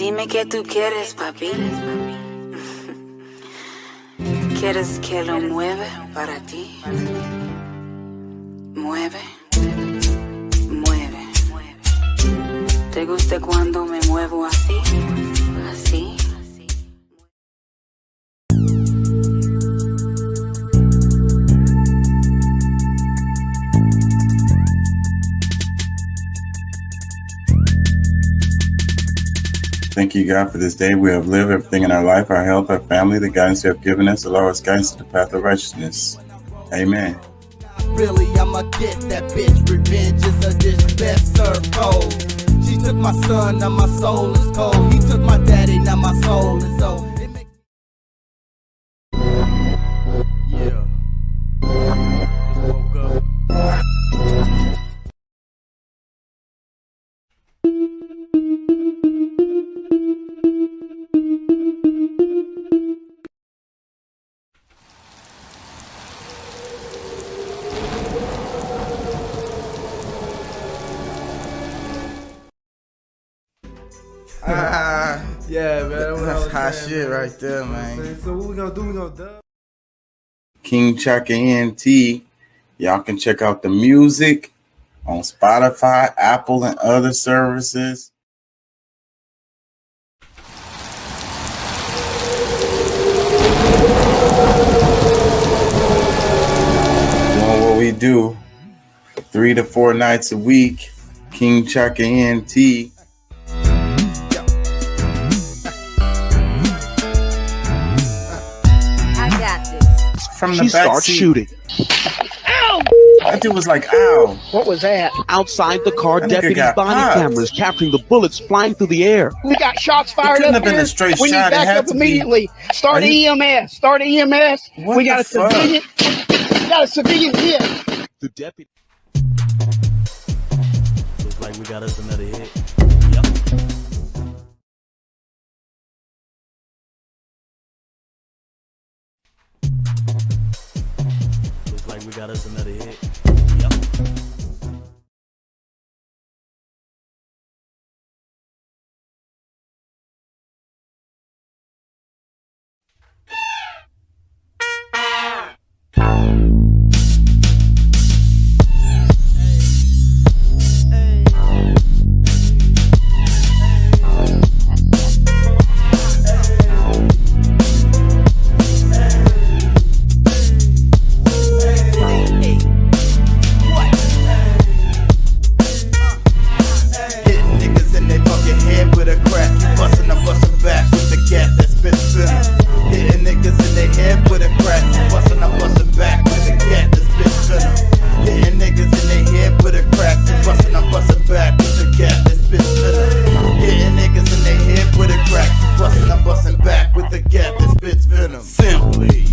Dime qué tú quieres, papi. ¿Quieres que lo mueva para ti? Mueve, mueve. ¿Te gusta cuando me muevo así? Así. Thank you, God, for this day we have lived, everything in our life, our health, our family, the guidance you have given us, allow us guidance to the path of righteousness. Amen. Really, I'ma get that bitch. Revenge is a dish best served cold. She took my son, now my soul is cold. He took my daddy, now my soul is old. Yeah. Just woke up. Yeah, man. That's hot shit right there, man. So what we gonna do? We gonna dub? King Chaka ENT. Y'all can check out the music on Spotify, Apple, and other services. Doing what we do 3 to 4 nights a week. King Chaka ENT. From the she starts seat. shooting. Ow! That dude was like, ow. What was that? Outside the car, That nigga deputies' got body popped. cameras capturing the bullets flying through the air. We got shots fired couldn't up have been here. a straight We need shot. It had backup to be- immediately. Start Are you- EMS. Start EMS. What We got a the fuck? civilian. We got a civilian hit. The deputy. Looks like we got us another hit. Looks like we got us another hit. Hitting niggas in they fucking head with a crack. Bustin', I'm bustin' back with the gat that spits venom. Hitting niggas in they head with a crack. Bustin', I'm bustin' back with the gat that spits venom. Hitting niggas in they head with a crack. Bustin', I'm bustin' back with the gat that spits venom. Hitting niggas in they head with a crack. Bustin', I'm bustin' back with the gat that spits venom. Simply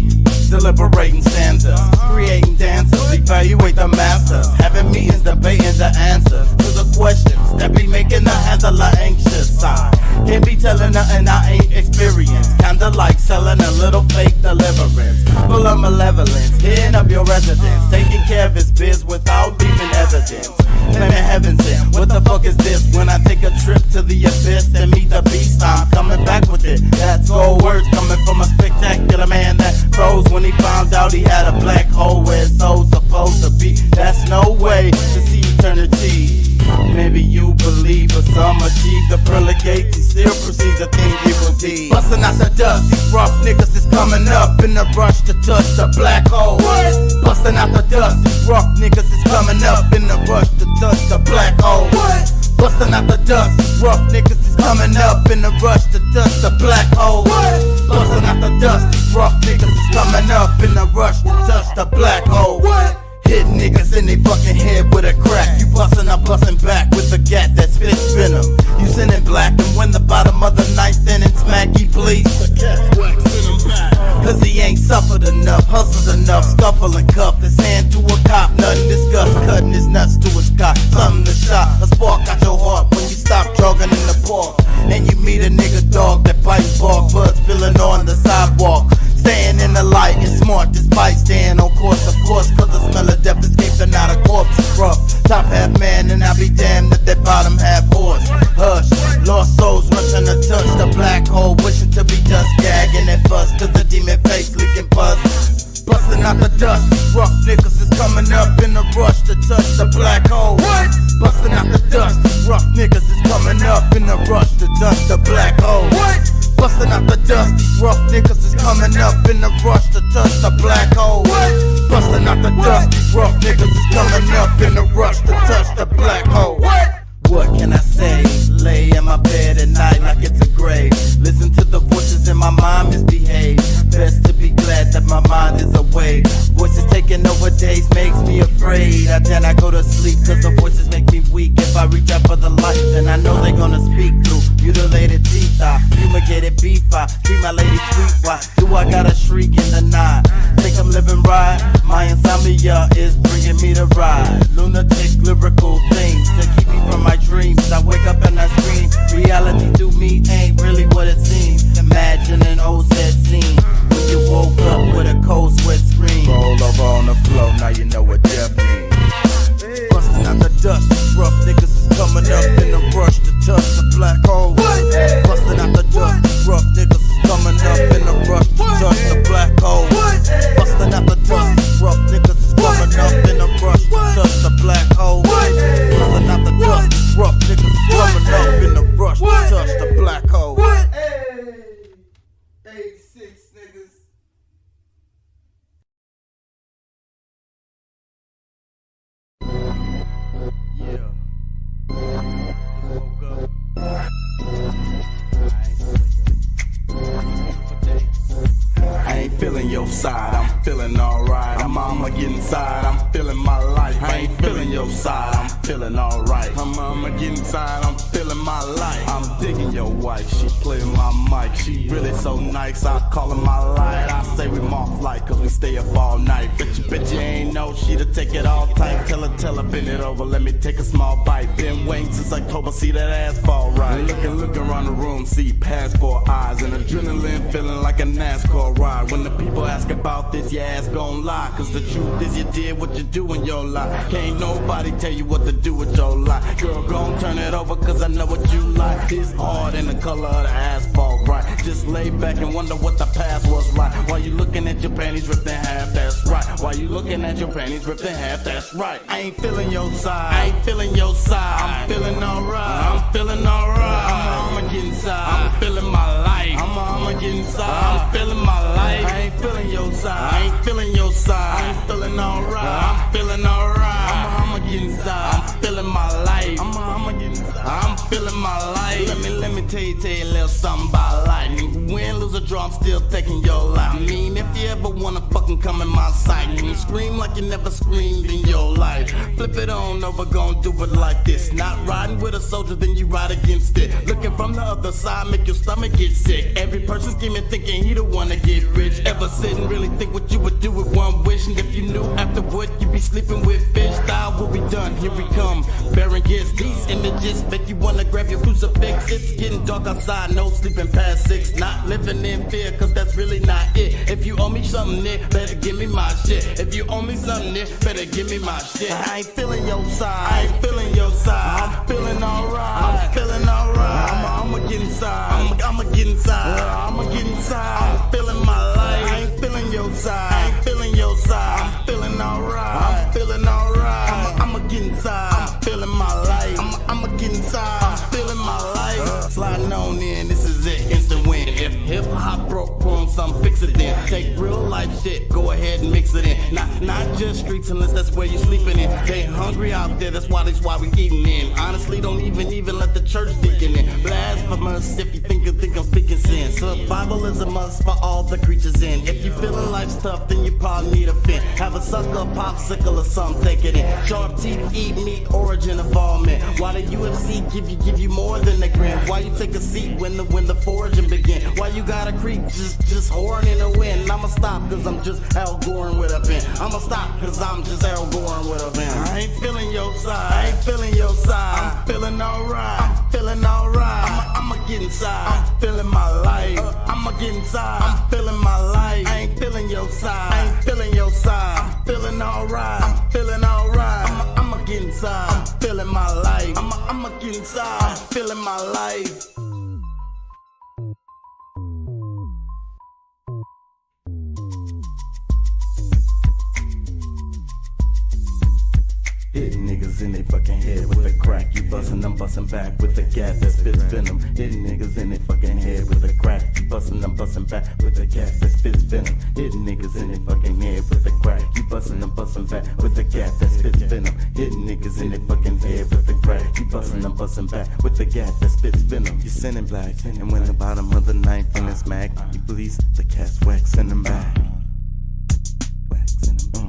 deliberating stanzas, creating dancers, evaluate the masters, having meetings, debating the answers to the questions that be making the handler anxious. I can't be telling nothing I ain't experienced, kinda like selling a little fake deliverance, full of malevolence, hitting up your residence, taking care of his biz without leaving evidence, claiming heaven sent. What the fuck is this? When I take a trip to the abyss and meet the beast, I'm coming back with it. That's gold words coming from a spectacular man that froze when he found out he had a black hole where his soul's supposed to be. That's no way to see eternity. Maybe you believe, but some achieve the pearly gates and still proceed to think evil deeds. Bustin' out the dust, these rough niggas is coming up in the rush to touch the black hole. What? Bustin' out the dust, these rough niggas is coming up in the rush to touch the black hole. What? Bustin' out the dust, these rough niggas is coming up in the rush to touch the black hole. What? Bustin' out the dust, these rough niggas is coming up in the rush to touch the black hole. What? Hit niggas in they fucking head with a crack. You bustin', I'm bustin' back with a gat that spits venom. You sending black and when the bottom of the ninth inning smack, he bleeds. The cat's wax, send him back. Cause he ain't suffered enough, hustled enough, scuffle and cuff his hand to a cop. Nothing disgust, cutting his nuts to his cock. Something to shot, a spark out your heart when you stop jogging in the park. And you meet a nigga dog that bites bark, blood spilling on the sidewalk. Staying in the light and smart despite staying on course, of course, cause the smell of death escapes and not a corpse is rough. Top half man and I'll be damned if that bottom half horse. Hush, lost souls rushing to touch Bustin' out the dust, these rough niggas is coming up in the rush to touch the black hole. Bustin' out the dust, these rough niggas is coming up in the rush to touch the black hole. What can I say? Lay in my bed at night like it's a grave. Listen to the voices in my mind misbehave. Best to be glad that my mind is awake. Voices taking over days makes me afraid. I dare not go to sleep cause the voices make me weak. If I reach out for the light, then I know they gonna speak through mutilated teeth. I fumigated beef. I treat my lady sweet. Why do I gotta shriek in the night? Think I'm living right? My insomnia is bringing me to ride. Lunatic lyrical things to keep me from my dreams. I wake up and I scream. Reality to me ain't really what it seems. Imagine an old sad scene when you woke up with a cold sweat scream. Roll over on the floor, now you know what death means. Bustin' out the dust, these rough niggas is coming up in a rush to touch the black hole. Bustin' out the dust, these rough niggas is coming up in a rush to touch the black hole. Bustin' out the dust, these rough niggas is coming up in a rush to touch the black hole. Bustin' out the dust, these rough niggas is coming up in a rush to touch the black hole. 86 niggas. Yeah. Woke up. I ain't feeling your side, I'm feeling alright. I'ma get inside, I'm feeling my life. I ain't feeling your side, I'm feeling alright. I'ma get inside, I'm feeling my life. I'm digging your wife, she playing my mic. She really so nice, I call her my light. I say we moth light, cause we stay up all night. Bet you ain't know she to take it all tight. Tell her, bend it over, let me take a small bite. Been waiting since October, see that ass fall right. Looking around the room, see past 4 eyes. And adrenaline feeling like a NASCAR ride. When the people ask about this, your ass gon' lie. Cause the truth is you did what you do in your life. Can't nobody tell you what to do with your life. Girl, gon' turn it over cause I know what you like. It's hard in the color of the asphalt, right? Just lay back and wonder what the past was like. While you looking at your panties ripped in half, that's right. While you looking at your panties ripped in half, that's right. I ain't feeling your side, I ain't feeling your side. I'm feeling alright, I'm feeling alright. I'ma get inside, I'm feeling my life. I'ma get inside, I'm feeling my life. I ain't feeling your side, I ain't feeling your side. I'm feeling alright, I'm feeling alright. I'ma get inside, I'm feeling my life. I'ma get inside, I'm feeling my life. Let me tell you a little something about life. Win, lose or draw, I'm still taking your life. I mean, if you ever wanna fucking come in my sight, you scream like you never screamed in your life. Flip it on over, gon' do it like this. Not riding with a soldier, then you ride against it. Looking from the other side, make your stomach get sick. Every person scheming, thinking he the one to get rich. Ever sit and really think what you would do with one wish? And if you knew afterward, you'd be sleeping with fish. Style will be done, here we come. Bearing gifts, these images make you wanna grab your crucifix. It's getting dark outside, no sleeping past 6. Not living in fear, cause that's really not it. If you owe me something, Nick, better give me my shit. If you owe me something, Nick, better give me my shit. I ain't feeling your side, I ain't feeling your side. I'm feeling alright, I'm feeling alright. I'ma get inside, I'ma get inside. I'ma get inside, I'm feeling my life. I ain't feeling your side, I ain't feeling your side. I'm feeling alright, I'm feeling alright. I'ma get inside, I'm feeling my life. I'ma get inside, I'm feeling my life. Sliding on in, this is it, instant win. If hip hop broke, put on some fix it then. Take real life shit, go ahead and mix it in. Not just streets unless that's where you sleeping in. They hungry out there, that's why we eating in. Honestly, don't even let the church thinking in. Blasphemous if you think I'm speaking sin. Survival is a must for all the creatures in. If you feeling life's tough, then you probably need a fin. Have a sucker, popsicle or something, take it in. Sharp teeth, eat meat, origin involvement. Why the UFC give you more than a grin? Why you take a seat when the foraging begin? Why you gotta creep just horn in the wind? I'ma stop cause I'm just Al Gore with a pen. I'ma stop cause I'm just Al Gore with a pen. I ain't feeling your side, I ain't feeling your side. I'm feeling alright, I'm feeling alright. I'ma get inside, I'm feeling my life. I'ma get inside, I'm feeling my life. I ain't feeling your side, I ain't feeling your side. I'm feeling alright, I'm feeling alright. I'ma get inside, I'm feeling my life. I'ma get inside, I'm feeling my life. Hitting niggas in they fucking head with a crack. You bustin', I'm bustin' back with a gat that spits venom. Hitting niggas in they fucking head with a crack. You bustin'. bustin', I'm bustin' back with the gas that spits venom. Hitting niggas in their fucking head with the crack. You bustin', I'm bustin' back with the gas that spits venom. Hitting niggas in their fucking head with the crack. You bustin', I'm bustin' back with the gas that spits venom. You sending black, and when the bottom of the knife in the smack, you bleeds the cat's waxing them back. Waxing them.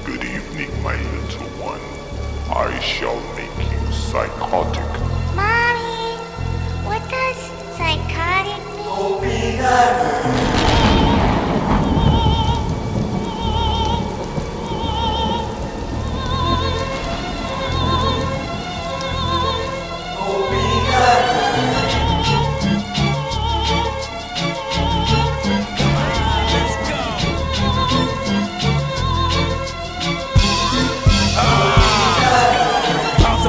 Good evening, my little one. I shall make you psychotic. Mommy, what does psychotic mean?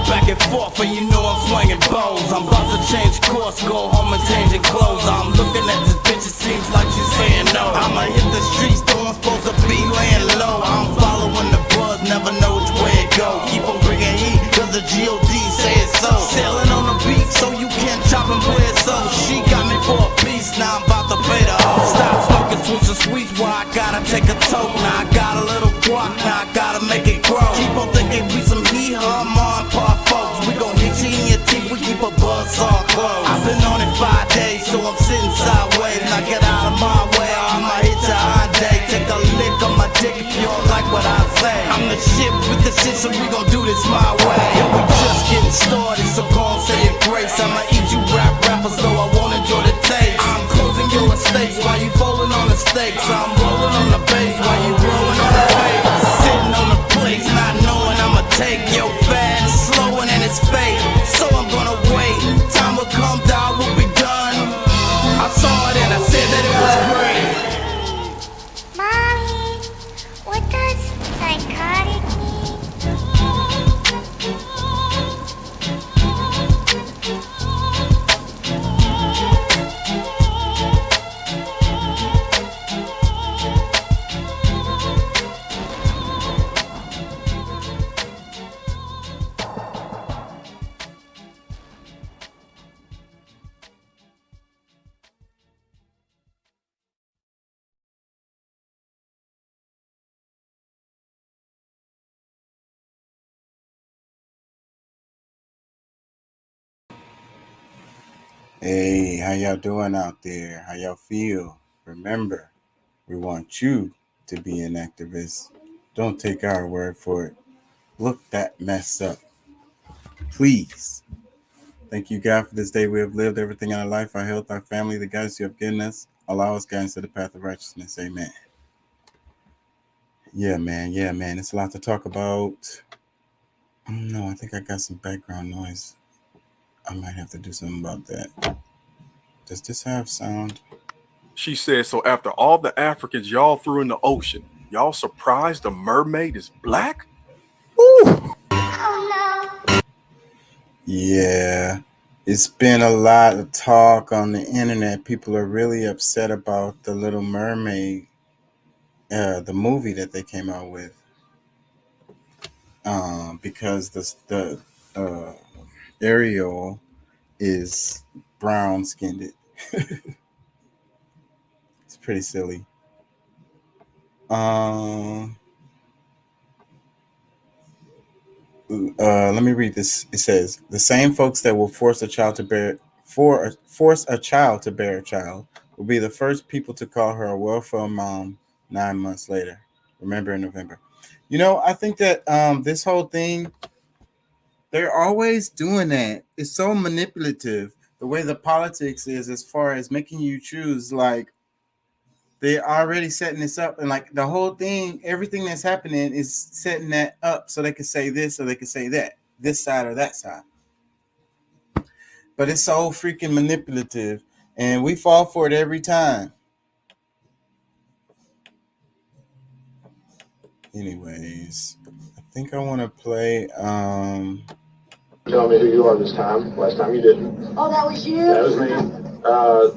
Back and forth, and you know I'm swinging bows. I'm about to change course, go home and change your clothes. I'm looking at this bitch, it seems like she's saying no. I'ma hit the streets, though I'm supposed to be laying low. I'm following the buzz, never know which way it go. Keep on bringing heat, cause the G.O.D. say it so. Sailing on the beat, so you can't chop and play it so. She got me for a piece, now I'm about to pay the hoe. Stop smoking, switch the sweets, where I gotta take a toke. Now I got a little guac, now I gotta make it grow. Keep on thinking we some hee-haw, mom, pop folks. We gon' hit you in your teeth, we keep a buzz all closed. I've been on it 5 days, so I'm sitting sideways. Now get out of my way, or I'ma hit your day. Take a lick on my dick if you don't like what I say. I'm the shit with the shit, so we gon' do this my way. And we just getting started, so go and say your grace. I'ma eat you rappers, though I won't enjoy the taste. I'm closing your estates while you falling on the stakes. I'm rolling on the bass while you rolling on the face. Sitting on the place, not knowing I'ma take your fast, slowing and it's fake. So I'm gonna wait. Time will come, down, we'll be done. I saw it and I said that it was great. Mommy, what does psychotic mean? Hey, how y'all doing out there? How y'all feel? Remember, we want you to be an activist. Don't take our word for it. Look that mess up. Please. Thank you, God, for this day we have lived, everything in our life, our health, our family, the guidance you have given us. Allow us guidance to the path of righteousness. Amen. Yeah, man. It's a lot to talk about. No, I think I got some background noise. I might have to do something about that. Does this have sound? She said, so after all the Africans y'all threw in the ocean, y'all surprised the mermaid is black? Ooh. Oh no. Yeah, it's been a lot of talk on the internet. People are really upset about The Little Mermaid, the movie that they came out with, because the Ariel is brown skinned. It's pretty silly. Let me read this. It says the same folks that will force a child to bear a child will be the first people to call her a welfare mom 9 months later. Remember, in November. You know, I think that this whole thing, they're always doing that. It's so manipulative the way the politics is, as far as making you choose. Like, they're already setting this up, and like the whole thing, everything that's happening is setting that up so they can say this or they can say that, this side or that side. but it's so freaking manipulative, and we fall for it every time. Anyways, I think I want to play. Tell me who you are this time. Last time you didn't. Oh, that was you? That was me.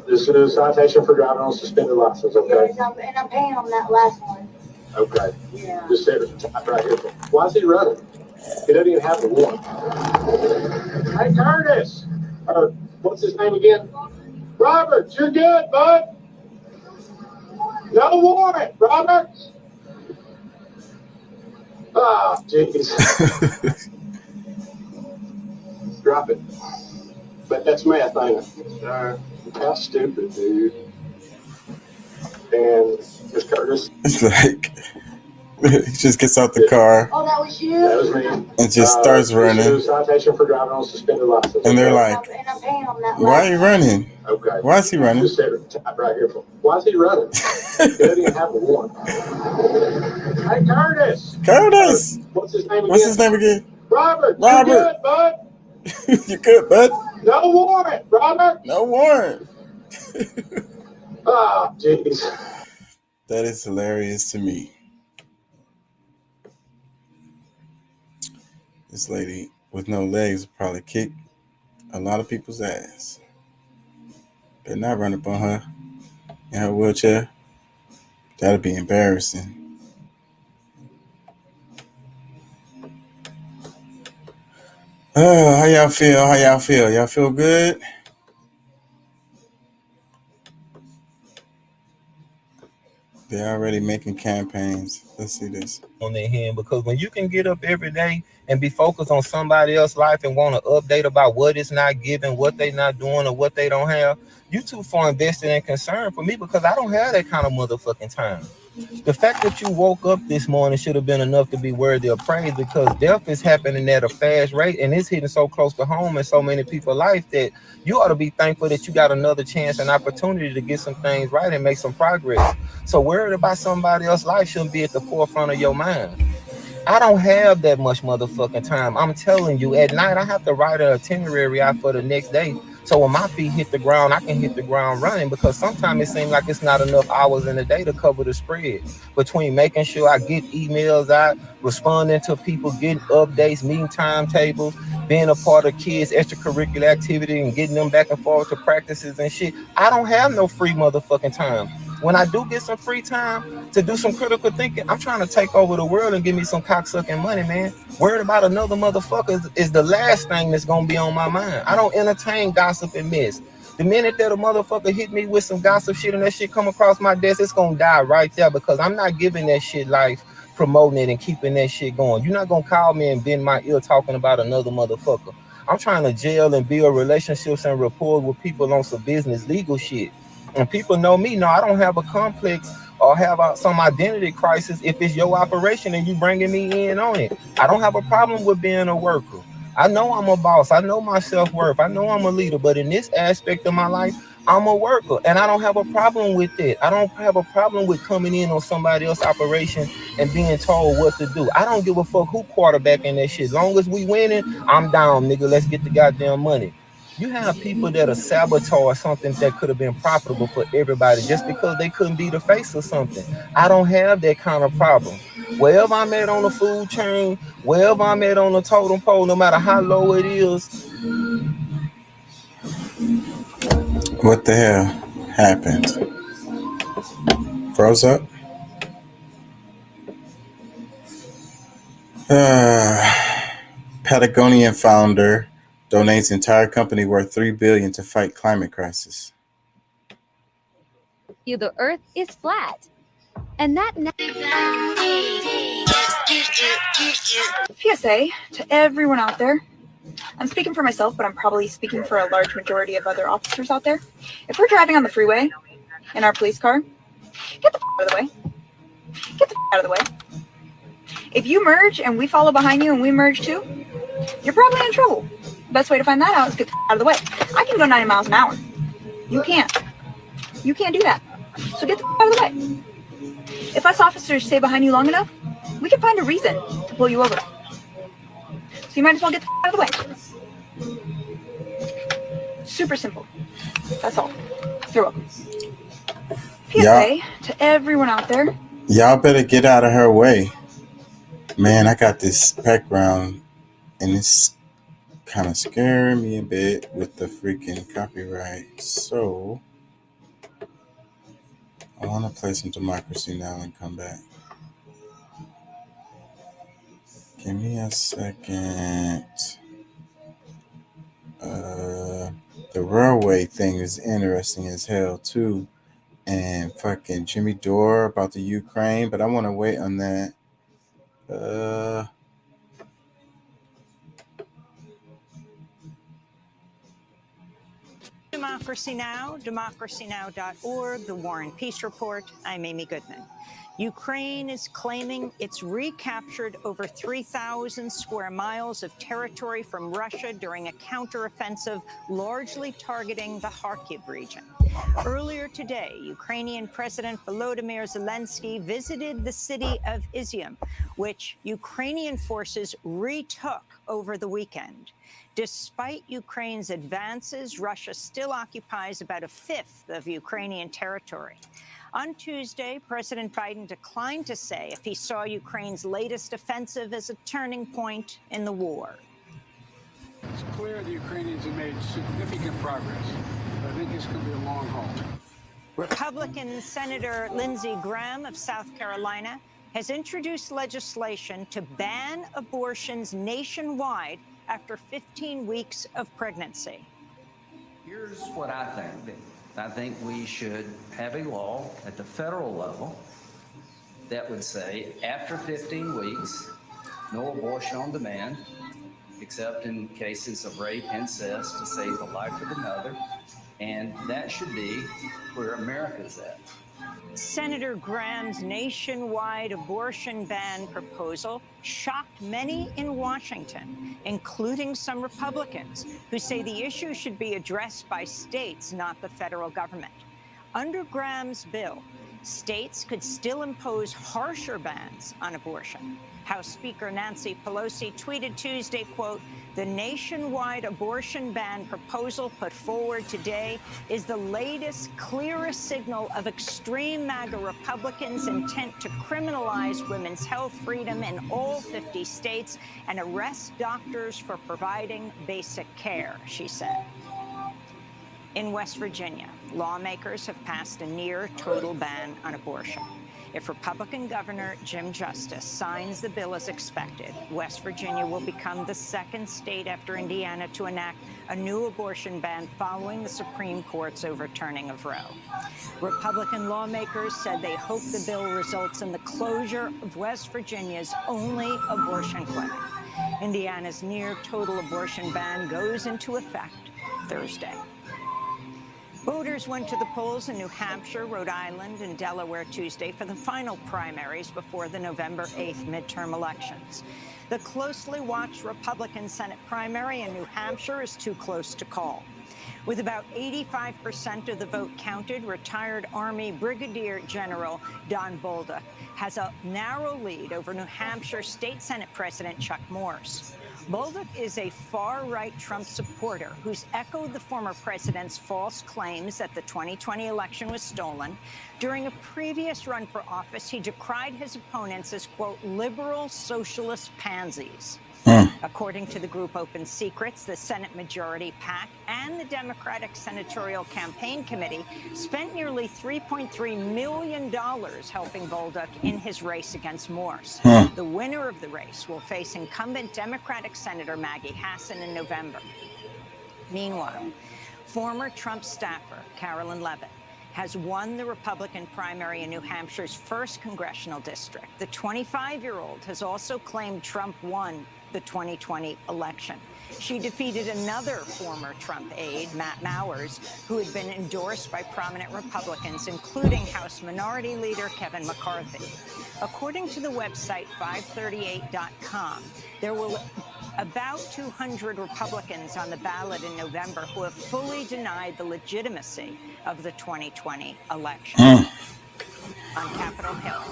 This is citation for driving on suspended license, okay? Yes, and I'm paying on that last one. Okay. Yeah. Just sit right here. Why is he running? He doesn't even have the warrant. Hey, Curtis! What's his name again? Robert, you're good, bud. No warrant, Robert. Ah, jeez. Drop it. But that's math, ain't it? How stupid, dude. And Miss Curtis. It's like he just gets out the car. Oh, that was you? That was me. And just starts running. This is citation for driving on suspended license. And they're like, And I'm paying on that why are you running? Okay. Why is he running? Just sit right here. Why is he running? He doesn't even have the warrant. Hey, Curtis! Curtis! What's his name again? What's his name again? Robert! Robert. You're good, bud! You good, bud? No warrant, Robert! No warrant. Ah, jeez. That is hilarious to me. This lady with no legs will probably kick a lot of people's ass. Better not run up on her in her wheelchair. That'd be embarrassing. How y'all feel? How y'all feel? Y'all feel good? They're already making campaigns. Let's see this. On their hand, because when you can get up every day and be focused on somebody else's life and want to update about what it's not giving, what they not doing, or what they don't have, you too far invested and concerned for me, because I don't have that kind of motherfucking time. The fact that you woke up this morning should have been enough to be worthy of praise, because death is happening at a fast rate and it's hitting so close to home in so many people's life that you ought to be thankful that you got another chance and opportunity to get some things right and make some progress. So worried about somebody else's life shouldn't be at the forefront of your mind. I don't have that much motherfucking time. I'm telling you, at night I have to write an itinerary out for the next day. So when my feet hit the ground, I can hit the ground running, because sometimes it seems like it's not enough hours in the day to cover the spread. Between making sure I get emails out, responding to people, getting updates, meeting timetables, being a part of kids' extracurricular activity and getting them back and forth to practices and shit, I don't have no free motherfucking time. When I do get some free time to do some critical thinking, I'm trying to take over the world and give me some cocksucking money, man. Worried about another motherfucker is the last thing that's gonna be on my mind. I don't entertain gossip and mess. The minute that a motherfucker hit me with some gossip shit and that shit come across my desk, it's gonna die right there, because I'm not giving that shit life, promoting it and keeping that shit going. You're not gonna call me and bend my ear talking about another motherfucker. I'm trying to gel and build relationships and rapport with people on some business legal shit. And people know me. No, I don't have a complex or have some identity crisis if it's your operation and you bringing me in on it. I don't have a problem with being a worker. I know I'm a boss. I know my self-worth. I know I'm a leader. But in this aspect of my life, I'm a worker, and I don't have a problem with it. I don't have a problem with coming in on somebody else's operation and being told what to do. I don't give a fuck who quarterbacking that shit. As long as we winning, I'm down, nigga. Let's get the goddamn money. You have people that are sabotage something that could have been profitable for everybody just because they couldn't be the face of something. I don't have that kind of problem. Wherever I'm at on the food chain, wherever I'm at on the totem pole, no matter how low it is. What the hell happened? Froze up? Patagonian founder donates entire company worth $3 billion to fight climate crisis. The earth is flat. And that PSA to everyone out there. I'm speaking for myself, but I'm probably speaking for a large majority of other officers out there. If we're driving on the freeway in our police car, get the out of the way. Get the out of the way. If you merge and we follow behind you and we merge too, you're probably in trouble. The best way to find that out is get the out of the way. I can go 90 miles an hour. You can't. You can't do that. So get the out of the way. If us officers stay behind you long enough, we can find a reason to pull you over. So you might as well get the out of the way. Super simple. That's all. You're welcome. Yeah. PSA to everyone out there. Y'all better get out of her way. Man, I got this background and it's kind of scaring me a bit with the freaking copyright. So I want to play some Democracy Now! And come back. Give me a second. The railway thing is interesting as hell too. And fucking Jimmy Dore about the Ukraine, but I want to wait on that. Democracy Now!, democracynow.org, The War and Peace Report. I'm Amy Goodman. Ukraine is claiming it's recaptured over 3,000 square miles of territory from Russia during a counteroffensive largely targeting the Kharkiv region. Earlier today, Ukrainian President Volodymyr Zelensky visited the city of Izium, which Ukrainian forces retook over the weekend. Despite Ukraine's advances, Russia still occupies about a fifth of Ukrainian territory. On Tuesday, President Biden declined to say if he saw Ukraine's latest offensive as a turning point in the war. It's clear the Ukrainians have made significant progress, but I think this could be a long haul. Republican Senator Lindsey Graham of South Carolina has introduced legislation to ban abortions nationwide after 15 weeks of pregnancy. Here's what I think. I think we should have a law at the federal level that would say after 15 weeks, no abortion on demand, except in cases of rape, incest, to save the life of another. And that should be where America's at. Senator Graham's nationwide abortion ban proposal shocked many in Washington, including some Republicans, who say the issue should be addressed by states, not the federal government. Under Graham's bill, states could still impose harsher bans on abortion. House Speaker Nancy Pelosi tweeted Tuesday, quote, "The nationwide abortion ban proposal put forward today is the latest, clearest signal of extreme MAGA Republicans' intent to criminalize women's health freedom in all 50 states and arrest doctors for providing basic care," she said. In West Virginia, lawmakers have passed a near total ban on abortion. If Republican Governor Jim Justice signs the bill as expected, West Virginia will become the second state after Indiana to enact a new abortion ban following the Supreme Court's overturning of Roe. Republican lawmakers said they hope the bill results in the closure of West Virginia's only abortion clinic. Indiana's near total abortion ban goes into effect Thursday. Voters went to the polls in New Hampshire, Rhode Island, and Delaware Tuesday for the final primaries before the November 8th midterm elections. The closely watched Republican Senate primary in New Hampshire is too close to call. With about 85% of the vote counted, retired Army Brigadier General Don Bolduc has a narrow lead over New Hampshire State Senate President Chuck Morse. Bolduc is a far-right Trump supporter who's echoed the former president's false claims that the 2020 election was stolen. During a previous run for office, he decried his opponents as, quote, liberal socialist pansies. According to the group Open Secrets, the Senate Majority PAC and the Democratic Senatorial Campaign Committee spent nearly $3.3 million helping Bolduc in his race against Morse. The winner of the race will face incumbent Democratic Senator Maggie Hassan in November. Meanwhile, former Trump staffer Carolyn Leavitt has won the Republican primary in New Hampshire's 1st congressional district. The 25-year-old has also claimed Trump won the 2020 election. She defeated another former Trump aide, Matt Mowers, who had been endorsed by prominent Republicans, including House Minority Leader Kevin McCarthy. According to the website 538.com, there were about 200 Republicans on the ballot in November who have fully denied the legitimacy of the 2020 election. On Capitol Hill,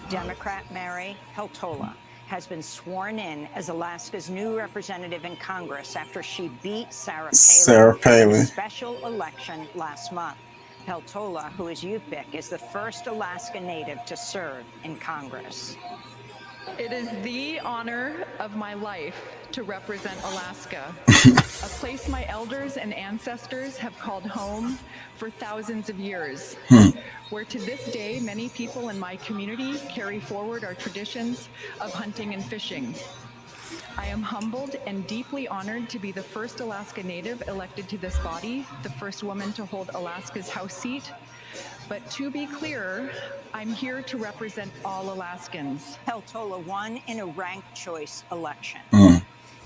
Democrat Mary Peltola has been sworn in as Alaska's new representative in Congress after she beat Sarah Palin in a special election last month. Peltola, who is Yupik, is the first Alaska native to serve in Congress. It is the honor of my life to represent Alaska, a place my elders and ancestors have called home for thousands of years, where to this day many people in my community carry forward our traditions of hunting and fishing. I am humbled and deeply honored to be the first Alaska Native elected to this body, the first woman to hold Alaska's House seat. But to be clear, I'm here to represent all Alaskans. Peltola won in a ranked choice election.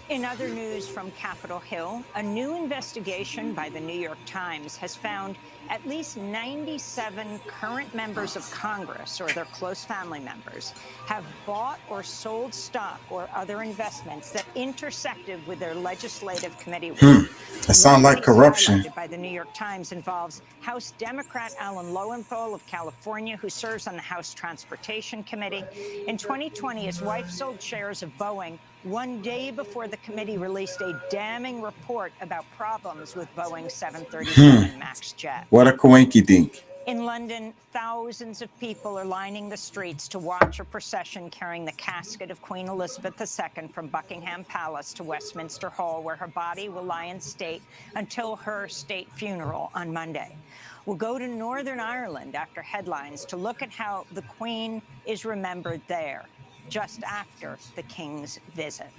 In other news from Capitol Hill, a new investigation by the New York Times has found at least 97 current members of Congress or their close family members have bought or sold stock or other investments that intersected with their legislative committee work. That sounds like corruption. By the New York Times involves House Democrat Alan Lowenthal of California, who serves on the House Transportation Committee. In 2020, his wife sold shares of Boeing one day before the committee released a damning report about problems with Boeing 737 MAX jet. What a coinky dink. In London, thousands of people are lining the streets to watch a procession carrying the casket of Queen Elizabeth II from Buckingham Palace to Westminster Hall, where her body will lie in state until her state funeral on Monday. We'll go to Northern Ireland after headlines to look at how the Queen is remembered there, just after the King's visit.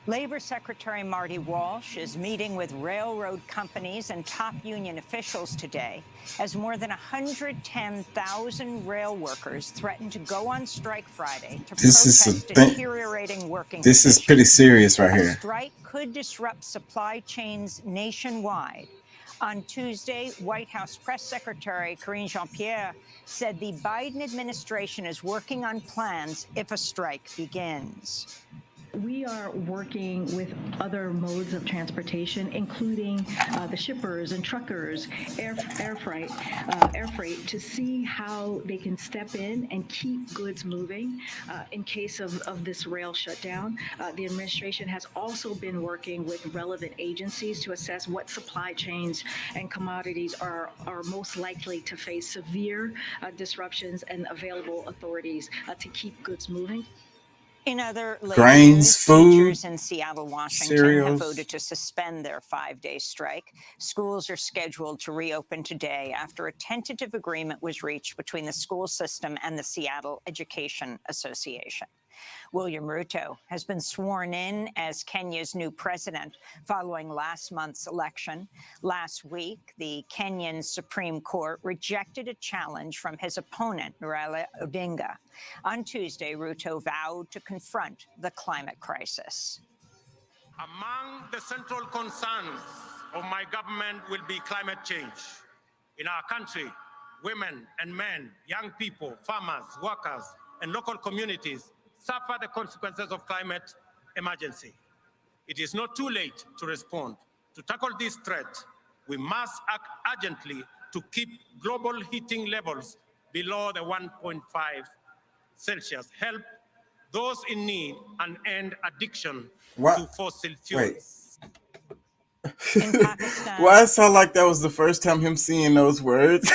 Labor Secretary Marty Walsh is meeting with railroad companies and top union officials today as more than 110,000 rail workers threaten to go on strike Friday to protest deteriorating working conditions. This is pretty serious right here. A strike could disrupt supply chains nationwide. On Tuesday, White House Press Secretary Karine Jean-Pierre said the Biden administration is working on plans if a strike begins. We are working with other modes of transportation, including the shippers and truckers, air freight, to see how they can step in and keep goods moving in case of this rail shutdown. The administration has also been working with relevant agencies to assess what supply chains and commodities are most likely to face severe disruptions and available authorities to keep goods moving. In other grains, food, teachers in Seattle, Washington cereals have voted to suspend their 5-day strike. Schools are scheduled to reopen today after a tentative agreement was reached between the school system and the Seattle Education Association. William Ruto has been sworn in as Kenya's new president following last month's election. Last week, the Kenyan Supreme Court rejected a challenge from his opponent, Raila Odinga. On Tuesday, Ruto vowed to confront the climate crisis. Among the central concerns of my government will be climate change. In our country, women and men, young people, farmers, workers, and local communities suffer the consequences of climate emergency. It is not too late to respond. To tackle this threat, we must act urgently to keep global heating levels below the 1.5 Celsius, help those in need, and end addiction to fossil fuels. Why it sound like that was the first time him seeing those words?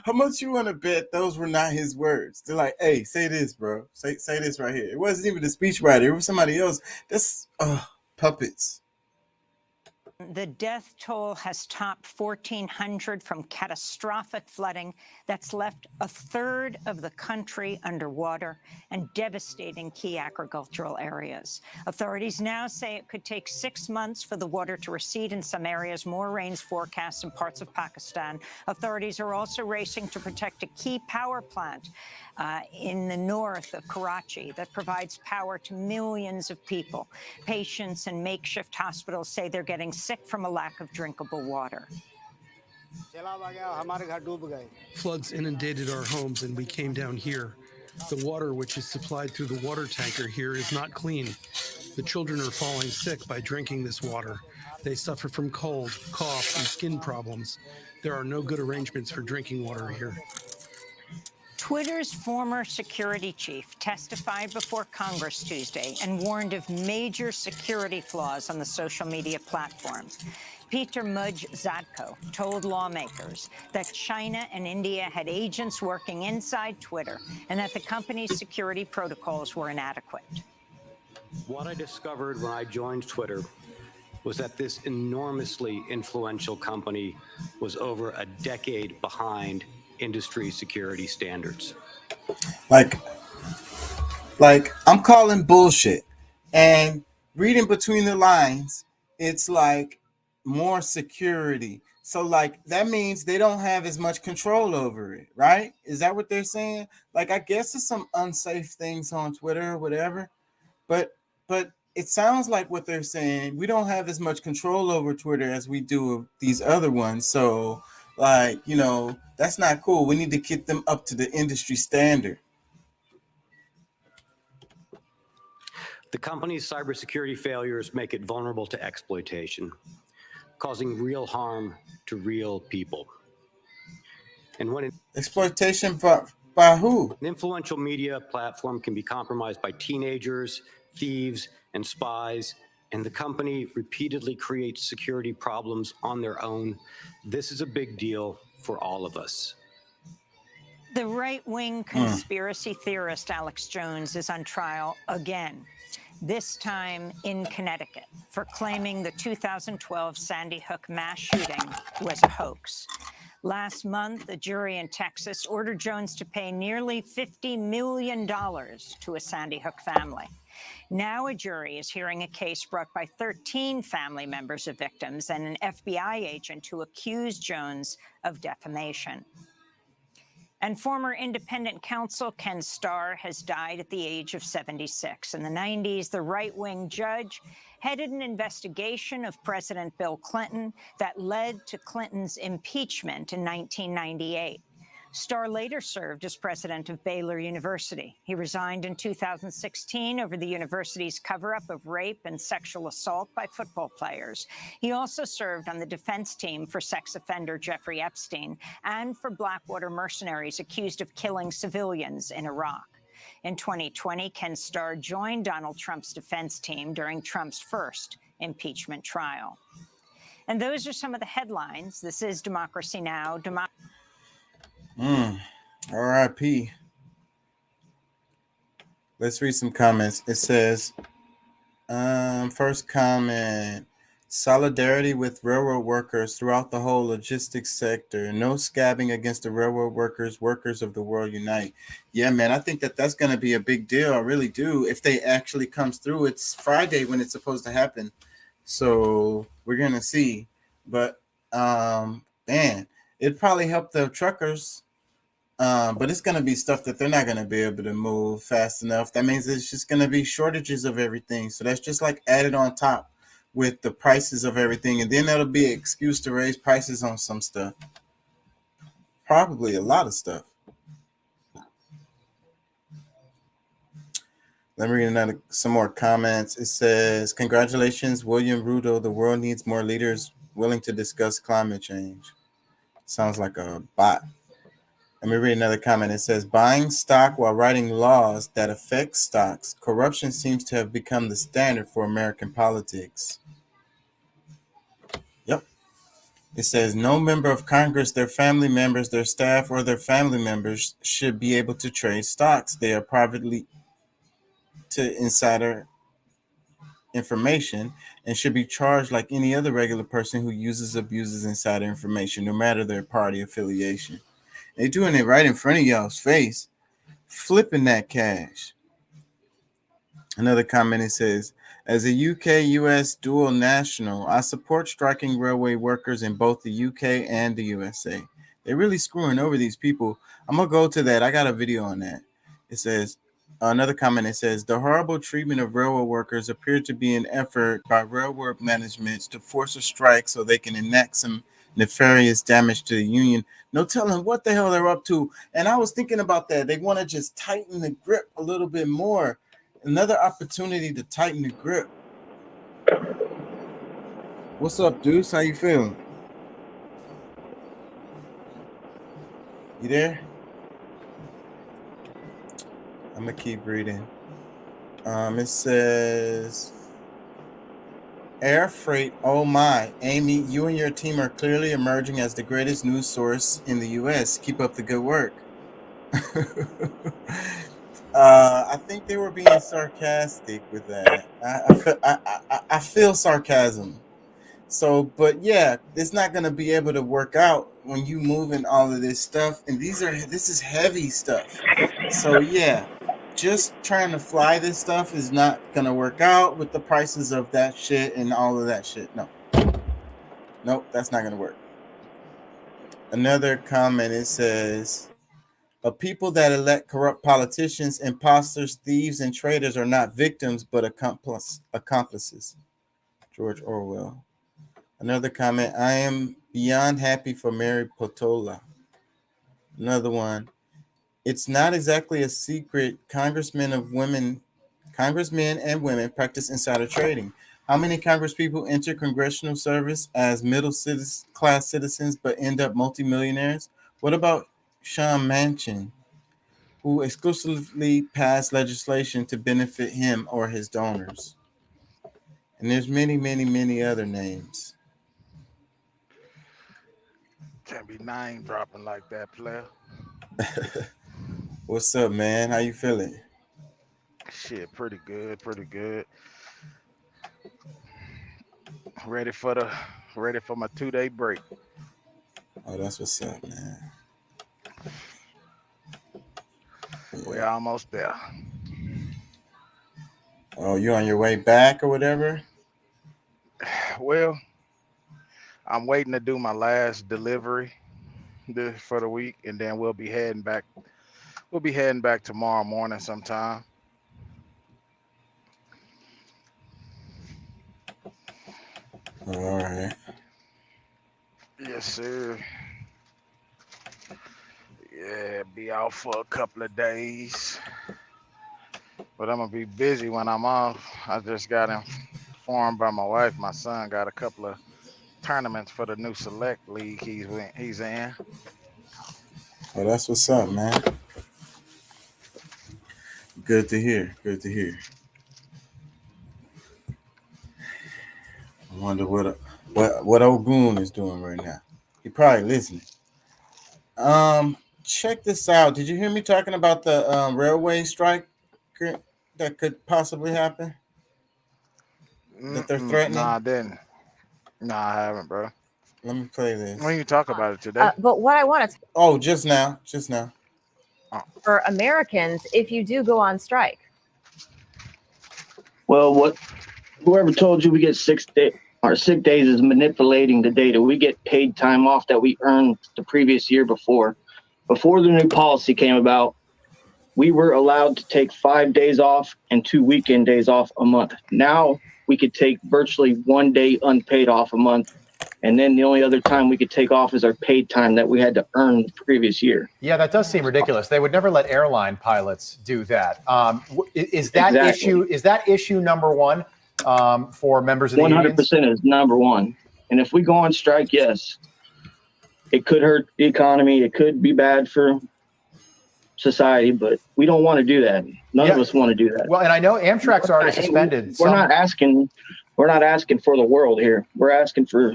How much you want to bet those were not his words? They're like, hey, say this, bro. Say this right here. It wasn't even the speechwriter. It was somebody else. That's puppets. The death toll has topped 1,400 from catastrophic flooding that's left a third of the country underwater and devastating key agricultural areas. Authorities now say it could take 6 months for the water to recede in some areas, more rains forecast in parts of Pakistan. Authorities are also racing to protect a key power plant in the north of Karachi that provides power to millions of people. Patients and makeshift hospitals say they're getting sick from a lack of drinkable water. Floods inundated our homes and we came down here. The water, which is supplied through the water tanker here, is not clean. The children are falling sick by drinking this water. They suffer from cold, cough, and skin problems. There are no good arrangements for drinking water here. Twitter's former security chief testified before Congress Tuesday and warned of major security flaws on the social media platform. Peter Mudge-Zadko told lawmakers that China and India had agents working inside Twitter and that the company's security protocols were inadequate. What I discovered when I joined Twitter was that this enormously influential company was over a decade behind industry security standards. Like I'm calling bullshit. And reading between the lines, it's like more security. So like that means they don't have as much control over it, right? Is that what they're saying? Like I guess there's some unsafe things on Twitter or whatever, but it sounds like what they're saying, we don't have as much control over Twitter as we do these other ones. So like, you know, that's not cool. We need to get them up to the industry standard. The company's cybersecurity failures make it vulnerable to exploitation, causing real harm to real people. And when exploitation by who? An influential media platform can be compromised by teenagers, thieves, and spies, and the company repeatedly creates security problems on their own. This is a big deal for all of us. The right-wing conspiracy theorist Alex Jones is on trial again, this time in Connecticut, for claiming the 2012 Sandy Hook mass shooting was a hoax. Last month, a jury in Texas ordered Jones to pay nearly $50 million to a Sandy Hook family. Now a jury is hearing a case brought by 13 family members of victims and an FBI agent who accused Jones of defamation. And former independent counsel Ken Starr has died at the age of 76. In the 90s, the right-wing judge headed an investigation of President Bill Clinton that led to Clinton's impeachment in 1998. Starr later served as president of Baylor University. He resigned in 2016 over the university's cover-up of rape and sexual assault by football players. He also served on the defense team for sex offender Jeffrey Epstein and for Blackwater mercenaries accused of killing civilians in Iraq. In 2020, Ken Starr joined Donald Trump's defense team during Trump's first impeachment trial. And those are some of the headlines. This is Democracy Now! R.I.P. Let's read some comments. It says, first comment, solidarity with railroad workers throughout the whole logistics sector. No scabbing against the railroad workers. Workers of the world unite. Yeah, man, I think that that's going to be a big deal. I really do. If they actually comes through, it's Friday when it's supposed to happen. So we're going to see. But, man, it'd probably help the truckers. But it's going to be stuff that they're not going to be able to move fast enough. That means there's just going to be shortages of everything. So that's just like added on top with the prices of everything. And then that'll be an excuse to raise prices on some stuff. Probably a lot of stuff. Let me read some more comments. It says, congratulations, William Ruto. The world needs more leaders willing to discuss climate change. Sounds like a bot. Let me read another comment. It says, buying stock while writing laws that affect stocks. Corruption seems to have become the standard for American politics. Yep. It says, no member of Congress, their family members, their staff, or their family members should be able to trade stocks. They are privately to insider information and should be charged like any other regular person who abuses insider information, no matter their party affiliation. They're doing it right in front of y'all's face, flipping that cash. Another comment, it says, as a UK-US dual national, I support striking railway workers in both the UK and the USA. They're really screwing over these people. I'm going to go to that. I got a video on that. It says, another comment, it says, the horrible treatment of railroad workers appeared to be an effort by railroad managements to force a strike so they can enact some nefarious damage to the union. No telling what the hell they're up to. And I was thinking about that. They want to just tighten the grip a little bit more. Another opportunity to tighten the grip. What's up, Deuce? How you feeling? You there? I'm gonna keep reading. It says air freight. Oh my, Amy, you and your team are clearly emerging as the greatest news source in the U.S. Keep up the good work. I think they were being sarcastic with that. I feel sarcasm. So, but yeah, it's not gonna be able to work out when you moving all of this stuff, and this is heavy stuff. So yeah, just trying to fly this stuff is not gonna work out with the prices of that shit and all of that shit. Nope, that's not gonna work. Another comment, it says, a people that elect corrupt politicians, imposters, thieves, and traitors are not victims but accomplices. George Orwell. Another comment, I am beyond happy for Mary Potola. Another one, it's not exactly a secret congressmen and women practice insider trading. How many congresspeople enter congressional service as class citizens but end up multimillionaires? What about Sean Manchin, who exclusively passed legislation to benefit him or his donors? And there's many, many, many other names. Can't be name dropping like that, player. What's up, man? How you feeling? Shit, pretty good. Ready for my 2-day break. Oh, that's what's up, man. We're almost there. Oh, you on your way back or whatever? Well, I'm waiting to do my last delivery for the week, and then we'll be heading back. We'll be heading back tomorrow morning sometime. All right. Yes, sir. Yeah, be out for a couple of days. But I'm going to be busy when I'm off. I just got informed by my wife. My son got a couple of tournaments for the new select league he's in. Oh, that's what's up, man. Good to hear. I wonder what old Goon is doing right now. He probably listening. Check this out. Did you hear me talking about the railway strike that could possibly happen? That they're threatening? Nah, I didn't. Nah, I haven't, bro. Let me play this. When you talk about it today? But what I want to Oh, just now. for Americans, if you do go on strike. Well, whoever told you we get our sick days is manipulating the data. We get paid time off that we earned the previous year before. Before the new policy came about, we were allowed to take 5 days off and 2 weekend days off a month. Now we could take virtually 1 day unpaid off a month. And then the only other time we could take off is our paid time that we had to earn the previous year. Yeah, that does seem ridiculous. They would never let airline pilots do that. Is that issue number one for members of the 100% is number one. And if we go on strike, yes, it could hurt the economy. It could be bad for society, but we don't want to do that. None of us want to do that. Well, and I know Amtrak's already suspended. We're not asking for the world here. We're asking for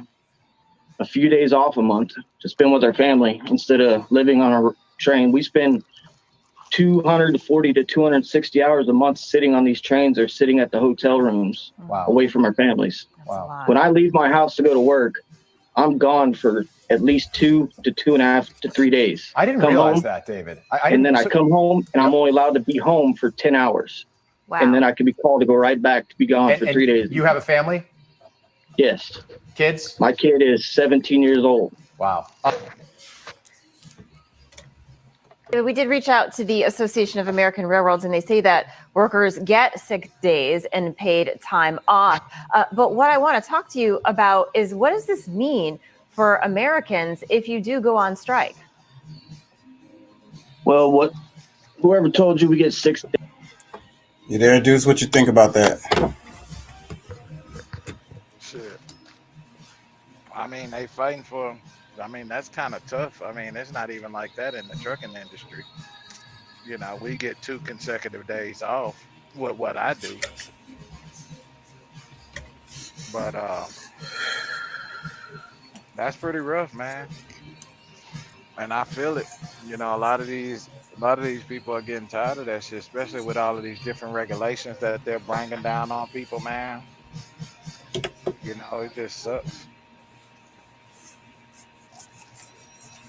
a few days off a month to spend with our family instead of living on a train. We spend 240 to 260 hours a month sitting on these trains or sitting at the hotel rooms away from our families. Wow. When I leave my house to go to work, I'm gone for at least 2 to 2.5 to 3 days. I didn't realize that, David. I come home and I'm only allowed to be home for 10 hours. Wow. And then I can be called to go right back to be gone for 3 days. You have a family? Yes. Kids? My kid is 17 years old. Wow. We did reach out to the Association of American Railroads, and they say that workers get sick days and paid time off. But what I want to talk to you about is, what does this mean for Americans if you do go on strike? Well, whoever told you we get 6 days. You there, dudes? What you think about that? Shit. I mean, they fighting for. I mean, that's kind of tough. I mean, it's not even like that in the trucking industry. you know, we get 2 consecutive days off with what I do. But that's pretty rough, man. And I feel it. You know, a lot of these people are getting tired of that shit, especially with all of these different regulations that they're bringing down on people, man. You know, it just sucks.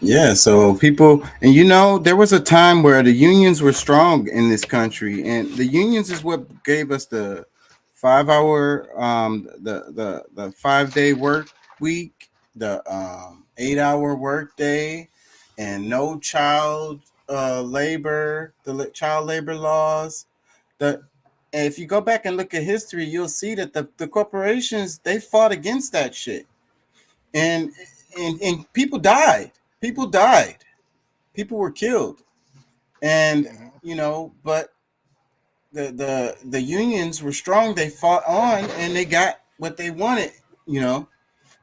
Yeah, so people, and you know, there was a time where the unions were strong in this country, and the unions is what gave us the 5-hour, the 5-day work week, the 8-hour work day, and no child labor, the child labor laws. And if you go back and look at history, you'll see that the corporations, they fought against that shit, and people died. People died. People were killed, and you know, but the unions were strong. They fought on, and they got what they wanted. You know,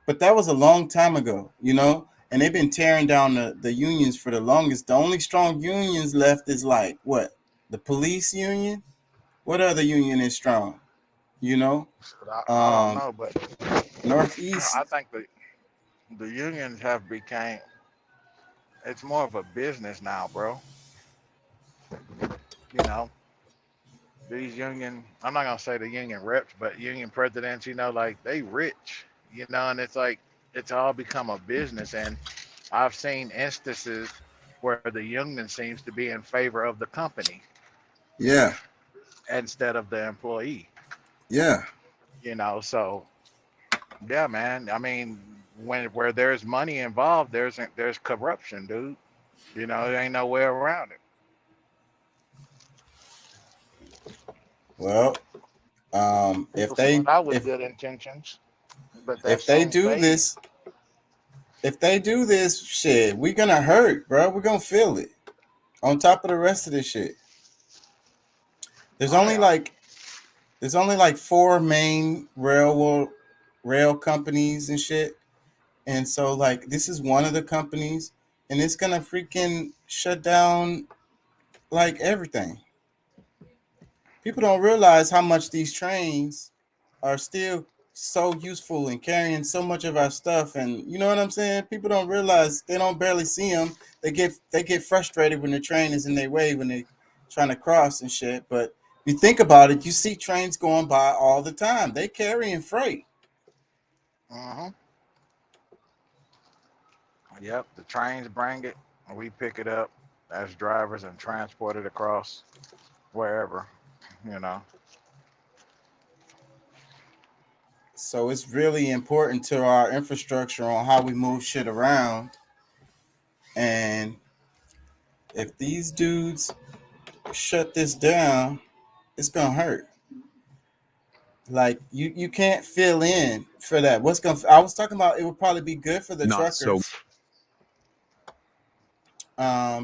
but that was a long time ago. You know, and they've been tearing down the unions for the longest. The only strong unions left is like what? The police union. What other union is strong? You know, I don't know, but Northeast. I think the unions have became, it's more of a business now, bro. You know, these union, I'm not gonna say the union reps, but union presidents, you know, like they rich, you know, and it's like it's all become a business. And I've seen instances where the union seems to be in favor of the company Yeah. instead of the employee. Yeah. You know, so yeah, man. I mean, where there's money involved, there's corruption, dude. You know, there ain't no way around it. Well, if People they start out with good intentions, but that if they soon do fades. this shit, we're gonna hurt, bro. We're gonna feel it on top of the rest of this shit. There's only like 4 main rail companies and shit, and so like this is one of the companies, and it's gonna freaking shut down like everything. People don't realize how much these trains are still so useful in carrying so much of our stuff, and you know what I'm saying. People don't realize, they don't barely see them. They get frustrated when the train is in their way when they trying to cross and shit. But if you think about it, you see trains going by all the time. They carrying freight. Yep, the trains bring it, and we pick it up as drivers and transport it across wherever, you know. So it's really important to our infrastructure on how we move shit around. And if these dudes shut this down, it's gonna hurt. Like you can't fill in for that. I was talking about, it would probably be good for the truckers.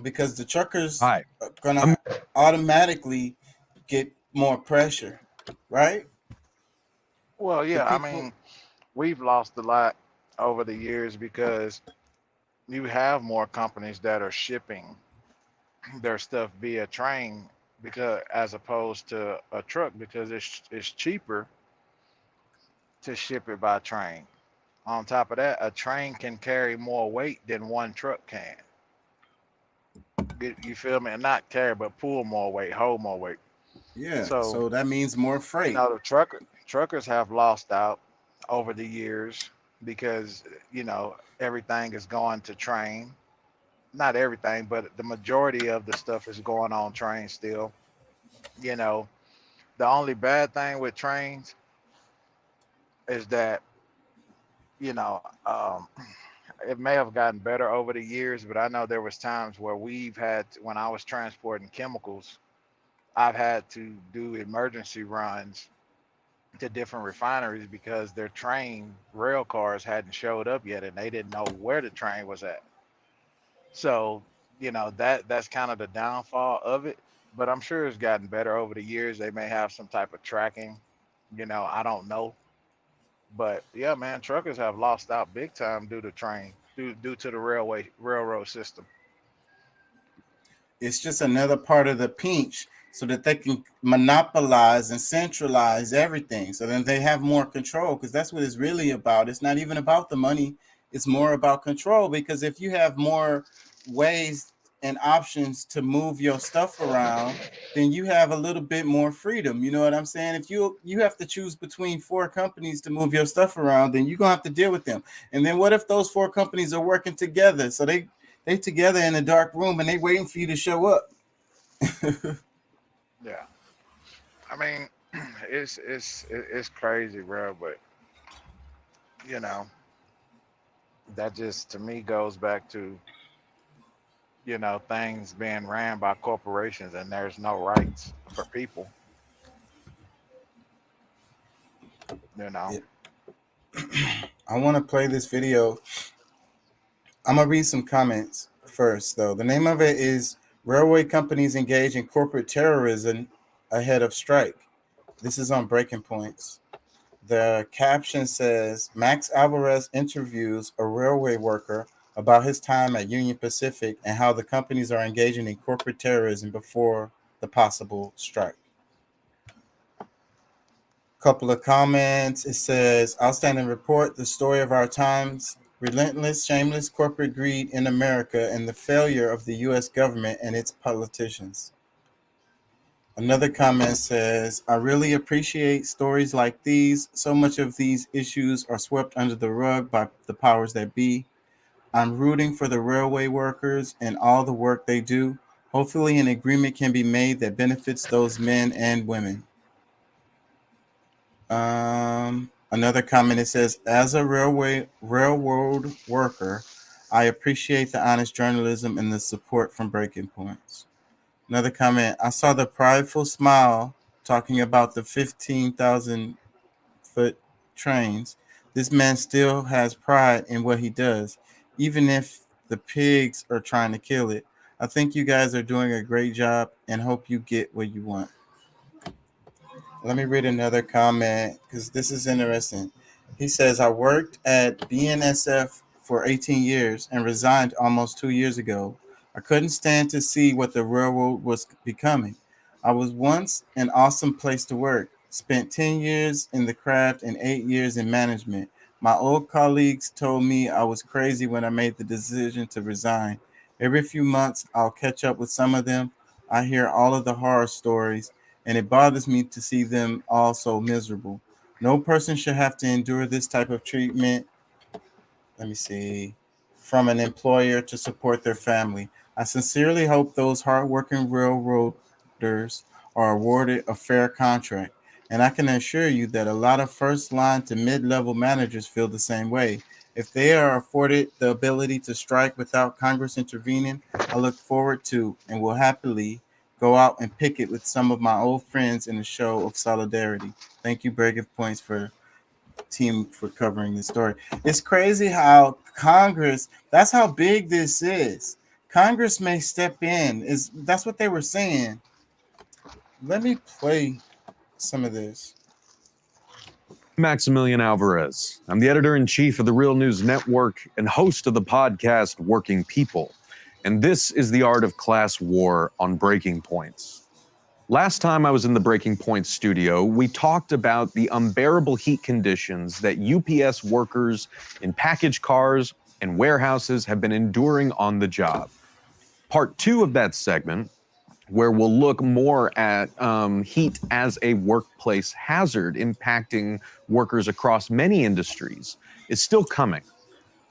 Because the truckers are gonna automatically get more pressure, right? Well, yeah, I mean, we've lost a lot over the years because you have more companies that are shipping their stuff via train, because as opposed to a truck, because it's cheaper to ship it by train. On top of that, a train can carry more weight than one truck can. You feel me? And not carry, but pull more weight, hold more weight. Yeah. So that means more freight. You know, the truckers have lost out over the years because, you know, everything is going to train. Not everything, but the majority of the stuff is going on train still. You know, the only bad thing with trains is that, you know, it may have gotten better over the years, but I know there was times where when I was transporting chemicals, I've had to do emergency runs to different refineries because their train rail cars hadn't showed up yet and they didn't know where the train was at. So, you know, that's kind of the downfall of it, but I'm sure it's gotten better over the years. They may have some type of tracking, you know, I don't know. But yeah, man, truckers have lost out big time due to the railroad system. It's just another part of the pinch so that they can monopolize and centralize everything. So then they have more control, because that's what it's really about. It's not even about the money. It's more about control, because if you have more ways and options to move your stuff around, then you have a little bit more freedom. You know what I'm saying? If you have to choose between 4 companies to move your stuff around, then you're gonna have to deal with them. And then what if those 4 companies are working together? So they together in a dark room and they waiting for you to show up. Yeah. I mean, it's crazy, bro, but you know, that just to me goes back to, you know, things being ran by corporations and there's no rights for people. You know. I want to play this video. I'm gonna read some comments first, though. The name of it is "Railway Companies Engage in Corporate Terrorism Ahead of Strike." This is on Breaking Points. The caption says, Max Alvarez interviews a railway worker about his time at Union Pacific and how the companies are engaging in corporate terrorism before the possible strike. Couple of comments. It says, outstanding report, the story of our times, relentless, shameless corporate greed in America and the failure of the U.S. government and its politicians. Another comment says, I really appreciate stories like these. So much of these issues are swept under the rug by the powers that be. I'm rooting for the railway workers and all the work they do. Hopefully an agreement can be made that benefits those men and women. Another comment, it says, as a railroad worker, I appreciate the honest journalism and the support from Breaking Points. Another comment, I saw the prideful smile talking about the 15,000-foot trains. This man still has pride in what he does, even if the pigs are trying to kill it. I think you guys are doing a great job and hope you get what you want. Let me read another comment because this is interesting. He says, I worked at BNSF for 18 years and resigned almost 2 years ago. I couldn't stand to see what the railroad was becoming. I was once an awesome place to work. Spent 10 years in the craft and 8 years in management. My old colleagues told me I was crazy when I made the decision to resign. Every few months, I'll catch up with some of them. I hear all of the horror stories, and it bothers me to see them all so miserable. No person should have to endure this type of treatment. Let me see. From an employer to support their family. I sincerely hope those hardworking railroaders are awarded a fair contract. And I can assure you that a lot of first line to mid-level managers feel the same way. If they are afforded the ability to strike without Congress intervening, I look forward to and will happily go out and picket with some of my old friends in a show of solidarity. Thank you, Breaking Points, for team for covering this story. It's crazy how Congress, that's how big this is. Congress may step in. That's what they were saying. Let me play some of this. Maximilian Alvarez. I'm the editor-in-chief of the Real News Network and host of the podcast Working People. And this is the Art of Class War on Breaking Points. Last time I was in the Breaking Points studio, we talked about the unbearable heat conditions that UPS workers in package cars and warehouses have been enduring on the job. Part 2 of that segment, where we'll look more at heat as a workplace hazard impacting workers across many industries, is still coming.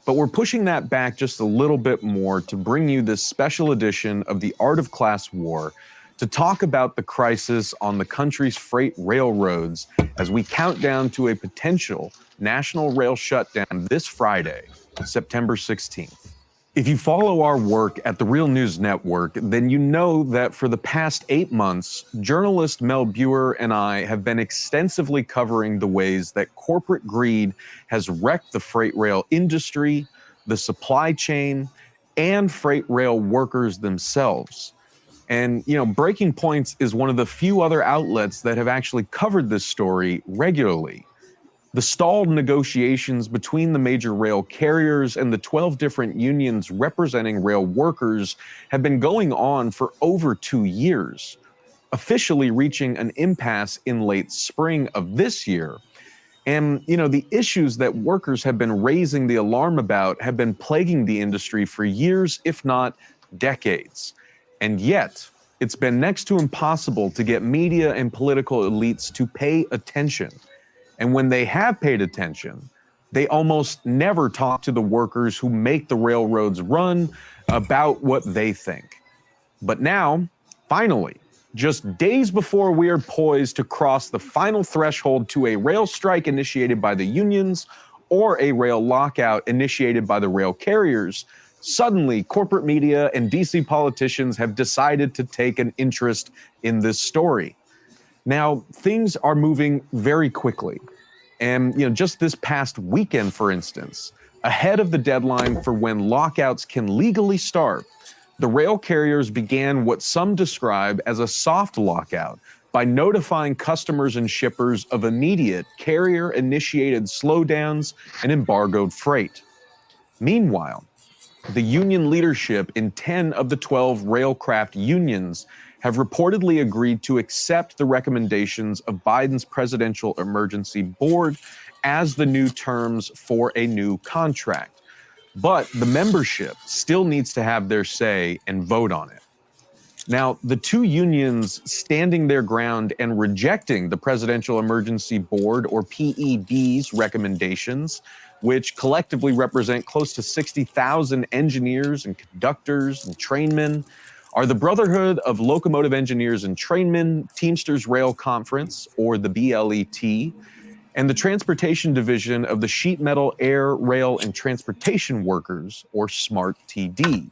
But we're pushing that back just a little bit more to bring you this special edition of the Art of Class War to talk about the crisis on the country's freight railroads as we count down to a potential national rail shutdown this Friday, September 16th. If you follow our work at the Real News Network, then you know that for the past 8 months, journalist Mel Buer and I have been extensively covering the ways that corporate greed has wrecked the freight rail industry, the supply chain, and freight rail workers themselves. And, you know, Breaking Points is one of the few other outlets that have actually covered this story regularly. The stalled negotiations between the major rail carriers and the 12 different unions representing rail workers have been going on for over 2 years, officially reaching an impasse in late spring of this year. And, the issues that workers have been raising the alarm about have been plaguing the industry for years, if not decades. And yet, it's been next to impossible to get media and political elites to pay attention. And when they have paid attention, they almost never talk to the workers who make the railroads run about what they think. But now, finally, just days before we are poised to cross the final threshold to a rail strike initiated by the unions or a rail lockout initiated by the rail carriers, suddenly corporate media and DC politicians have decided to take an interest in this story. Now, things are moving very quickly. And, just this past weekend, for instance, ahead of the deadline for when lockouts can legally start, the rail carriers began what some describe as a soft lockout by notifying customers and shippers of immediate carrier-initiated slowdowns and embargoed freight. Meanwhile, the union leadership in 10 of the 12 railcraft unions have reportedly agreed to accept the recommendations of Biden's Presidential Emergency Board as the new terms for a new contract. But the membership still needs to have their say and vote on it. Now, the two unions standing their ground and rejecting the Presidential Emergency Board, or PEB's, recommendations, which collectively represent close to 60,000 engineers and conductors and trainmen, are the Brotherhood of Locomotive Engineers and Trainmen, Teamsters Rail Conference, or the BLET, and the Transportation Division of the Sheet Metal, Air, Rail, and Transportation Workers, or SMART-TD.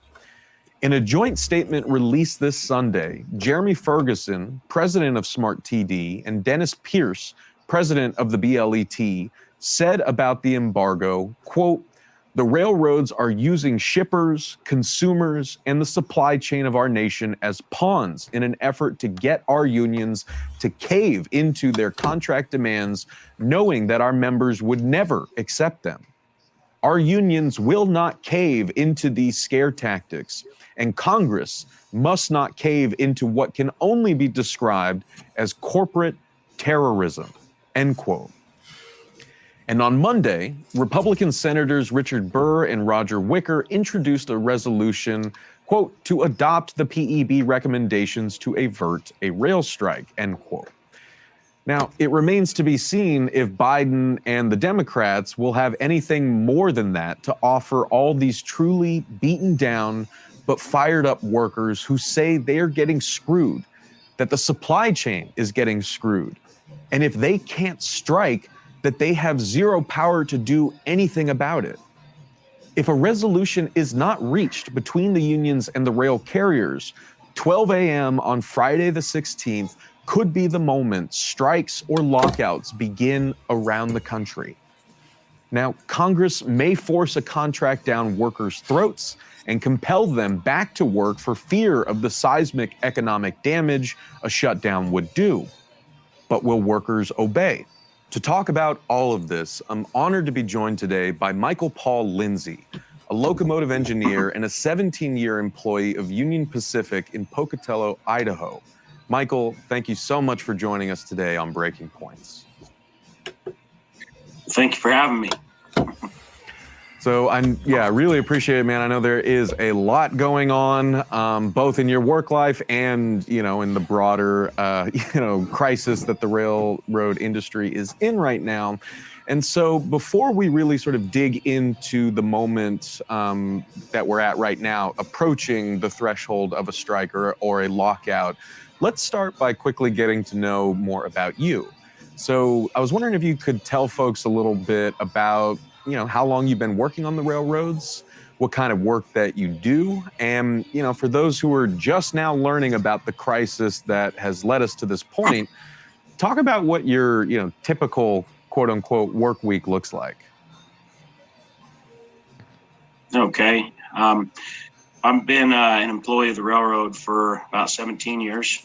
In a joint statement released this Sunday, Jeremy Ferguson, president of SMART-TD, and Dennis Pierce, president of the BLET, said about the embargo, quote, "The railroads are using shippers, consumers, and the supply chain of our nation as pawns in an effort to get our unions to cave into their contract demands, knowing that our members would never accept them. Our unions will not cave into these scare tactics, and Congress must not cave into what can only be described as corporate terrorism," end quote. And on Monday, Republican Senators Richard Burr and Roger Wicker introduced a resolution, quote, "to adopt the PEB recommendations to avert a rail strike," end quote. Now, it remains to be seen if Biden and the Democrats will have anything more than that to offer all these truly beaten down but fired up workers who say they're getting screwed, that the supply chain is getting screwed. And if they can't strike, that they have zero power to do anything about it. If a resolution is not reached between the unions and the rail carriers, 12 a.m. on Friday the 16th could be the moment strikes or lockouts begin around the country. Now, Congress may force a contract down workers' throats and compel them back to work for fear of the seismic economic damage a shutdown would do. But will workers obey? To talk about all of this, I'm honored to be joined today by Michael Paul Lindsay, a locomotive engineer and a 17-year employee of Union Pacific in Pocatello, Idaho. Michael, thank you so much for joining us today on Breaking Points. Thank you for having me. So I really appreciate it, man. I know there is a lot going on, both in your work life and, in the broader, crisis that the railroad industry is in right now. And so before we really sort of dig into the moment that we're at right now, approaching the threshold of a strike or a lockout, let's start by quickly getting to know more about you. So I was wondering if you could tell folks a little bit about how long you've been working on the railroads, what kind of work that you do, and, for those who are just now learning about the crisis that has led us to this point, talk about what your, typical quote unquote work week looks like. Okay. I've been an employee of the railroad for about 17 years.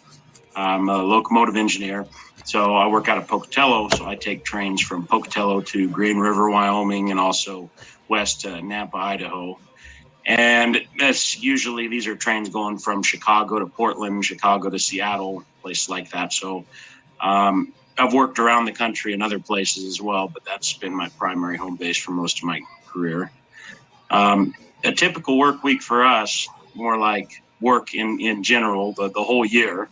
I'm a locomotive engineer. So I work out of Pocatello. So I take trains from Pocatello to Green River, Wyoming, and also west to Nampa, Idaho. And that's usually, these are trains going from Chicago to Portland, Chicago to Seattle, places like that. So I've worked around the country in other places as well, but that's been my primary home base for most of my career. A typical work week for us, more like work in general, the whole year,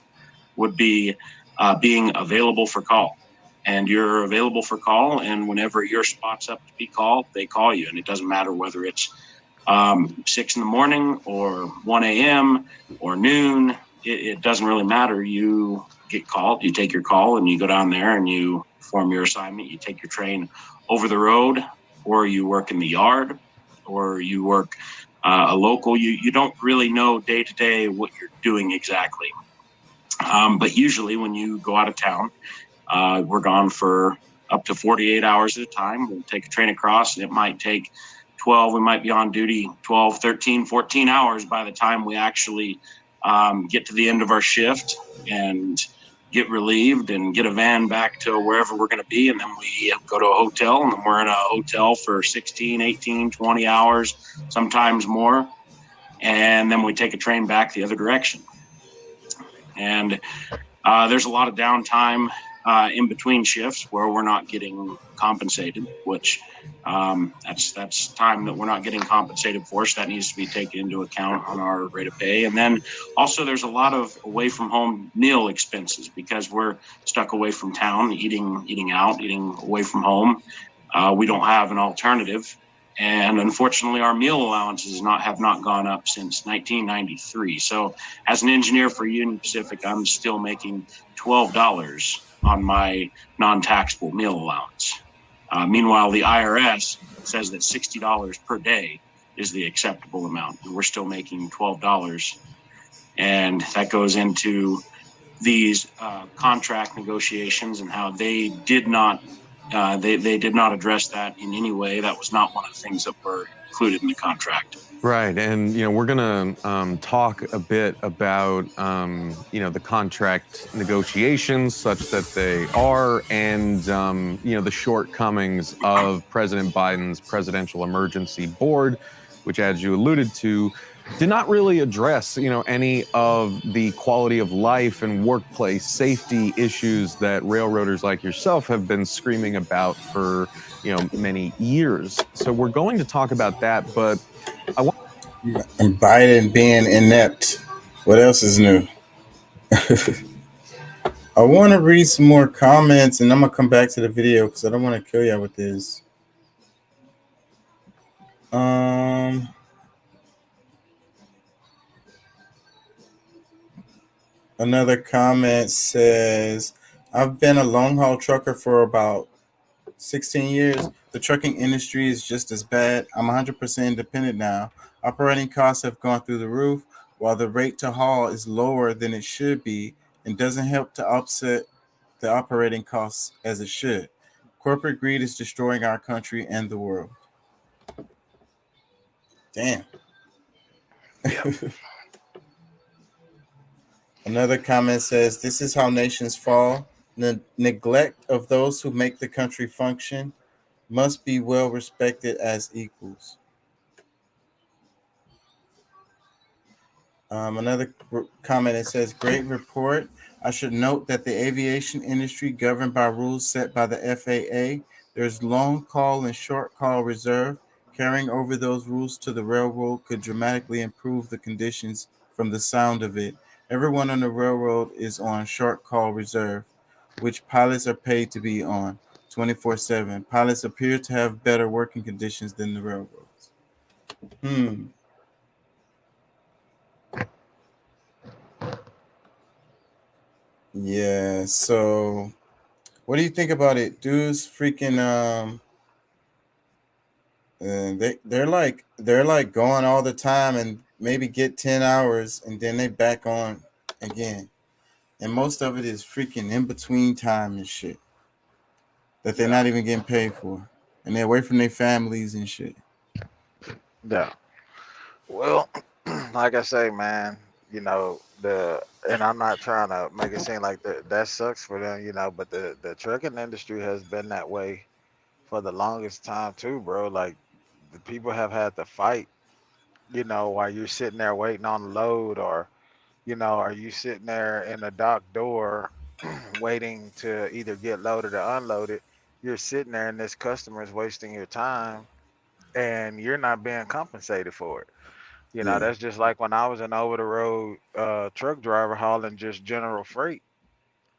would be being available for call. And you're available for call, and whenever your spot's up to be called, they call you. And it doesn't matter whether it's 6 in the morning or 1 a.m. or noon. It doesn't really matter. You get called, you take your call, and you go down there and you perform your assignment. You take your train over the road, or you work in the yard, or you work a local. You don't really know day to day what you're doing exactly. But usually when you go out of town, we're gone for up to 48 hours at a time. We'll take a train across, and it might take 12. We might be on duty 12, 13, 14 hours by the time we actually get to the end of our shift and get relieved and get a van back to wherever we're going to be. And then we go to a hotel, and then we're in a hotel for 16, 18, 20 hours, sometimes more. And then we take a train back the other direction. And there's a lot of downtime in between shifts where we're not getting compensated, which that's time that we're not getting compensated for. So that needs to be taken into account on our rate of pay. And then also there's a lot of away from home meal expenses because we're stuck away from town, eating out, eating away from home. We don't have an alternative. And unfortunately, our meal allowances have not gone up since 1993. So as an engineer for Union Pacific, I'm still making $12 on my non-taxable meal allowance. Meanwhile, the IRS says that $60 per day is the acceptable amount, and we're still making $12. And that goes into these contract negotiations and how they did not they did not address that in any way. That was not one of the things that were included in the contract. Right, and we're gonna talk a bit about the contract negotiations, such that they are, and the shortcomings of President Biden's Presidential Emergency Board, which, as you alluded to, did not really address any of the quality of life and workplace safety issues that railroaders like yourself have been screaming about for many years. So we're going to talk about that, but I want. And Biden being inept. What else is new? I want to read some more comments, and I'm gonna come back to the video because I don't want to kill y'all with this. Another comment says, I've been a long haul trucker for about 16 years. The trucking industry is just as bad. I'm 100% independent now. Operating costs have gone through the roof, while the rate to haul is lower than it should be and doesn't help to offset the operating costs as it should. Corporate greed is destroying our country and the world. Damn. Yep. Another comment says, this is how nations fall. The neglect of those who make the country function must be well respected as equals. Another comment that says, great report. I should note that the aviation industry governed by rules set by the FAA. There's long call and short call reserve. Carrying over those rules to the railroad could dramatically improve the conditions from the sound of it. Everyone on the railroad is on short call reserve, which pilots are paid to be on 24/7. Pilots appear to have better working conditions than the railroads. Yeah, so what do you think about it? Dudes freaking they're like going all the time and maybe get 10 hours and then they back on again. And most of it is freaking in between time and shit that they're not even getting paid for. And they're away from their families and shit. Yeah. Well, like I say, man, you know, and I'm not trying to make it seem like that sucks for them, you know, but the trucking industry has been that way for the longest time too, bro. Like the people have had to fight, you know, while you're sitting there waiting on the load, or you know, are you sitting there in the dock door waiting to either get loaded or unloaded? You're sitting there and this customer is wasting your time and you're not being compensated for it. You know, Yeah. that's just like when I was an over the road truck driver hauling just general freight.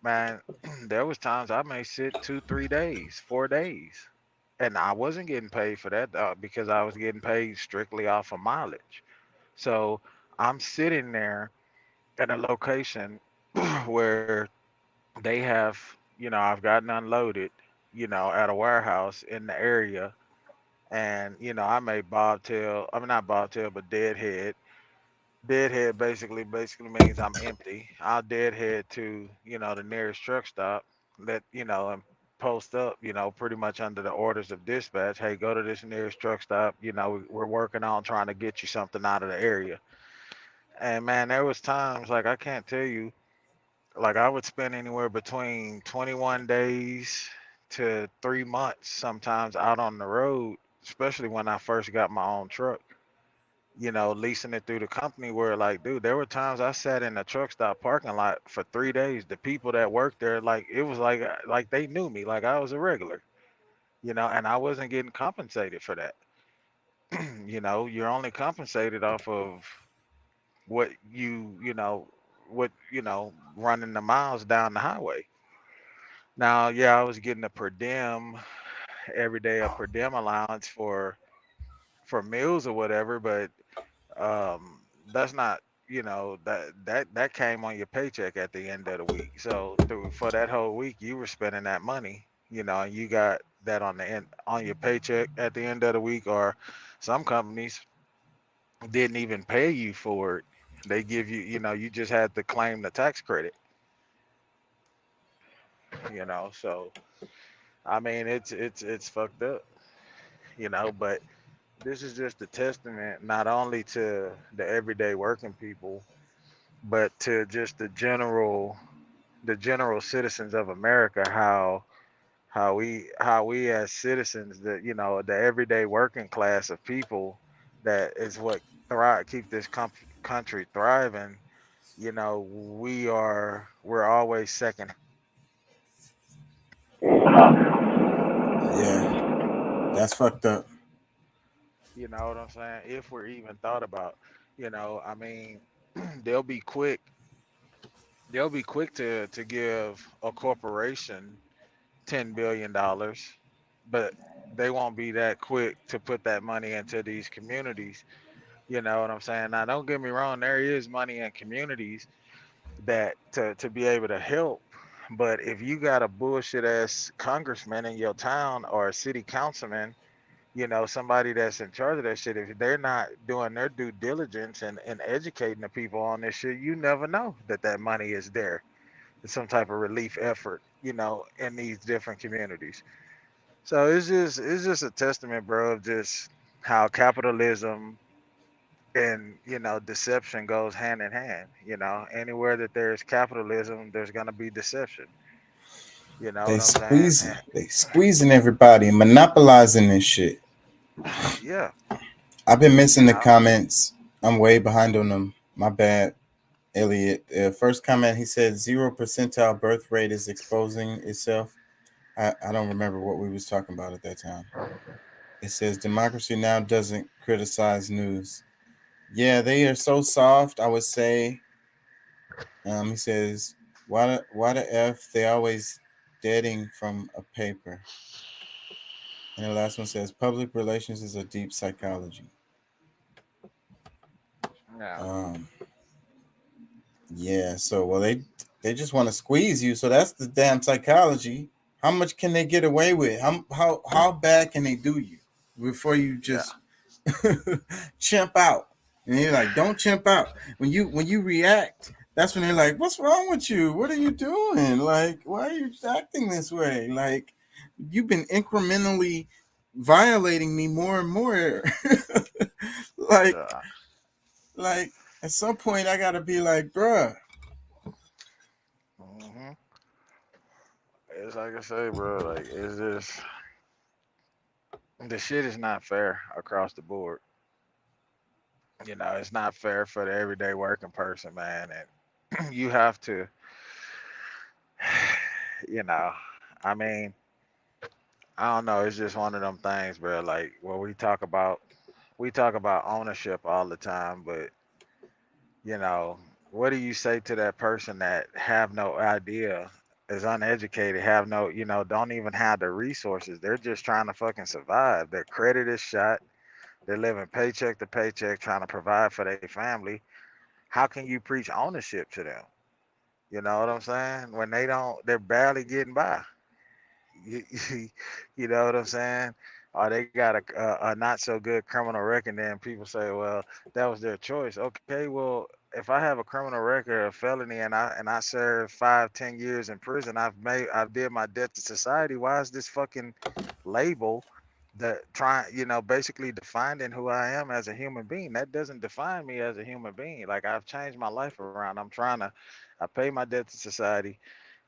Man, there was times I may sit 2, 3 days, 4 days, and I wasn't getting paid for that because I was getting paid strictly off of mileage. So I'm sitting there at a location where they have, you know, I've gotten unloaded, you know, at a warehouse in the area, and you know, I may bobtail. I mean, not bobtail, but deadhead. Deadhead basically means I'm empty. I'll deadhead to, you know, the nearest truck stop, let you know, and post up, you know, pretty much under the orders of dispatch. Hey, go to this nearest truck stop. You know, we're working on trying to get you something out of the area. And man, there was times like I can't tell you, like I would spend anywhere between 21 days to 3 months sometimes out on the road, especially when I first got my own truck, you know, leasing it through the company where like, dude, there were times I sat in a truck stop parking lot for 3 days. The people that worked there, like it was like they knew me, like I was a regular, you know, and I wasn't getting compensated for that. You know, you're only compensated off of what you know, what, you know, running the miles down the highway. Now, yeah, I was getting a per diem every day, a per diem allowance for meals or whatever, but that's not, you know, that came on your paycheck at the end of the week. So through for that whole week, you were spending that money, you know, and you got that on the end on your paycheck at the end of the week. Or some companies didn't even pay you for it. They give you, you know, you just had to claim the tax credit, you know. So I mean, it's fucked up, you know. But this is just a testament not only to the everyday working people, but to just the general citizens of America. How we as citizens, that you know, the everyday working class of people, that is what keep this country thriving. You know, we're always second. Yeah, that's fucked up. You know what I'm saying? If we're even thought about, you know, I mean, they'll be quick. They'll be quick to give a corporation $10 billion, but they won't be that quick to put that money into these communities. You know what I'm saying? Now, don't get me wrong. There is money in communities that to be able to help. But if you got a bullshit ass congressman in your town or a city councilman, you know, somebody that's in charge of that shit, if they're not doing their due diligence and educating the people on this shit, you never know that that money is there. It's some type of relief effort, you know, in these different communities. So it's just a testament, bro, of just how capitalism and, you know, deception goes hand in hand. You know, anywhere that there's capitalism, there's gonna be deception. You know what I'm saying? They squeezing everybody and monopolizing this shit. Yeah. I've been missing the comments. I'm way behind on them. My bad, Elliot. First comment, he said 0 percentile birth rate is exposing itself. I don't remember what we was talking about at that time. It says democracy now doesn't criticize news. Yeah, they are so soft, I would say. He says, why the F they always deading from a paper. And the last one says public relations is a deep psychology. Yeah. Yeah, so well they just want to squeeze you. So that's the damn psychology. How much can they get away with? How bad can they do you before you just chimp out? And you're like, don't chimp out. When you react, that's when they're like, what's wrong with you? What are you doing? Like, why are you acting this way? Like, you've been incrementally violating me more and more. like At some point, I gotta be like, bruh. hmm It's like I say, bro. Like it's just the shit is not fair across the board. You know, it's not fair for the everyday working person, man. And you have to, you know, I mean, I don't know. It's just one of them things, bro. Like where we talk about ownership all the time, but you know, what do you say to that person that have no idea, is uneducated, have no, you know, don't even have the resources? They're just trying to fucking survive. Their credit is shot. They're living paycheck to paycheck, trying to provide for their family. How can you preach ownership to them? You know what I'm saying? When they don't, they're barely getting by. You, you know what I'm saying? Or they got a not so good criminal record, then people say, well, that was their choice. Okay, well, if I have a criminal record, a felony, and I serve 5, 10 years in prison, I've did my debt to society. Why is this fucking label that trying, you know, basically defining who I am as a human being? That doesn't define me as a human being. Like I've changed my life around. I pay my debt to society.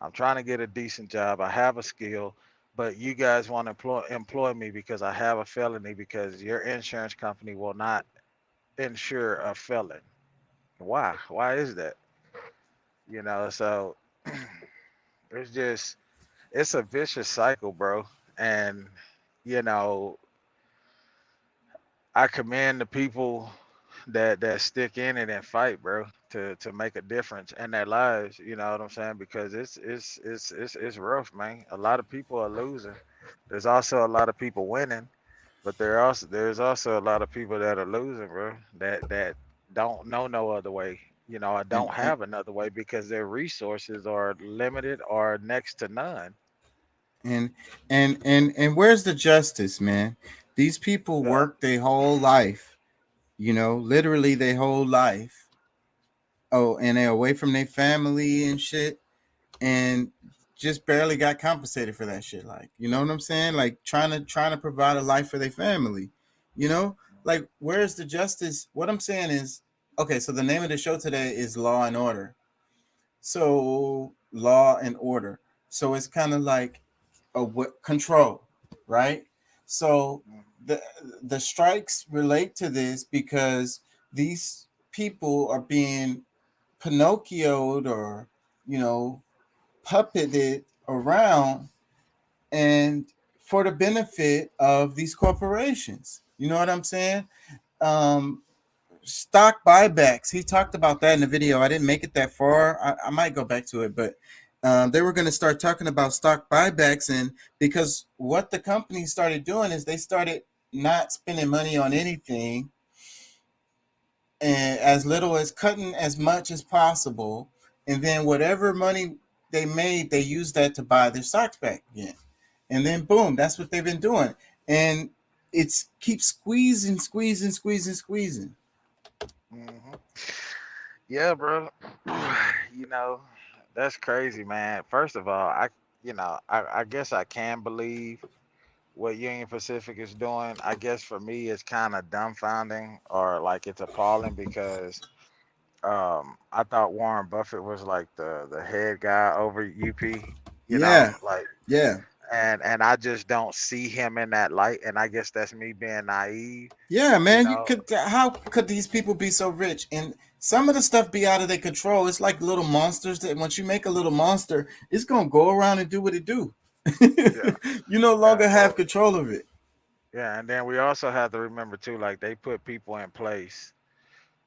I'm trying to get a decent job. I have a skill, but you guys want to employ me because I have a felony, because your insurance company will not insure a felon. Why? Why is that? You know, so it's just, it's a vicious cycle, bro. And, you know, I commend the people that stick in it and fight, bro, to make a difference in their lives. You know what I'm saying? Because it's rough, man. A lot of people are losing. There's also a lot of people winning, but there's also a lot of people that are losing, bro. That don't know no other way. You know, I don't have another way because their resources are limited or next to none. And where's the justice, man? These people work their whole life, you know, literally their whole life. Oh, and they're away from their family and shit, and just barely got compensated for that shit. Like, you know what I'm saying? Like trying to provide a life for their family. You know, like where's the justice? What I'm saying is, okay, so the name of the show today is Law and Order. So Law and Order. So it's kind of like control, right? So the strikes relate to this because these people are being Pinocchioed or, you know, puppeted around and for the benefit of these corporations. You know what I'm saying? Stock buybacks. He talked about that in the video. I didn't make it that far. I might go back to it, but they were going to start talking about stock buybacks, and because what the company started doing is they started not spending money on anything, and as little as cutting as much as possible, and then whatever money they made, they used that to buy their stocks back again, and then boom, that's what they've been doing, and it's keeps squeezing. Mm-hmm. Yeah, bro. You know, that's crazy, man. First of all, I guess I can believe what Union Pacific is doing. I guess for me, it's kind of dumbfounding, or like it's appalling, because I thought Warren Buffett was like the head guy over UP. You know, like and I just don't see him in that light. And I guess that's me being naive. Yeah, man, You know? how could these people be so rich? And some of the stuff be out of their control. It's like little monsters that once you make a little monster, it's gonna go around and do what it do. You no longer have control of it. Yeah, and then we also have to remember too, like they put people in place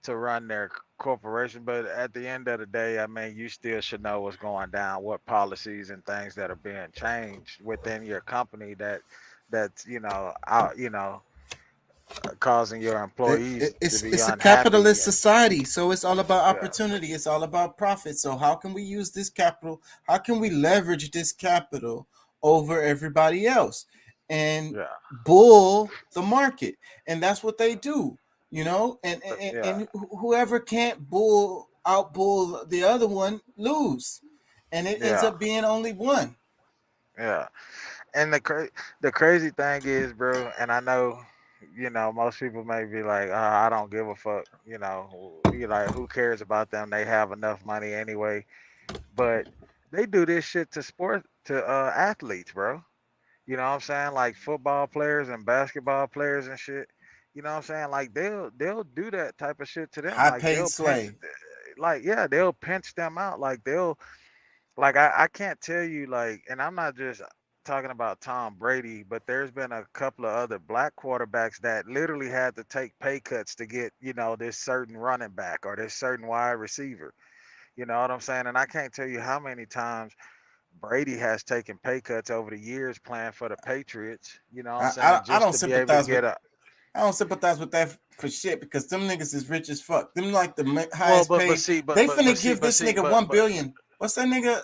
to run their corporation, but at the end of the day, I mean, you still should know what's going down, what policies and things that are being changed within your company that's causing your employees It's to be it's a unhappy. capitalist society, so it's all about opportunity. It's all about profit. So how can we use this capital? How can we leverage this capital over everybody else and bull the market? And that's what they do, you know. And whoever can't outbull the other one lose, and it ends up being only one. Yeah, and the crazy thing is, bro, and I know most people may be like, I don't give a fuck. You like, who cares about them? They have enough money anyway. But they do this shit to athletes, bro. You know what I'm saying? Like football players and basketball players and shit. You know what I'm saying? Like they'll do that type of shit to them. High Like paid they'll slave. they'll pinch them out. I can't tell you, like, and I'm not just talking about Tom Brady, but there's been a couple of other black quarterbacks that literally had to take pay cuts to get, this certain running back or this certain wide receiver. You know what I'm saying? And I can't tell you how many times Brady has taken pay cuts over the years playing for the Patriots. You know what I'm saying? I Just don't to be able to sympathize get with a I don't sympathize with that for shit because them niggas is rich as fuck. Them like the well, highest but paid. see, but They but but finna see, give but this see, nigga 1 but billion. What's that nigga?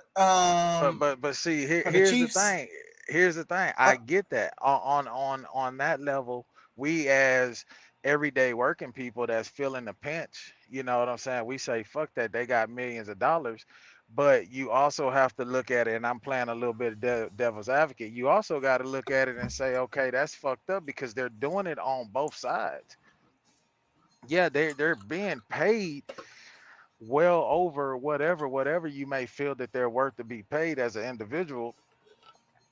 but see, For the here's the Chiefs. thing. Here's the thing. I get that. On that level, we as everyday working people that's feeling the pinch, you know what I'm saying? We say fuck that. They got millions of dollars. But you also have to look at it, and I'm playing a little bit of devil's advocate. You also got to look at it and say, okay, that's fucked up because they're doing it on both sides. Yeah, they're being paid well over whatever you may feel that they're worth to be paid as an individual.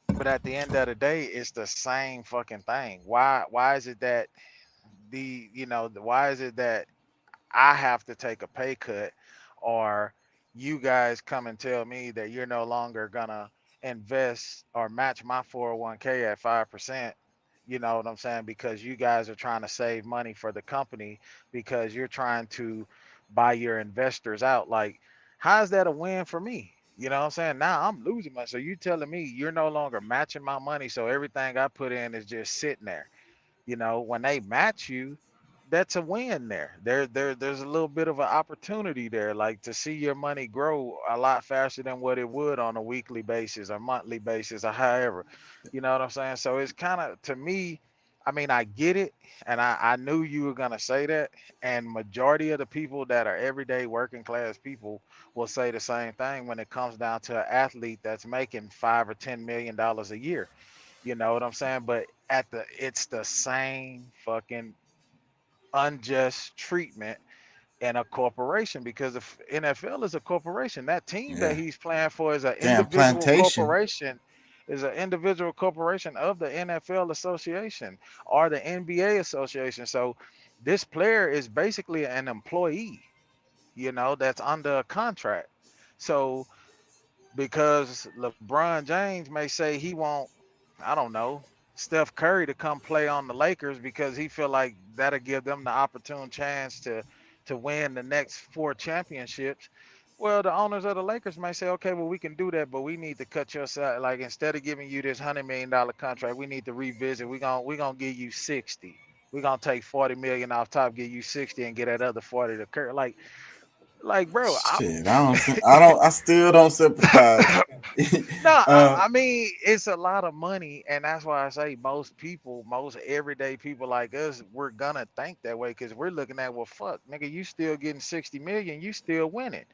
But at the end of the day, it's the same fucking thing. Why is it that why is it that I have to take a pay cut, or you guys come and tell me that you're no longer gonna invest or match my 401k at 5%? You know what I'm saying? Because you guys are trying to save money for the company because you're trying to buy your investors out. Like, how is that a win for me? You know what I'm saying? Now I'm losing money. So you telling me you're no longer matching my money, so everything I put in is just sitting there. When they match you, that's a win there. There's a little bit of an opportunity there, like to see your money grow a lot faster than what it would on a weekly basis or monthly basis or however. You know what I'm saying? So it's kind of, to me, I mean, I get it, and I knew you were gonna say that, and majority of the people that are everyday working class people will say the same thing when it comes down to an athlete that's making $5 or $10 million a year. You know what I'm saying? But it's the same fucking unjust treatment in a corporation, because if NFL is a corporation, that team that Yeah. he's playing for is an Damn individual plantation. corporation, of the NFL association or the NBA association. So this player is basically an employee, that's under a contract. So because LeBron James may say he won't, I don't know, Steph Curry to come play on the Lakers because he feel like that'll give them the opportune chance to win the next 4 championships. Well, the owners of the Lakers may say, okay, well, we can do that, but we need to cut your salary. Like, instead of giving you this $100 million contract, we need to revisit. We're gonna give you 60. We're gonna take 40 million off top, give you 60, and get that other 40 to Curry. Like, bro, Shit, I still don't sympathize. no, uh, I mean, it's a lot of money, and that's why I say most everyday people like us, we're gonna think that way because we're looking at, well, fuck, nigga, you still getting 60 million, you still winning.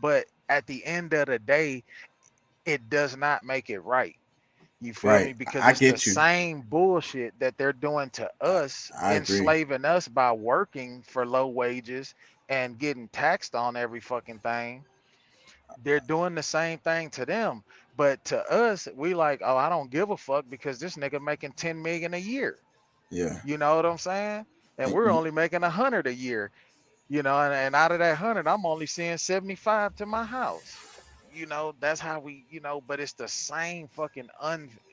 But at the end of the day, it does not make it right. You feel me? right. Because I it's the get you. same bullshit that they're doing to us, I agree. enslaving us by working for low wages and getting taxed on every fucking thing. They're doing the same thing to them. But to us, we like, oh, I don't give a fuck because this nigga making 10 million a year. Yeah. You know what I'm saying? And And we're only making 100 a year. And out of that 100, I'm only seeing 75 to my house. That's how we, but it's the same fucking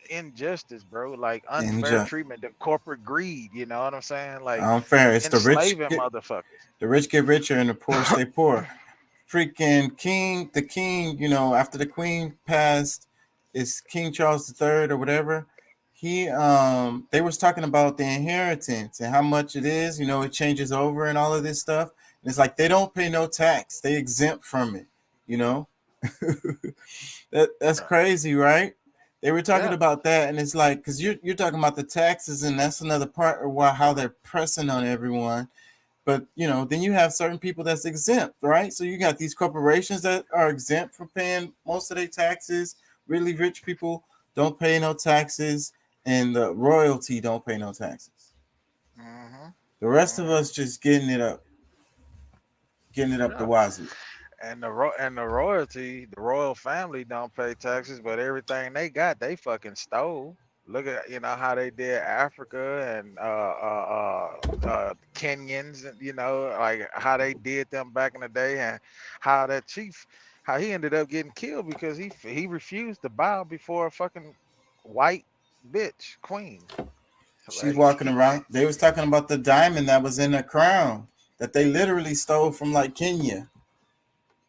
injustice, bro. Like unfair and treatment, the corporate greed, you know what I'm saying? Like unfair. It's enslaving motherfuckers. the rich get richer and the poor stay poor. Freaking the king, after the queen passed, is King Charles III or whatever. They was talking about the inheritance and how much it is, it changes over and all of this stuff. And it's like they don't pay no tax. They exempt from it, you know. That's crazy, right? They were talking Yeah. about that, and it's like, because you're talking about the taxes, and that's another part of how they're pressing on everyone. But then you have certain people that's exempt, right? So you got these corporations that are exempt from paying most of their taxes. Really rich people don't pay no taxes, and the royalty don't pay no taxes. Mm-hmm. The rest of us just getting it up the Yeah. wazoo. And the royalty, the royal family don't pay taxes, but everything they got, they fucking stole. Look at how they did Africa and Kenyans, and like how they did them back in the day, and how that chief, how he ended up getting killed because he refused to bow before a fucking white bitch queen. She's Like, walking around. They was talking about the diamond that was in her crown that they literally stole from like Kenya.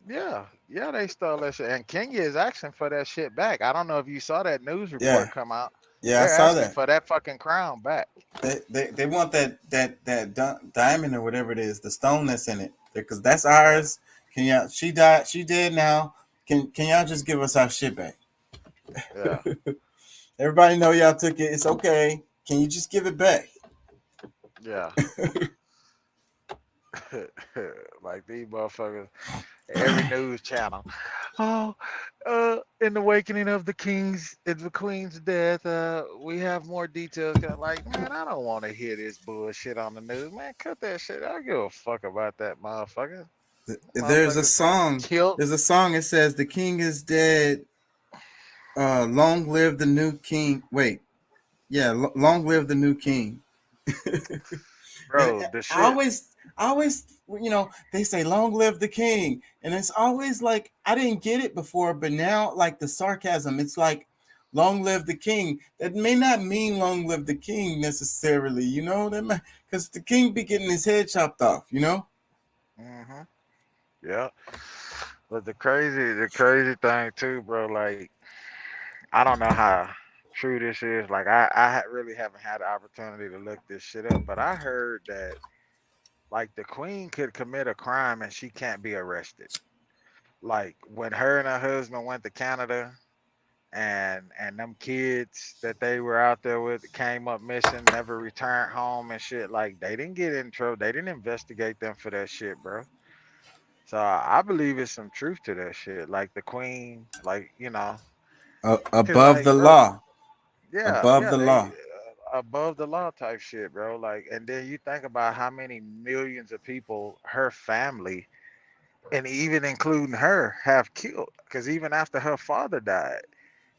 yeah, they stole that shit, and Kenya is asking for that shit back. I don't know if you saw that news Yeah, report come out. yeah, I They're saw asking that. for that fucking crown back. They want that diamond or whatever it is, the stone that's in it, because that's ours. Can y'all? She died. She dead now. Can y'all just give us our shit back? Yeah. Everybody know y'all took it. It's okay. Can you just give it back? Yeah. Like these motherfuckers, every news channel. Oh, in the awakening of the king's and the queen's death, we have more details. Like, man, I don't want to hear this bullshit on the news, man. Cut that shit. I don't give a fuck about that motherfucker. There's a Motherfuckers got song. killed. There's a song. It says, "The king is dead. Long live the new king." Wait, yeah, long live the new king. And Bro, the I shit. always, they say "Long live the king," and it's always like I didn't get it before, but now like the sarcasm, it's like "Long live the king." That may not mean "Long live the king" necessarily, that because the king be getting his head chopped off, Mm-hmm. Yeah. But the crazy thing too, bro, like I don't know how true this is. Like really haven't had the opportunity to look this shit up, but I heard that like the queen could commit a crime and she can't be arrested. Like when her and her husband went to Canada and them kids that they were out there with came up missing, never returned home and shit, like they didn't get in trouble. They didn't investigate them for that shit, bro. So I believe it's some truth to that shit. Like the queen, like, cause above the like, bro, law, yeah, above yeah, the they law. above the law type shit, bro. Like, and then you think about how many millions of people her family, and even including her, have killed. Because even after her father died,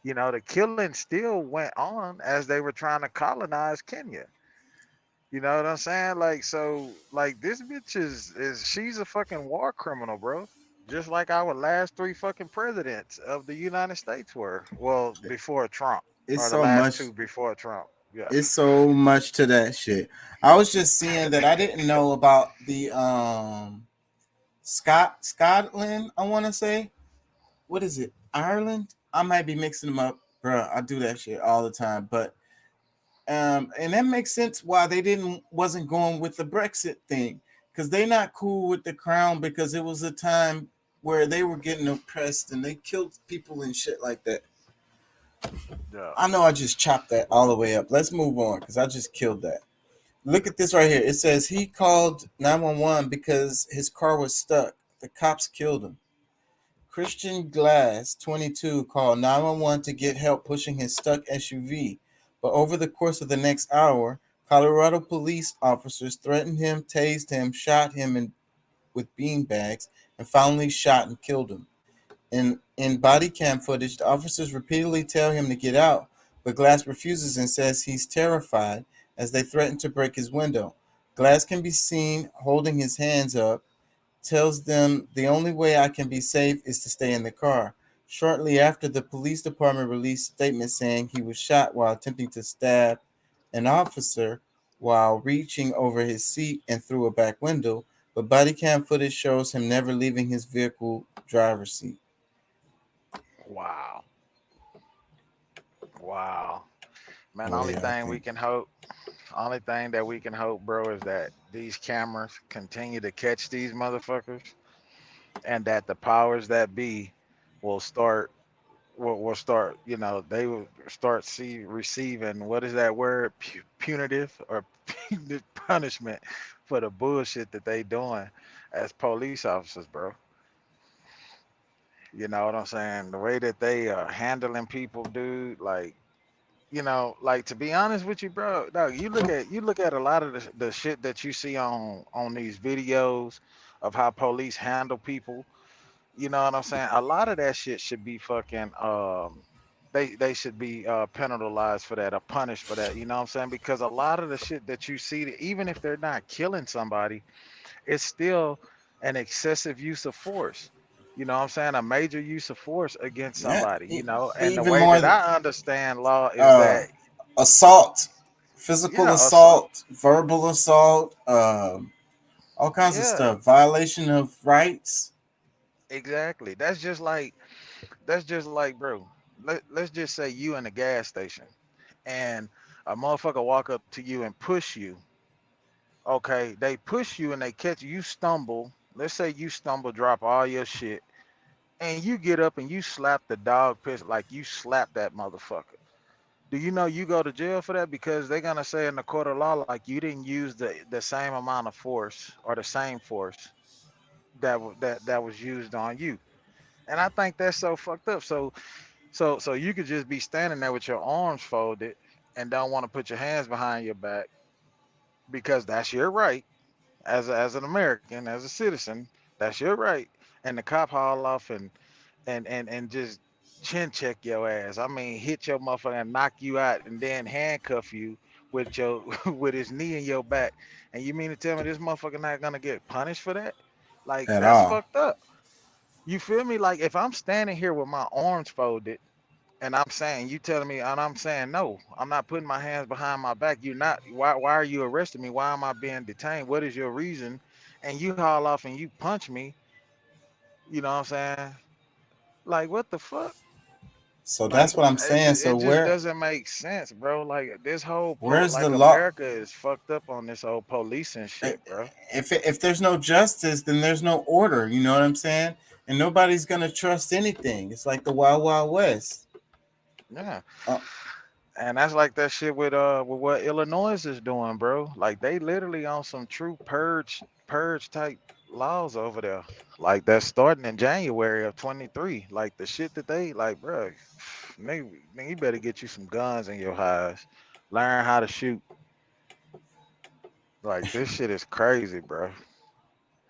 the killing still went on as they were trying to colonize Kenya. You know what I'm saying? Like, so, like, this bitch is she's a fucking war criminal, bro. Just like our last three fucking presidents of the United States were. Well, before Trump, It's or the so last much. two before Trump. Yeah. It's so much to that shit. I was just seeing that I didn't know about the Scotland. I want to say, what is it? Ireland. I might be mixing them up, bro. I do that shit all the time, but and that makes sense why they wasn't going with the Brexit thing, because they're not cool with the crown, because it was a time where they were getting oppressed and they killed people and shit like that. Yeah. I know I just chopped that all the way up. Let's move on because I just killed that. Look at this right here. It says he called 911 because his car was stuck. The cops killed him. Christian Glass, 22, called 911 to get help pushing his stuck SUV. But over the course of the next hour, Colorado police officers threatened him, tased him, shot him with beanbags, and finally shot and killed him. In body cam footage, the officers repeatedly tell him to get out, but Glass refuses and says he's terrified as they threaten to break his window. Glass can be seen holding his hands up, tells them the only way I can be safe is to stay in the car. Shortly after, the police department released statements saying he was shot while attempting to stab an officer while reaching over his seat and through a back window, but body cam footage shows him never leaving his vehicle driver's seat. Wow. Wow. Man, Oh, yeah, I think. only thing that we can hope, bro, is that these cameras continue to catch these motherfuckers, and that the powers that be will start will start, they will start receiving, what is that word, punitive or punitive punishment for the bullshit that they doing as police officers, bro. You know what I'm saying? The way that they are handling people, dude, like, You know, like to be honest with you, bro, dog, you look at a lot of the shit that you see on these videos of how police handle people. You know what I'm saying? A lot of that shit should be fucking they should be penalized for that or punished for that. You know what I'm saying? Because a lot of the shit that you see, even if they're not killing somebody, it's still an excessive use of force. You know what I'm saying? A major use of force against Yeah, somebody, you know. And the even way more that I understand law is uh, that, assault, physical yeah, assault, verbal assault, all kinds of yeah, stuff, violation of rights. exactly. That's just like, bro. Let's just say you in a gas station and a motherfucker walk up to you and push you. Okay, they push you and they catch you, you stumble. Let's say you stumble, drop all your shit, and you get up and you slap the dog piss like you slap that motherfucker. Do you know you go to jail for that? Because they're gonna say in the court of law like you didn't use the same amount of force or the same force that was used on you. And I think that's so fucked up. So you could just be standing there with your arms folded and don't want to put your hands behind your back because that's your right as an American, as a citizen, that's your right. And the cop haul off and just chin check your ass. I mean, hit your motherfucker and knock you out, and then handcuff you with your with his knee in your back. And you mean to tell me this motherfucker not gonna get punished for that? Like At that's all. fucked up. You feel me? Like if I'm standing here with my arms folded and I'm saying you telling me and I'm saying no, I'm not putting my hands behind my back. You're not. Why are you arresting me? Why am I being detained? What is your reason? And you haul off and you punch me. You know what I'm saying? Like what the fuck? So Like that's what I'm saying. it So just doesn't make sense, bro. Like this whole where's the like law? America is fucked up on this whole policing shit, bro. If there's no justice, then there's no order. You know what I'm saying? And nobody's gonna trust anything. It's like the Wild Wild West. Yeah. Uh, And that's like that shit with what Illinois is doing, bro. Like they literally on some true purge type laws over there. Like that's starting in January of 23. Like the shit that they like, bro. Nigga, you better get you some guns in your eyes. Learn how to shoot. Like this shit is crazy, bro.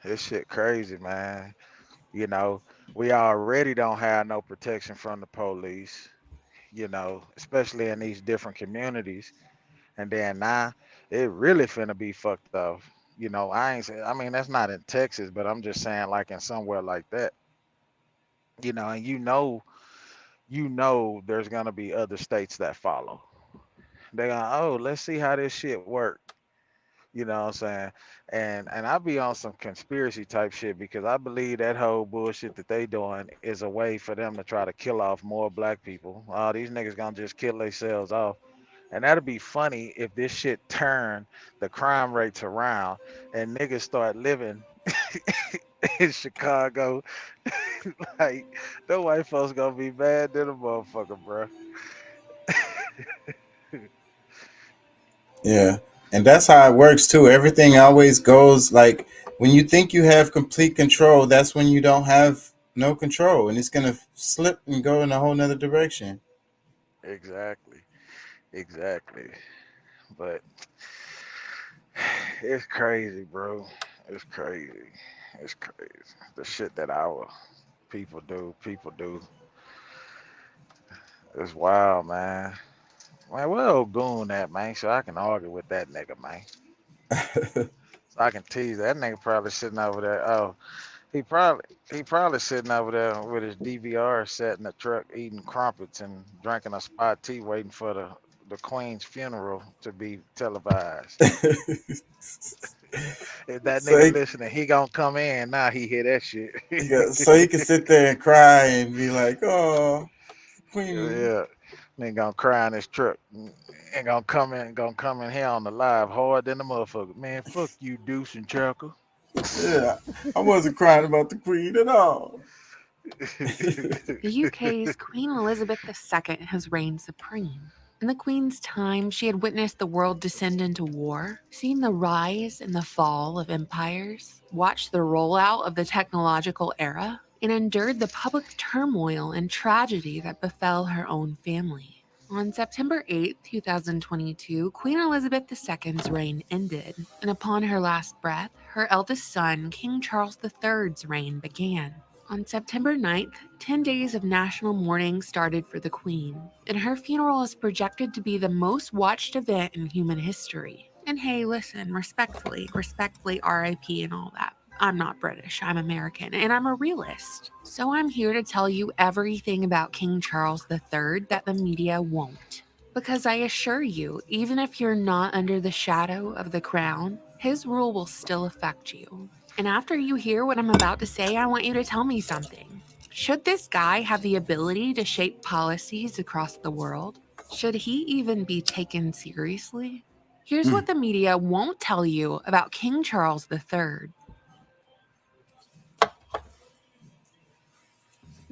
This shit crazy, man. You know, we already don't have no protection from the police, you know, especially in these different communities. And then now it really finna be fucked off. You know, I ain't saying, I mean, that's not in Texas, but I'm just saying like in somewhere like that, you know, and you know there's gonna be other states that follow. They're gonna, oh, let's see how this shit work. You know what I'm saying? And I be on some conspiracy type shit because I believe that whole bullshit that they doing is a way for them to try to kill off more black people. Oh, these niggas gonna just kill themselves off. And that'd be funny if this shit turn the crime rates around and niggas start living in Chicago. Like the white folks gonna be mad than a motherfucker, bro. yeah, and that's how it works too. Everything always goes like when you think you have complete control, that's when you don't have no control, and it's gonna slip and go in a whole nother direction. Exactly. Exactly. But it's crazy, bro. It's crazy. It's crazy. The shit that our people do. It's wild, man. Man, where old goon at, man? So I can argue with that nigga, man. So I can tease that nigga probably sitting over there. Oh, he probably sitting over there with his DVR set in the truck eating crumpets and drinking a spot tea waiting for the Queen's funeral to be televised. If that So nigga he, listening, he gonna come in now. He hear that shit. so he can sit there and cry and be like, "Oh, Queen." Yeah, nigga gonna cry in his truck and gonna come in here on the live hard than the motherfucker. Man, fuck you, Deuce and Chuckle. Yeah, I wasn't crying about the Queen at all. The UK's Queen Elizabeth II has reigned supreme. In the Queen's time, she had witnessed the world descend into war, seen the rise and the fall of empires, watched the rollout of the technological era, and endured the public turmoil and tragedy that befell her own family. On September 8, 2022, Queen Elizabeth II's reign ended, and upon her last breath, her eldest son, King Charles III's reign began. On September 9th, 10 days of national mourning started for the Queen, and her funeral is projected to be the most watched event in human history. And hey, listen, respectfully, RIP and all that. I'm not British, I'm American, and I'm a realist. So I'm here to tell you everything about King Charles III that the media won't. Because I assure you, even if you're not under the shadow of the crown, his rule will still affect you. And after you hear what I'm about to say, I want you to tell me something. Should this guy have the ability to shape policies across the world? Should he even be taken seriously? Here's what the media won't tell you about King Charles III.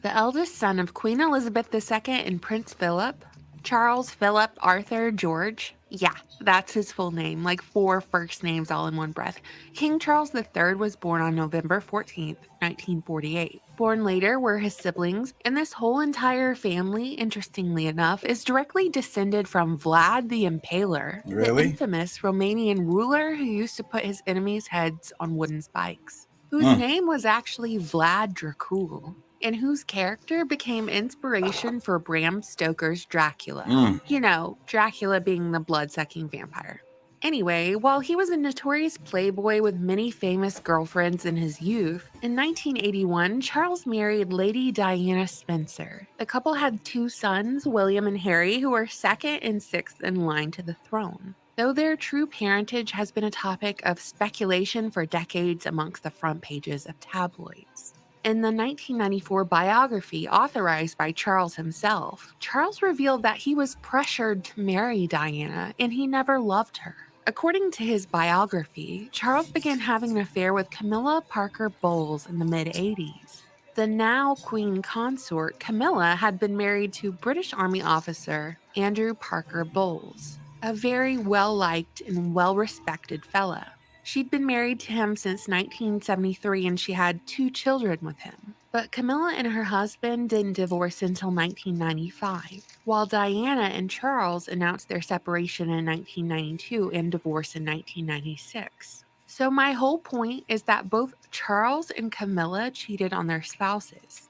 The eldest son of Queen Elizabeth II and Prince Philip, Charles Philip Arthur George, yeah, that's his full name, like 4 first names all in one breath. King Charles III was born on November 14th, 1948. Born later were his siblings, and this whole entire family, interestingly enough, is directly descended from Vlad the Impaler, the infamous Romanian ruler who used to put his enemies' heads on wooden spikes, whose name was actually Vlad Dracul, and whose character became inspiration for Bram Stoker's Dracula. You know, Dracula being the blood-sucking vampire. Anyway, while he was a notorious playboy with many famous girlfriends in his youth, in 1981, Charles married Lady Diana Spencer. The couple had 2 sons, William and Harry, who were 2nd and 6th in line to the throne. Though their true parentage has been a topic of speculation for decades amongst the front pages of tabloids. In the 1994 biography authorized by Charles himself, Charles revealed that he was pressured to marry Diana and he never loved her. According to his biography, Charles began having an affair with Camilla Parker Bowles in the mid-80s. The now Queen consort, Camilla, had been married to British Army officer Andrew Parker Bowles, a very well-liked and well-respected fella. She'd been married to him since 1973 and she had 2 children with him. But Camilla and her husband didn't divorce until 1995, while Diana and Charles announced their separation in 1992 and divorce in 1996. So my whole point is that both Charles and Camilla cheated on their spouses.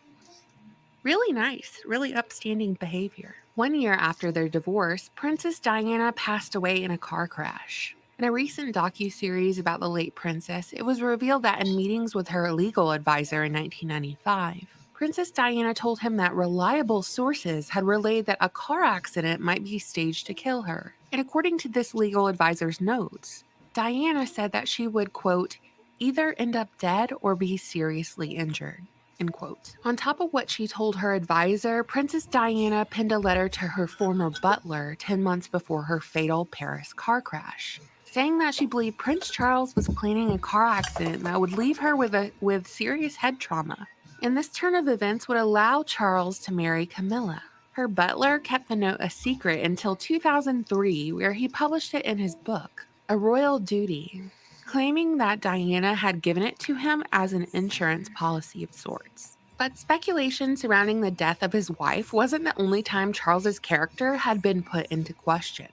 Really nice, really upstanding behavior. 1 year after their divorce, Princess Diana passed away in a car crash. In a recent docuseries about the late princess, it was revealed that in meetings with her legal advisor in 1995, Princess Diana told him that reliable sources had relayed that a car accident might be staged to kill her. And according to this legal advisor's notes, Diana said that she would, quote, either end up dead or be seriously injured, end quote. On top of what she told her advisor, Princess Diana penned a letter to her former butler 10 months before her fatal Paris car crash, saying that she believed Prince Charles was planning a car accident that would leave her with serious head trauma. And this turn of events would allow Charles to marry Camilla. Her butler kept the note a secret until 2003, where he published it in his book, A Royal Duty, claiming that Diana had given it to him as an insurance policy of sorts. But speculation surrounding the death of his wife wasn't the only time Charles's character had been put into question.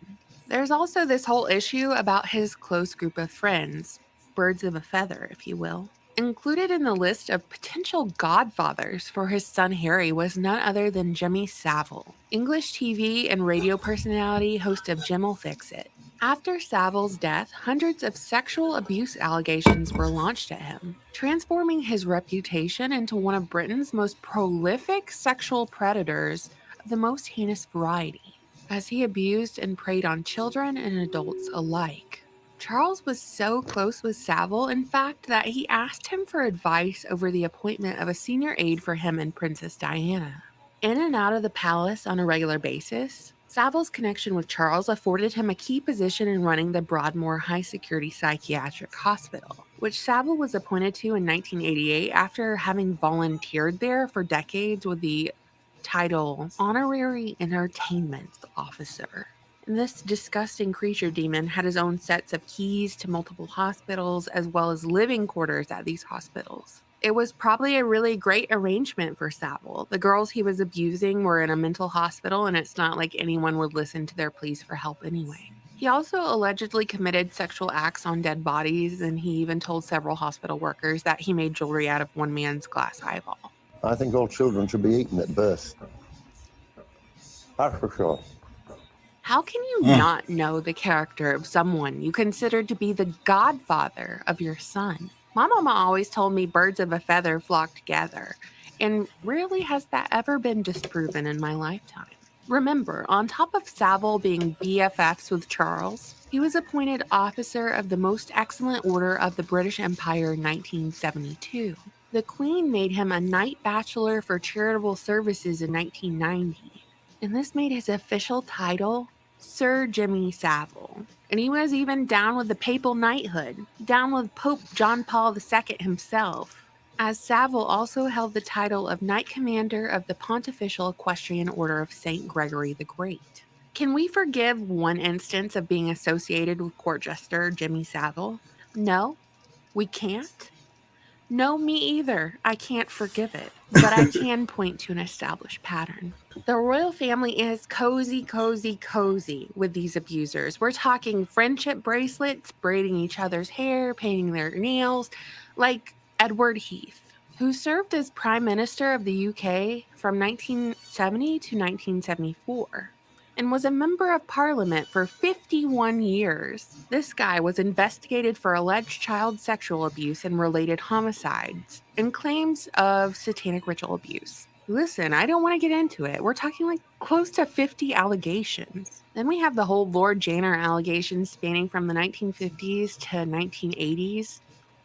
There's also this whole issue about his close group of friends, birds of a feather, if you will. Included in the list of potential godfathers for his son Harry was none other than Jimmy Savile, English TV and radio personality, host of Jim'll Fix It. After Savile's death, hundreds of sexual abuse allegations were launched at him, transforming his reputation into one of Britain's most prolific sexual predators of the most heinous variety, as he abused and preyed on children and adults alike. Charles was so close with Savile, in fact, that he asked him for advice over the appointment of a senior aide for him and Princess Diana. In and out of the palace on a regular basis, Savile's connection with Charles afforded him a key position in running the Broadmoor High Security Psychiatric Hospital, which Savile was appointed to in 1988 after having volunteered there for decades with the title Honorary Entertainment Officer. And this disgusting creature demon had his own sets of keys to multiple hospitals as well as living quarters at these hospitals. It was probably a really great arrangement for Saville. The girls he was abusing were in a mental hospital, and it's not like anyone would listen to their pleas for help anyway. He also allegedly committed sexual acts on dead bodies, and he even told several hospital workers that he made jewelry out of one man's glass eyeball. I think all children should be eaten at birth. That's for sure. How can you not know the character of someone you consider to be the godfather of your son? My mama always told me birds of a feather flock together, and rarely has that ever been disproven in my lifetime. Remember, on top of Saville being BFFs with Charles, he was appointed Officer of the Most Excellent Order of the British Empire in 1972. The Queen made him a Knight Bachelor for Charitable Services in 1990, and this made his official title Sir Jimmy Savile. And he was even down with the papal knighthood, down with Pope John Paul II himself, as Savile also held the title of Knight Commander of the Pontifical Equestrian Order of St. Gregory the Great. Can we forgive one instance of being associated with court jester Jimmy Savile? No, we can't. No, me either. I can't forgive it, but I can point to an established pattern. The royal family is cozy with these abusers. We're talking friendship bracelets, braiding each other's hair, painting their nails, like Edward Heath, who served as Prime Minister of the UK from 1970 to 1974. And was a member of parliament for 51 years. This guy was investigated for alleged child sexual abuse and related homicides, and claims of satanic ritual abuse. Listen, I don't want to get into it. We're talking like close to 50 allegations. Then we have the whole Lord Janner allegations spanning from the 1950s to 1980s,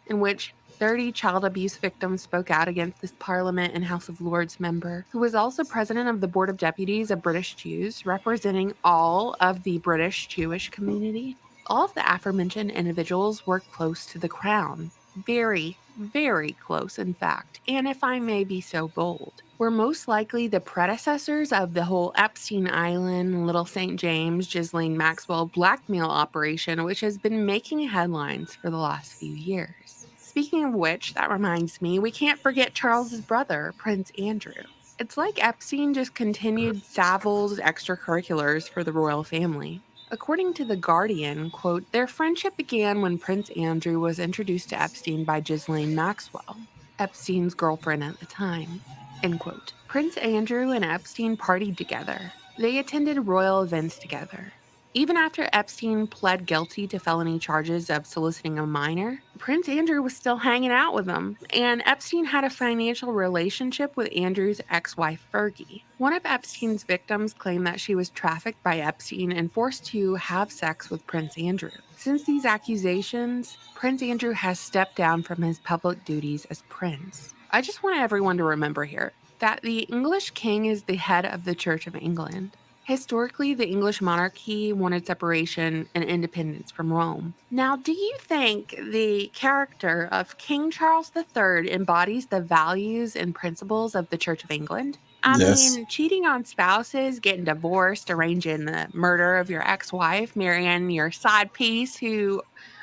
in which 30 child abuse victims spoke out against this Parliament and House of Lords member, who was also president of the Board of Deputies of British Jews, representing all of the British Jewish community. All of the aforementioned individuals were close to the crown. Very, very close, in fact, and if I may be so bold, were most likely the predecessors of the whole Epstein Island, Little St. James, Ghislaine Maxwell blackmail operation, which has been making headlines for the last few years. Speaking of which, that reminds me, we can't forget Charles's brother, Prince Andrew. It's like Epstein just continued Savile's extracurriculars for the royal family. According to The Guardian, quote, their friendship began when Prince Andrew was introduced to Epstein by Ghislaine Maxwell, Epstein's girlfriend at the time, end quote. Prince Andrew and Epstein partied together. They attended royal events together. Even after Epstein pled guilty to felony charges of soliciting a minor, Prince Andrew was still hanging out with him, and Epstein had a financial relationship with Andrew's ex-wife, Fergie. One of Epstein's victims claimed that she was trafficked by Epstein and forced to have sex with Prince Andrew. Since these accusations, Prince Andrew has stepped down from his public duties as prince. I just want everyone to remember here that the English king is the head of the Church of England. Historically, the English monarchy wanted separation and independence from Rome. Now, do you think the character of King Charles III embodies the values and principles of the Church of England? I mean, cheating on spouses, getting divorced, arranging the murder of your ex-wife, marrying your side piece who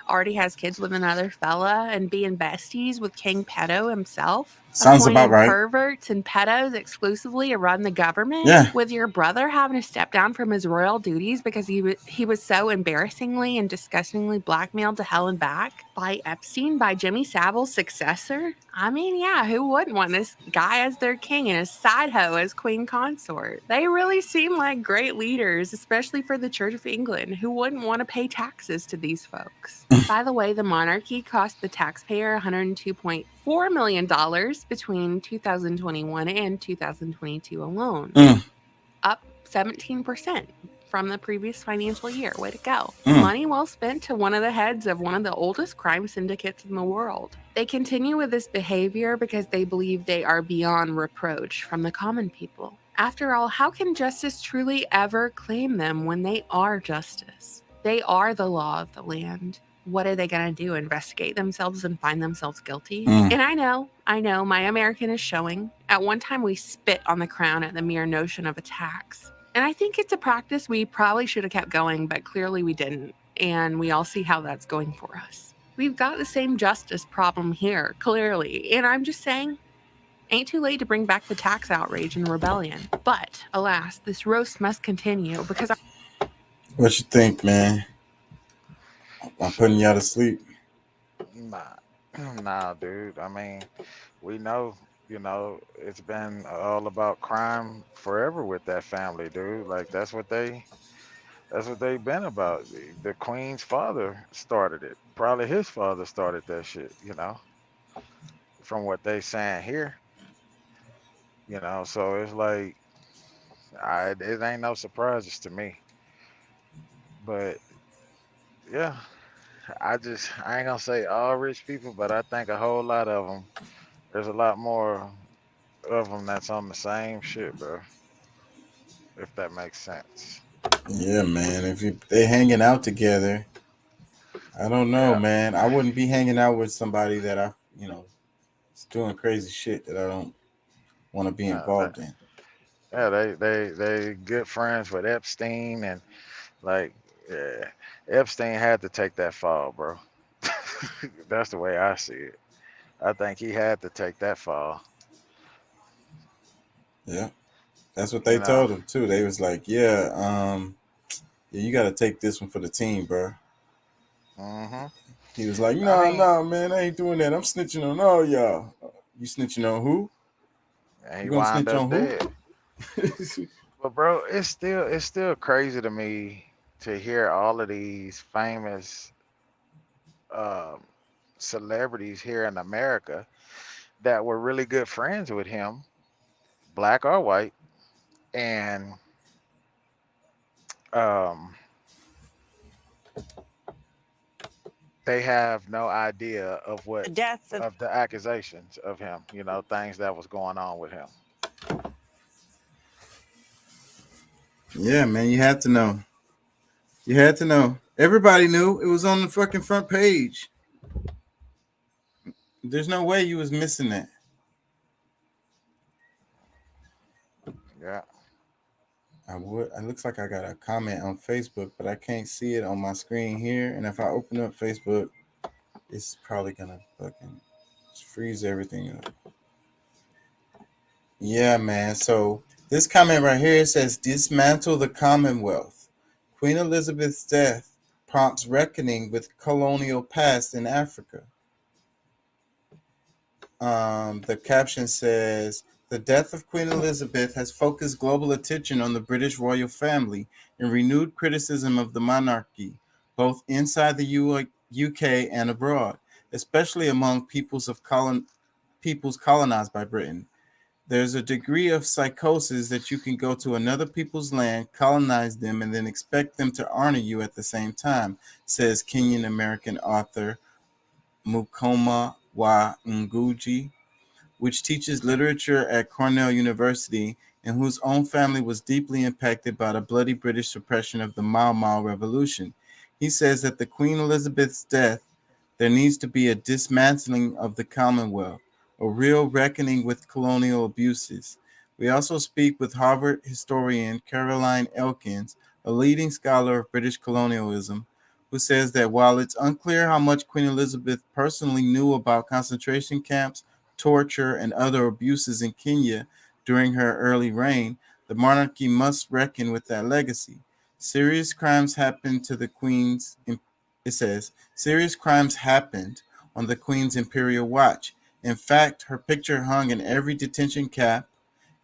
already has kids with another fella, and being besties with King Pedo himself. Sounds about right. Perverts and pedos exclusively to run the government. Yeah. With your brother having to step down from his royal duties because he was so embarrassingly and disgustingly blackmailed to hell and back by Epstein, by Jimmy Savile's successor. I mean, yeah, who wouldn't want this guy as their king and his side hoe as queen consort? They really seem like great leaders, especially for the Church of England. Who wouldn't want to pay taxes to these folks? By the way, the monarchy cost the taxpayer $102.4 million between 2021 and 2022 alone, up 17% from the previous financial year. Way to go. Money well spent to one of the heads of one of the oldest crime syndicates in the world. They continue with this behavior because they believe they are beyond reproach from the common people. After all, how can justice truly ever claim them when they are justice? They are the law of the land. What are they going to do? Investigate themselves and find themselves guilty? And I know, my American is showing. At one time, we spit on the crown at the mere notion of a tax. And I think it's a practice we probably should have kept going, but clearly we didn't. And we all see how that's going for us. We've got the same justice problem here, clearly. And I'm just saying, ain't too late to bring back the tax outrage and rebellion. But, alas, this roast must continue because... What you think, man? I'm putting y'all to sleep. Nah, dude. I mean, we know, it's been all about crime forever with that family, dude. Like that's what they've been about. The Queen's father started it. Probably his father started that shit, from what they saying here. So it's like it ain't no surprises to me. But yeah, I ain't gonna say all rich people, but I think a whole lot of them. There's a lot more of them that's on the same shit, bro. If that makes sense. Yeah, man. If they hanging out together, I don't know, man. I wouldn't be hanging out with somebody that is doing crazy shit that I don't want to be involved in. Yeah, they good friends with Epstein, and Epstein had to take that fall, bro. That's the way I see it. I think he had to take that fall. Yeah, that's what they told him too. They was like, yeah, you got to take this one for the team, bro. Mm-hmm. He was like, no, man, I ain't doing that. I'm snitching on all y'all. You snitching on who? And he You gonna wound snitch up on dead. But bro, it's still crazy to me to hear all of these famous celebrities here in America that were really good friends with him, black or white, and they have no idea of what of the accusations of him, things that was going on with him. Yeah, man, you had to know. You had to know. Everybody knew. It was on the fucking front page. There's no way you was missing that. Yeah. It looks like I got a comment on Facebook, but I can't see it on my screen here. And if I open up Facebook, it's probably gonna fucking freeze everything up. Yeah, man. So this comment right here says, dismantle the Commonwealth. Queen Elizabeth's death prompts reckoning with colonial past in Africa. The caption says, the death of Queen Elizabeth has focused global attention on the British royal family and renewed criticism of the monarchy, both inside the UK and abroad, especially among peoples colonized by Britain. There's a degree of psychosis that you can go to another people's land, colonize them, and then expect them to honor you at the same time, says Kenyan American author Mukoma wa Ngugi, which teaches literature at Cornell University and whose own family was deeply impacted by the bloody British suppression of the Mau Mau Revolution. He says that the Queen Elizabeth's death, there needs to be a dismantling of the Commonwealth, a real reckoning with colonial abuses. We also speak with Harvard historian Caroline Elkins, a leading scholar of British colonialism, who says that while it's unclear how much Queen Elizabeth personally knew about concentration camps, torture, and other abuses in Kenya during her early reign, the monarchy must reckon with that legacy. Serious crimes happened to the Queen's, it says, serious crimes happened on the Queen's imperial watch. In fact, her picture hung in every detention camp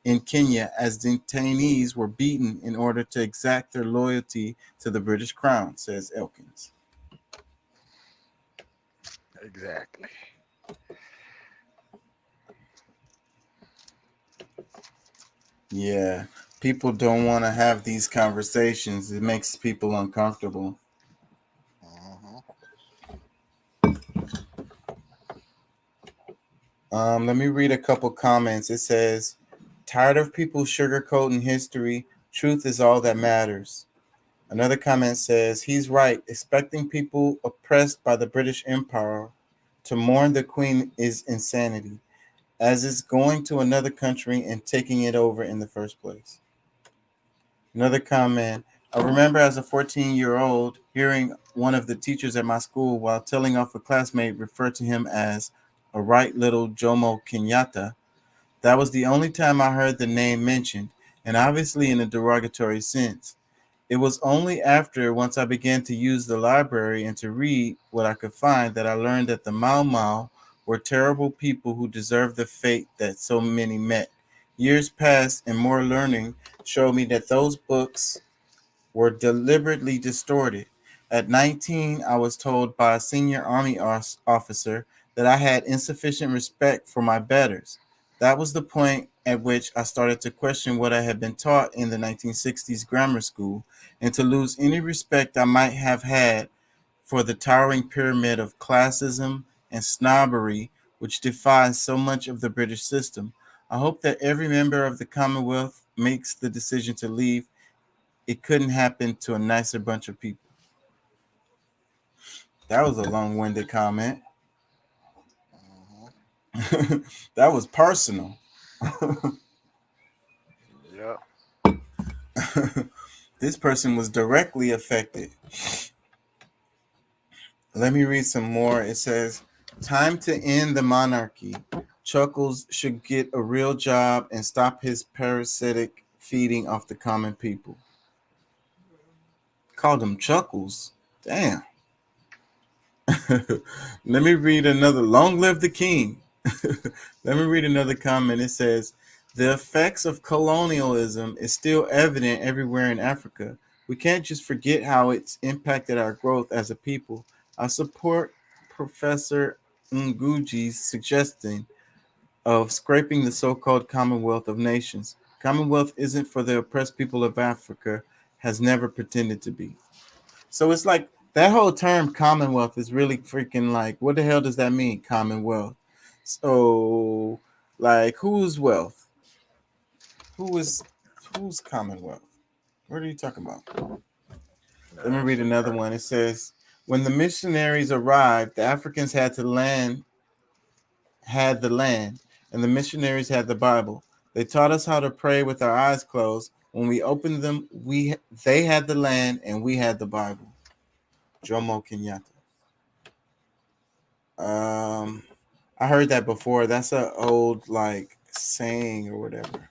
in Kenya as detainees were beaten in order to exact their loyalty to the British crown, says Elkins. Exactly. Yeah, people don't want to have these conversations. It makes people uncomfortable. Let me read a couple comments. It says, tired of people sugarcoating history. Truth is all that matters. Another comment says, he's right. Expecting people oppressed by the British Empire to mourn the Queen is insanity, as is going to another country and taking it over in the first place. Another comment, I remember as a 14-year-old hearing one of the teachers at my school, while telling off a classmate, referred to him as a right little Jomo Kenyatta. That was the only time I heard the name mentioned, and obviously in a derogatory sense. It was only after, once I began to use the library and to read what I could find, that I learned that the Mau Mau were terrible people who deserved the fate that so many met. Years passed, and more learning showed me that those books were deliberately distorted. At 19, I was told by a senior Army officer that I had insufficient respect for my betters. That was the point at which I started to question what I had been taught in the 1960s grammar school and to lose any respect I might have had for the towering pyramid of classism and snobbery which defies so much of the British system. I hope that every member of the Commonwealth makes the decision to leave. It couldn't happen to a nicer bunch of people. That was a long-winded comment. That was personal. Yeah. This person was directly affected. Let me read some more. It says, time to end the monarchy. Chuckles should get a real job and stop his parasitic feeding off the common people. Called him Chuckles. Damn. Let me read another. Long live the king. Let me read another comment. It says, the effects of colonialism is still evident everywhere in Africa. We can't just forget how it's impacted our growth as a people. I support Professor Ngugi's suggestion of scraping the so-called Commonwealth of Nations. Commonwealth isn't for the oppressed people of Africa, has never pretended to be. So it's like that whole term Commonwealth is really freaking like, what the hell does that mean, Commonwealth? So, like, whose wealth? Who's Commonwealth? What are you talking about? Let me read another one. It says, when the missionaries arrived, the Africans had the land, and the missionaries had the Bible. They taught us how to pray with our eyes closed. When we opened them, they had the land and we had the Bible. Jomo Kenyatta. I heard that before. That's an old like saying or whatever.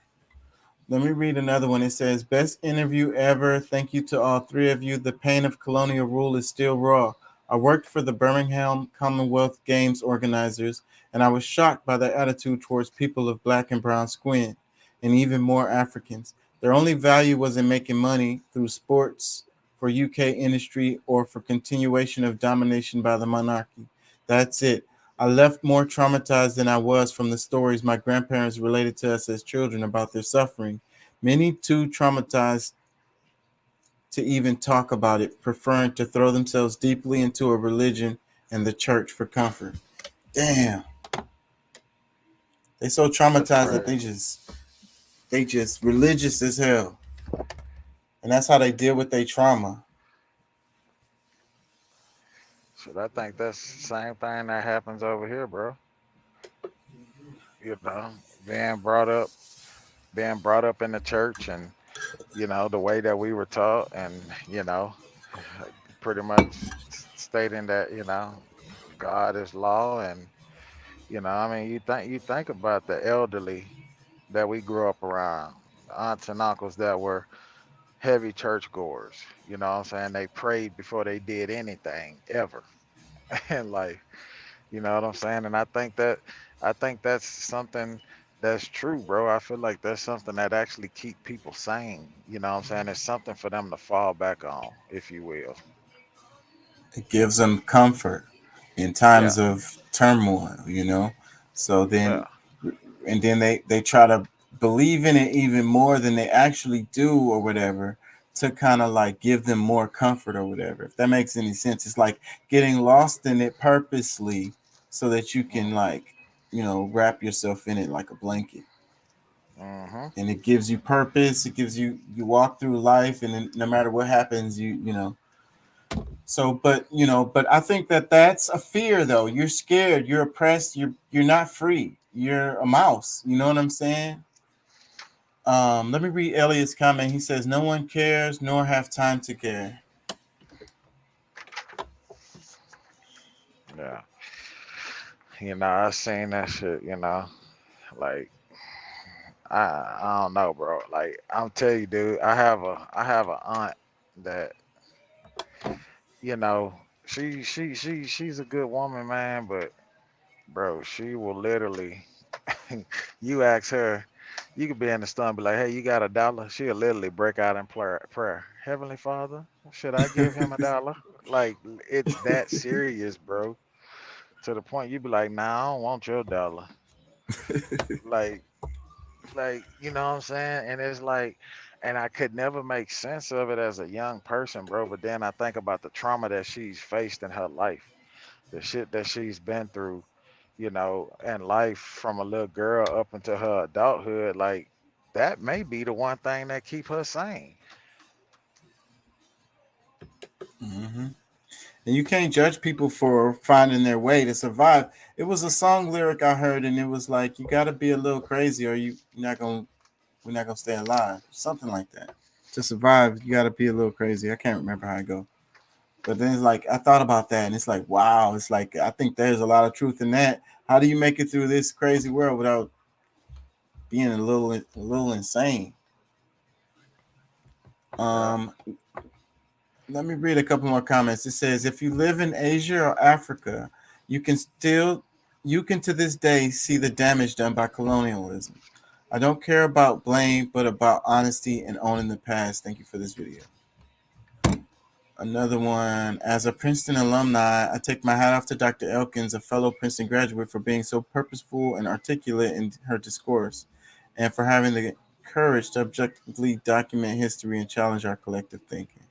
Let me read another one. It says, best interview ever. Thank you to all three of you. The pain of colonial rule is still raw. I worked for the Birmingham Commonwealth Games organizers, and I was shocked by their attitude towards people of black and brown skin, and even more Africans. Their only value was in making money through sports, for UK industry, or for continuation of domination by the monarchy. That's it. I left more traumatized than I was from the stories my grandparents related to us as children about their suffering. Many too traumatized to even talk about it, preferring to throw themselves deeply into a religion and the church for comfort. Damn. They so traumatized that they just religious as hell. And that's how they deal with their trauma. So I think that's the same thing that happens over here, bro. You know, being brought up in the church, and you know the way that we were taught, and you know, pretty much stating that God is law, and I mean, you think about the elderly that we grew up around, aunts and uncles that were heavy churchgoers. You know what I'm saying? They prayed before they did anything ever. And like, you know what I'm saying? And I think that's something that's true, bro. I feel like that's something that actually keep people sane. You know what I'm saying? It's something for them to fall back on, if you will. It gives them comfort in times of turmoil, So then, and then they try to believe in it even more than they actually do or whatever, to kind of like give them more comfort or whatever. If that makes any sense. It's like getting lost in it purposely so that you can wrap yourself in it like a blanket. And it gives you purpose. It gives you walk through life, and then no matter what happens, So, but I think that's a fear though. You're scared, you're oppressed, you're not free. You're a mouse. You know what I'm saying? Let me read Elliot's comment. He says, no one cares nor have time to care. Yeah. I seen that shit, like I don't know, bro. Like I'm telling you, dude, I have a aunt that, she's a good woman, man, but bro, she will literally you ask her, you could be in the store and be like, hey, you got $1? She'll literally break out in prayer. Heavenly Father, should I give him $1? Like it's that serious, bro. To the point you be like, nah, I don't want your dollar. like you know what I'm saying? And it's like, and I could never make sense of it as a young person, bro. But then I think about the trauma that she's faced in her life, the shit that she's been through, in life from a little girl up into her adulthood. Like that may be the one thing that keep her sane. Hmm. And you can't judge people for finding their way to survive. It was a song lyric I heard, and it was like, "You got to be a little crazy, or we're not gonna stay alive." Something like that. To survive, you got to be a little crazy. I can't remember how it goes. But then it's like I thought about that, and it's like, wow, it's like I think there's a lot of truth in that. How do you make it through this crazy world without being a little insane? Let me read a couple more comments. It says, if you live in Asia or Africa, you can to this day see the damage done by colonialism. I don't care about blame, but about honesty and owning the past. Thank you for this video. Another one, as a Princeton alumni, I take my hat off to Dr. Elkins, a fellow Princeton graduate, for being so purposeful and articulate in her discourse, and for having the courage to objectively document history and challenge our collective thinking.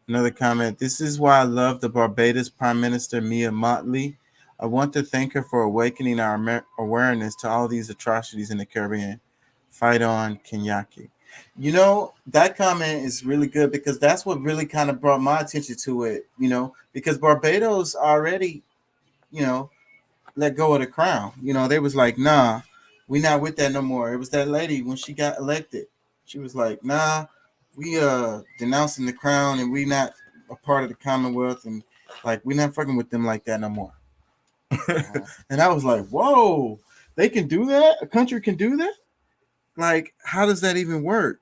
Another comment, this is why I love the Barbados Prime Minister Mia Mottley. I want to thank her for awakening our awareness to all these atrocities in the Caribbean. Fight on, Kenyaki. That comment is really good because that's what really kind of brought my attention to it, because Barbados already, let go of the crown. They was like, nah, we not with that no more. It was that lady when she got elected. She was like, nah, we denouncing the crown and we not a part of the Commonwealth, and like we not fucking with them like that no more. And I was like, whoa, they can do that? A country can do that? Like, how does that even work?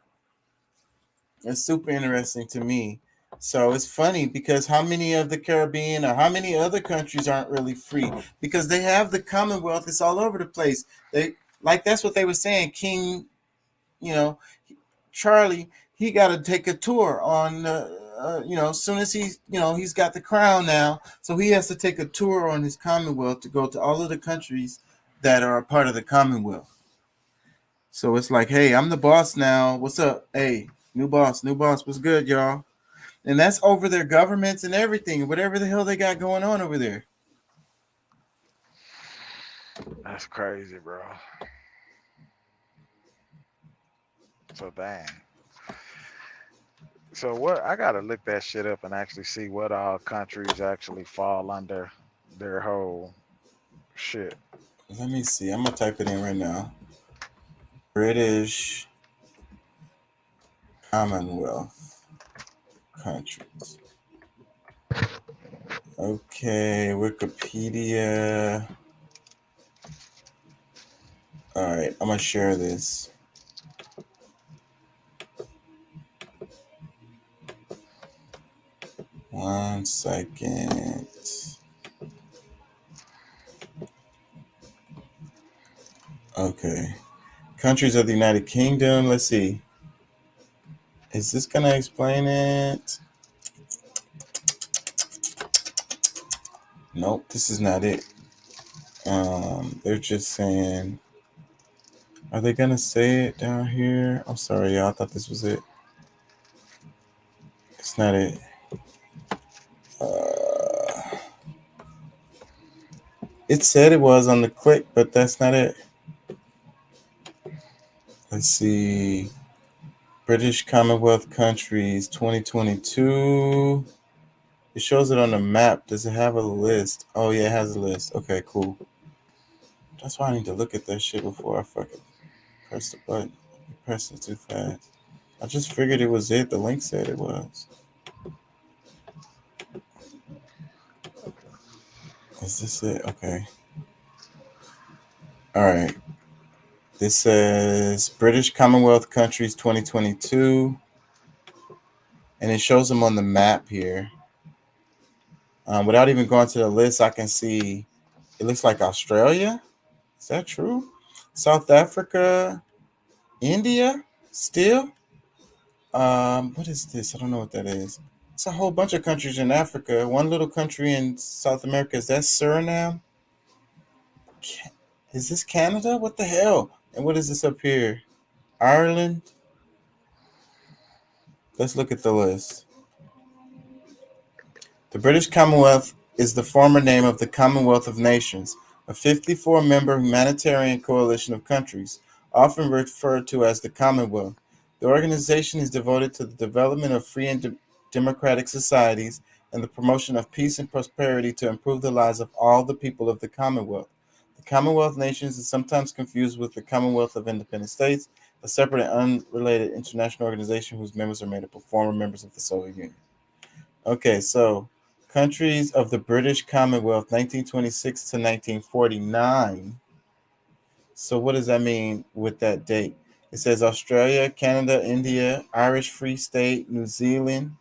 It's super interesting to me. So it's funny because how many of the Caribbean or how many other countries aren't really free? Because they have the Commonwealth. It's all over the place. That's what they were saying. King, Charlie, he got to take a tour on, as soon as he's got the crown now. So he has to take a tour on his Commonwealth to go to all of the countries that are a part of the Commonwealth. So it's like, hey, I'm the boss now. What's up? Hey, new boss. What's good, y'all? And that's over their governments and everything, whatever the hell they got going on over there. That's crazy, bro. So dang. So what? I gotta look that shit up and actually see what all countries actually fall under their whole shit. Let me see. I'm gonna type it in right now. British Commonwealth countries. Okay, Wikipedia. All right, I'm gonna share this. One second. Okay. Countries of the United Kingdom. Let's see. Is this going to explain it? Nope, this is not it. They're just saying, are they going to say it down here? I'm sorry, y'all. I thought this was it. It's not it. It said it was on the click, but that's not it. Let's see. British Commonwealth countries 2022. It shows it on the map. Does it have a list? Oh, yeah, it has a list. Okay, cool. That's why I need to look at that shit before I fucking press the button. I pressed it too fast. I just figured it was it. The link said it was. Is this it? Okay. All right. This says British Commonwealth countries 2022. And it shows them on the map here. Without even going to the list, I can see it looks like Australia. Is that true? South Africa, India, still. What is this? I don't know what that is. It's a whole bunch of countries in Africa. One little country in South America. Is that Suriname? Is this Canada? What the hell? And what is this up here? Ireland. Let's look at the list. The British Commonwealth is the former name of the Commonwealth of Nations, a 54-member humanitarian coalition of countries, often referred to as the Commonwealth. The organization is devoted to the development of free and democratic societies and the promotion of peace and prosperity to improve the lives of all the people of the Commonwealth. The Commonwealth Nations is sometimes confused with the Commonwealth of Independent States, a separate and unrelated international organization whose members are made up of former members of the Soviet Union. Okay, so countries of the British Commonwealth, 1926 to 1949. So what does that mean with that date? It says Australia, Canada, India, Irish Free State, New Zealand.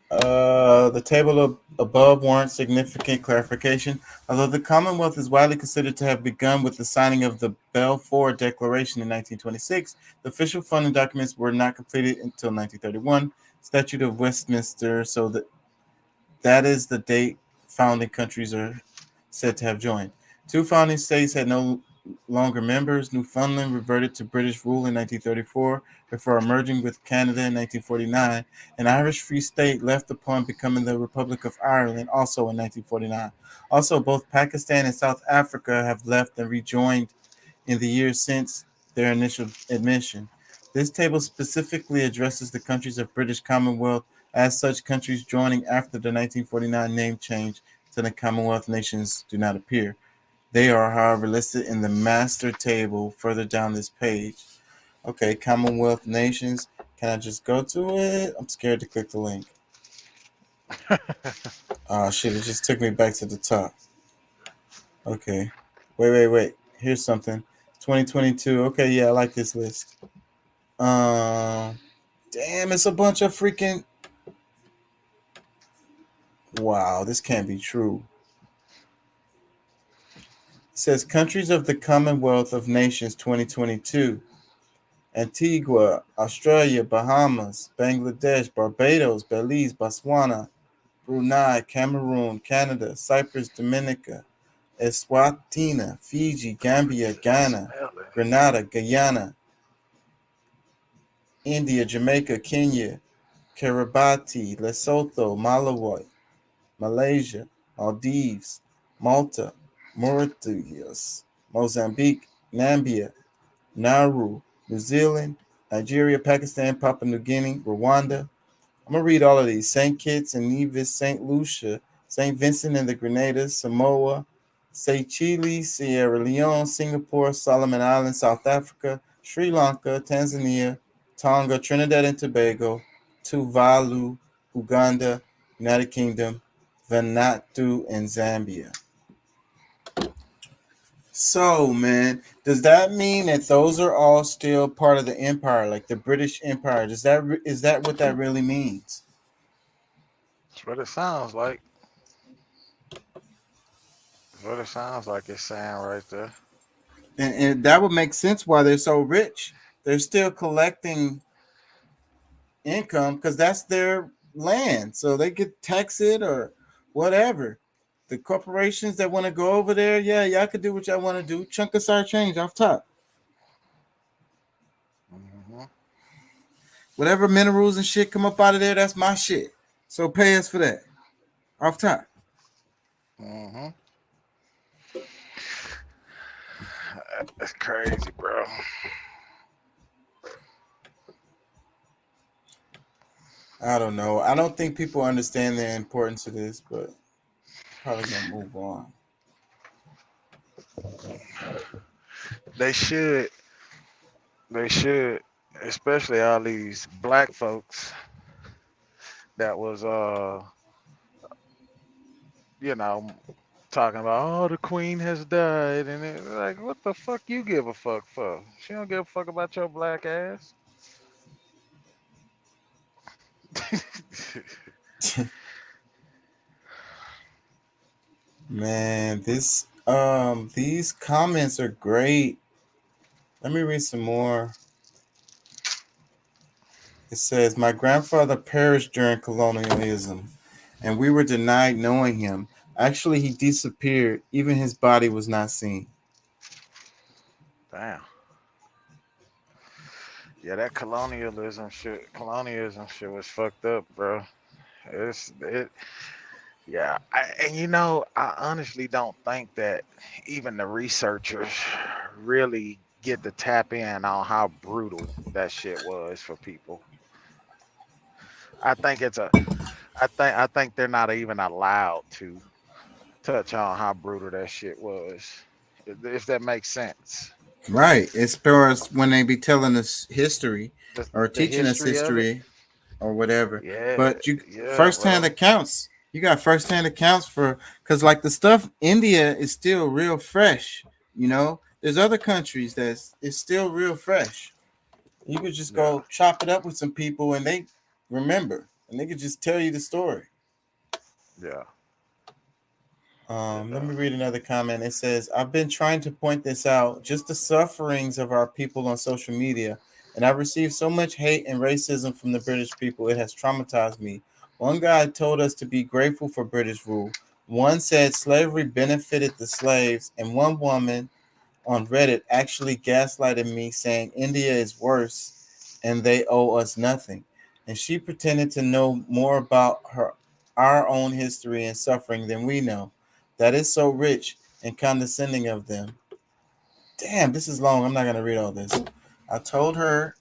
The table above warrants significant clarification. Although the Commonwealth is widely considered to have begun with the signing of the Balfour Declaration in 1926, the official founding documents were not completed until 1931. Statute of Westminster, so that is the date founding countries are said to have joined. Two founding states had no longer members. Newfoundland reverted to British rule in 1934 before merging with Canada in 1949. An Irish Free State left upon becoming the Republic of Ireland also in 1949. Also, both Pakistan and South Africa have left and rejoined in the years since their initial admission. This table specifically addresses the countries of British Commonwealth. As such, countries joining after the 1949 name change to the Commonwealth nations do not appear. They are, however, listed in the master table further down this page. Okay, Commonwealth nations. Can I just go to it? I'm scared to click the link. Oh, shit, it just took me back to the top. Okay. Wait. Here's something. 2022. Okay, yeah, I like this list. Damn, it's a bunch of freaking... Wow, this can't be true. It says countries of the Commonwealth of Nations 2022. Antigua, Australia, Bahamas, Bangladesh, Barbados, Belize, Botswana, Brunei, Cameroon, Canada, Cyprus, Dominica, Eswatini, Fiji, Gambia, Ghana, Grenada, Guyana, India, Jamaica, Kenya, Kiribati, Lesotho, Malawi, Malaysia, Maldives, Malta, Mauritius, Mozambique, Namibia, Nauru, New Zealand, Nigeria, Pakistan, Papua New Guinea, Rwanda. I'm going to read all of these. St. Kitts and Nevis, St. Lucia, St. Vincent and the Grenadines, Samoa, Seychelles, Sierra Leone, Singapore, Solomon Islands, South Africa, Sri Lanka, Tanzania, Tonga, Trinidad and Tobago, Tuvalu, Uganda, United Kingdom, Vanuatu, and Zambia. So, man, does that mean that those are all still part of the empire, like the British Empire? Is that what that really means? That's what it sounds like. That's what it sounds like it's saying right there. And that would make sense why they're so rich. They're still collecting income because that's their land. So they could tax it or whatever. The corporations that want to go over there, yeah, y'all could do what y'all want to do. Chunk us our change off top. Mm-hmm. Whatever minerals and shit come up out of there, that's my shit. So pay us for that. Off top. Mm-hmm. That's crazy, bro. I don't know. I don't think people understand the importance of this, but probably gonna move on. They should, especially all these black folks that was you know, talking about, oh, the queen has died, and it, like, what the fuck you give a fuck for? She don't give a fuck about your black ass. Man, these comments are great. Let me read some more. It says, my grandfather perished during colonialism, and we were denied knowing him. Actually, he disappeared. Even his body was not seen. Damn. Yeah, that colonialism shit was fucked up, bro. Yeah, and you know, I honestly don't think that even the researchers really get to tap in on how brutal that shit was for people. I think I think they're not even allowed to touch on how brutal that shit was, if that makes sense. Right. As far as when they be telling us history or The teaching us history of it. history or whatever. Yeah, But you yeah, firsthand bro. accounts. You got firsthand accounts for because like the stuff India is still real fresh. You know, there's other countries that's it's still real fresh. You could just Yeah, go chop it up with some people and they remember and they could just tell you the story. yeah. Let me read another comment. It says, I've been trying to point this out, just the sufferings of our people on social media, and I've received so much hate and racism from the British people. It has traumatized me. One guy told us to be grateful for British rule. One said slavery benefited the slaves, and one woman on Reddit actually gaslighted me saying India is worse and they owe us nothing. And she pretended to know more about our own history and suffering than we know. That is so rich and condescending of them. Damn, this is long. I'm not gonna read all this. I told her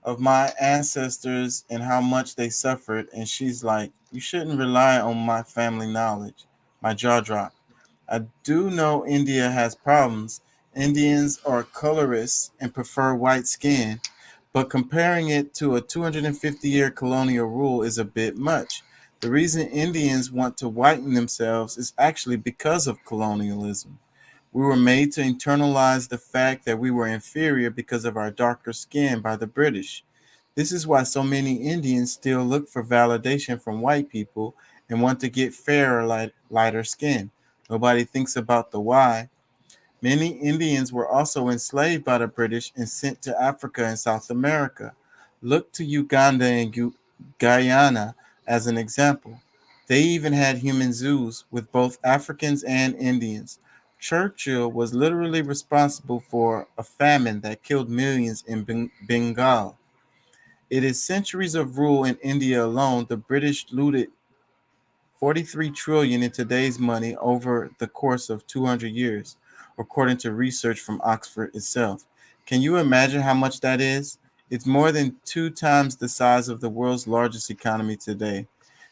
of my ancestors and how much they suffered, and she's like, you shouldn't rely on my family knowledge. My jaw dropped. I do know India has problems. Indians are colorist and prefer white skin, but comparing it to a 250-year colonial rule is a bit much. The reason Indians want to whiten themselves is actually because of colonialism. We were made to internalize the fact that we were inferior because of our darker skin by the British. This is why so many Indians still look for validation from white people and want to get fairer, lighter skin. Nobody thinks about the why. Many Indians were also enslaved by the British and sent to Africa and South America. Look to Uganda and Guyana as an example. They even had human zoos with both Africans and Indians. Churchill was literally responsible for a famine that killed millions in Bengal. It is centuries of rule in India alone. The British looted 43 trillion in today's money over the course of 200 years, according to research from Oxford itself. Can you imagine how much that is? It's more than 2 times the size of the world's largest economy today.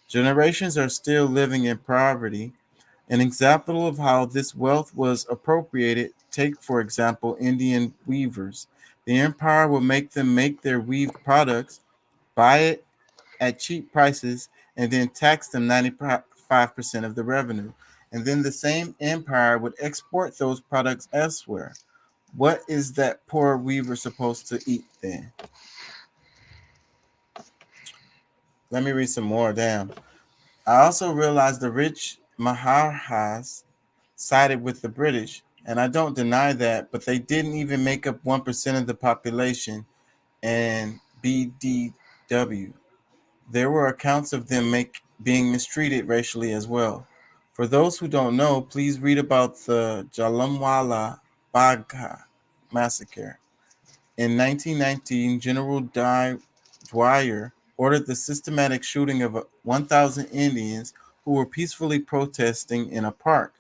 Generations are still living in poverty. An example of how this wealth was appropriated, take, for example, Indian weavers. The empire will make them make their weaved products, buy it at cheap prices, and then tax them 95% of the revenue. And then the same empire would export those products elsewhere. What is that poor weaver supposed to eat then? Let me read some more. Damn. I also realized the rich Maharashas sided with the British, and I don't deny that, but they didn't even make up 1% of the population and BDW. There were accounts of them being mistreated racially as well. For those who don't know, please read about the Jallianwala Bagh massacre. In 1919, General Dwyer ordered the systematic shooting of 1,000 Indians who were peacefully protesting in a park.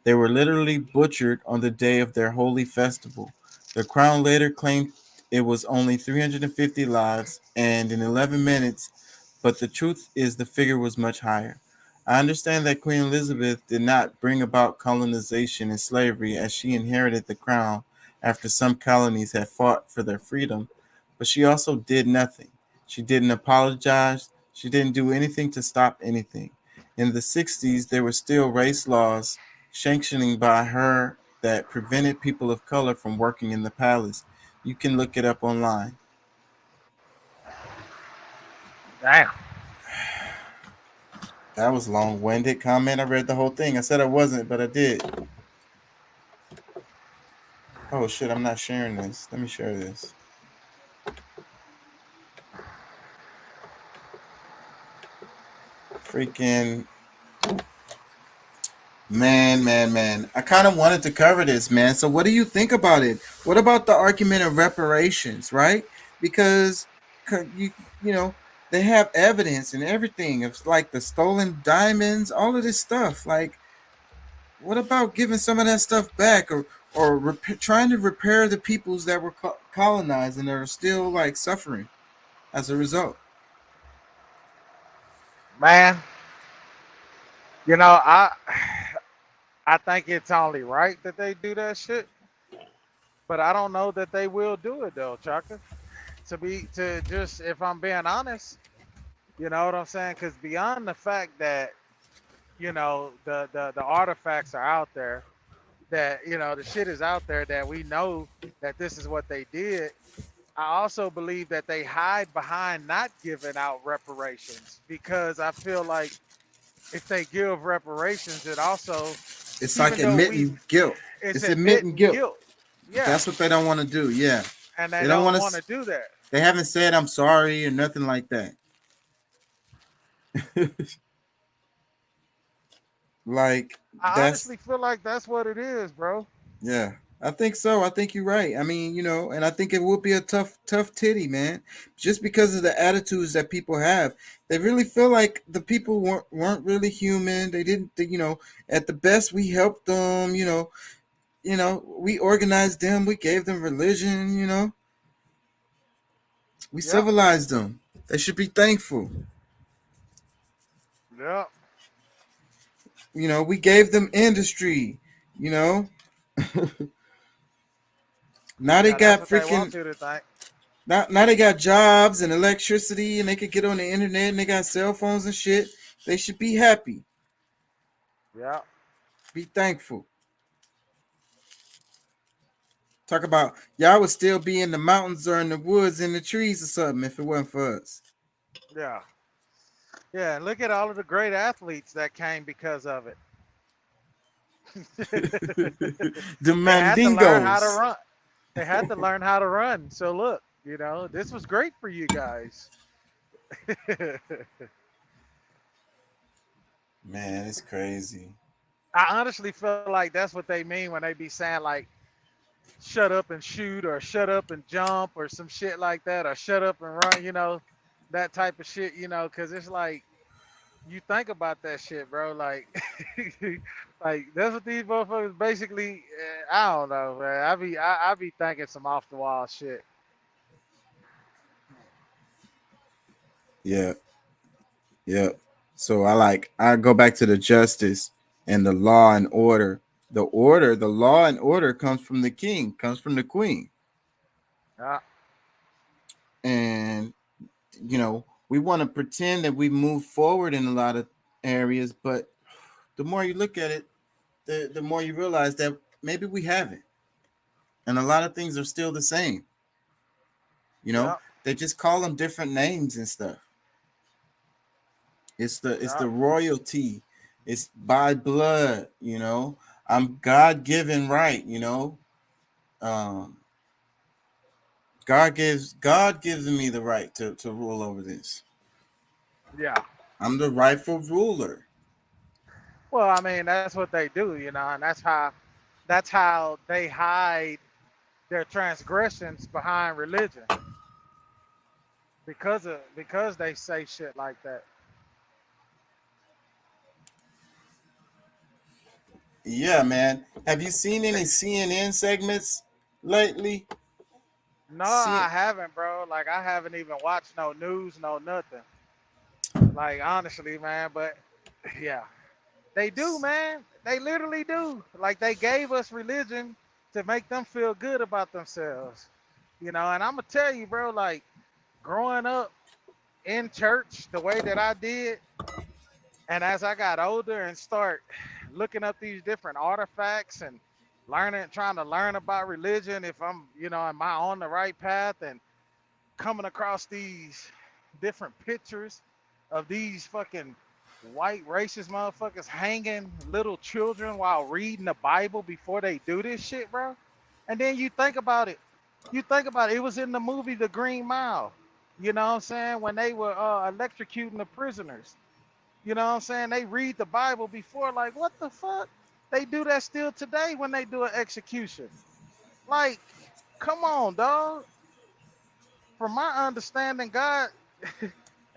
They were literally butchered on the day of their holy festival. The Crown later claimed it was only 350 lives and in 11 minutes, but the truth is the figure was much higher. I understand that Queen Elizabeth did not bring about colonization and slavery as she inherited the crown after some colonies had fought for their freedom, but she also did nothing. She didn't apologize. She didn't do anything to stop anything. In the 60s, there were still race laws sanctioning by her that prevented people of color from working in the palace. You can look it up online. Damn. That was long-winded comment. I read the whole thing. I said I wasn't, but I did. Oh shit, I'm not sharing this. Let me share this. Freaking man. I kind of wanted to cover this, man. So what do you think about it? What about the argument of reparations, right? Because you know, they have evidence and everything of like the stolen diamonds, all of this stuff. Like, what about giving some of that stuff back, or trying to repair the peoples that were colonized and that are still like suffering as a result? Man, you know, I think it's only right that they do that shit, but I don't know that they will do it though, Chaka. If I'm being honest, you know what I'm saying? Because beyond the fact that, you know, the artifacts are out there, that, you know, the shit is out there, that we know that this is what they did. I also believe that they hide behind not giving out reparations, because I feel like if they give reparations, it also, it's like admitting guilt. It's admitting guilt. Yeah, that's what they don't want to do. Yeah, and they don't want to do that. They haven't said I'm sorry or nothing like that. Like, I honestly feel like that's what it is, bro. Yeah, I think so. I think you're right. I mean, you know, and I think it will be a tough titty, man. Just because of the attitudes that people have, they really feel like the people weren't really human. They didn't, you know. At the best, we helped them. You know, we organized them. We gave them religion. You know, we civilized them. They should be thankful. Yeah. You know, we gave them industry. You know. Now they got freaking. Now they got jobs and electricity, and they could get on the internet, and they got cell phones and shit. They should be happy. Yeah. Be thankful. Talk about y'all would still be in the mountains or in the woods, in the trees or something if it wasn't for us. Yeah. Yeah. Look at all of the great athletes that came because of it. The Mandingos. They had to learn how to run. So look, you know, this was great for you guys. Man, it's crazy. I honestly feel like that's what they mean when they be saying like, shut up and shoot, or shut up and jump, or some shit like that, or shut up and run, you know, that type of shit, you know, because it's like, you think about that shit, bro. Like, like that's what these motherfuckers basically. I don't know, man. I be thinking some off the wall shit. Yeah. So I go back to the justice and the law and order. The law and order comes from the king, comes from the queen. Yeah. And you know, we want to pretend that we move forward in a lot of areas, but the more you look at it, the more you realize that maybe we haven't. And a lot of things are still the same. You know, they just call them different names and stuff. It's the royalty. It's by blood, you know. I'm God-given right, you know. God gives me the right to rule over this. Yeah. I'm the rightful ruler. Well, I mean, that's what they do, you know, and that's how they hide their transgressions behind religion. Because they say shit like that. Yeah, man. Have you seen any CNN segments lately? No, I haven't, bro. Like, I haven't even watched no news, no nothing. Like, honestly, man. But yeah, they do, man. They literally do. Like, they gave us religion to make them feel good about themselves, you know. And I'm gonna tell you, bro. Like, growing up in church the way that I did, And as I got older and start looking up these different artifacts and trying to learn about religion, if I'm, am I on the right path, and coming across these different pictures of these fucking white racist motherfuckers hanging little children while reading the Bible before they do this shit, bro. And then you think about it. It was in the movie The Green Mile. You know what I'm saying? When they were electrocuting the prisoners. You know what I'm saying? They read the Bible before, like, what the fuck? They do that still today when they do an execution. Like, come on, dog. From my understanding, God,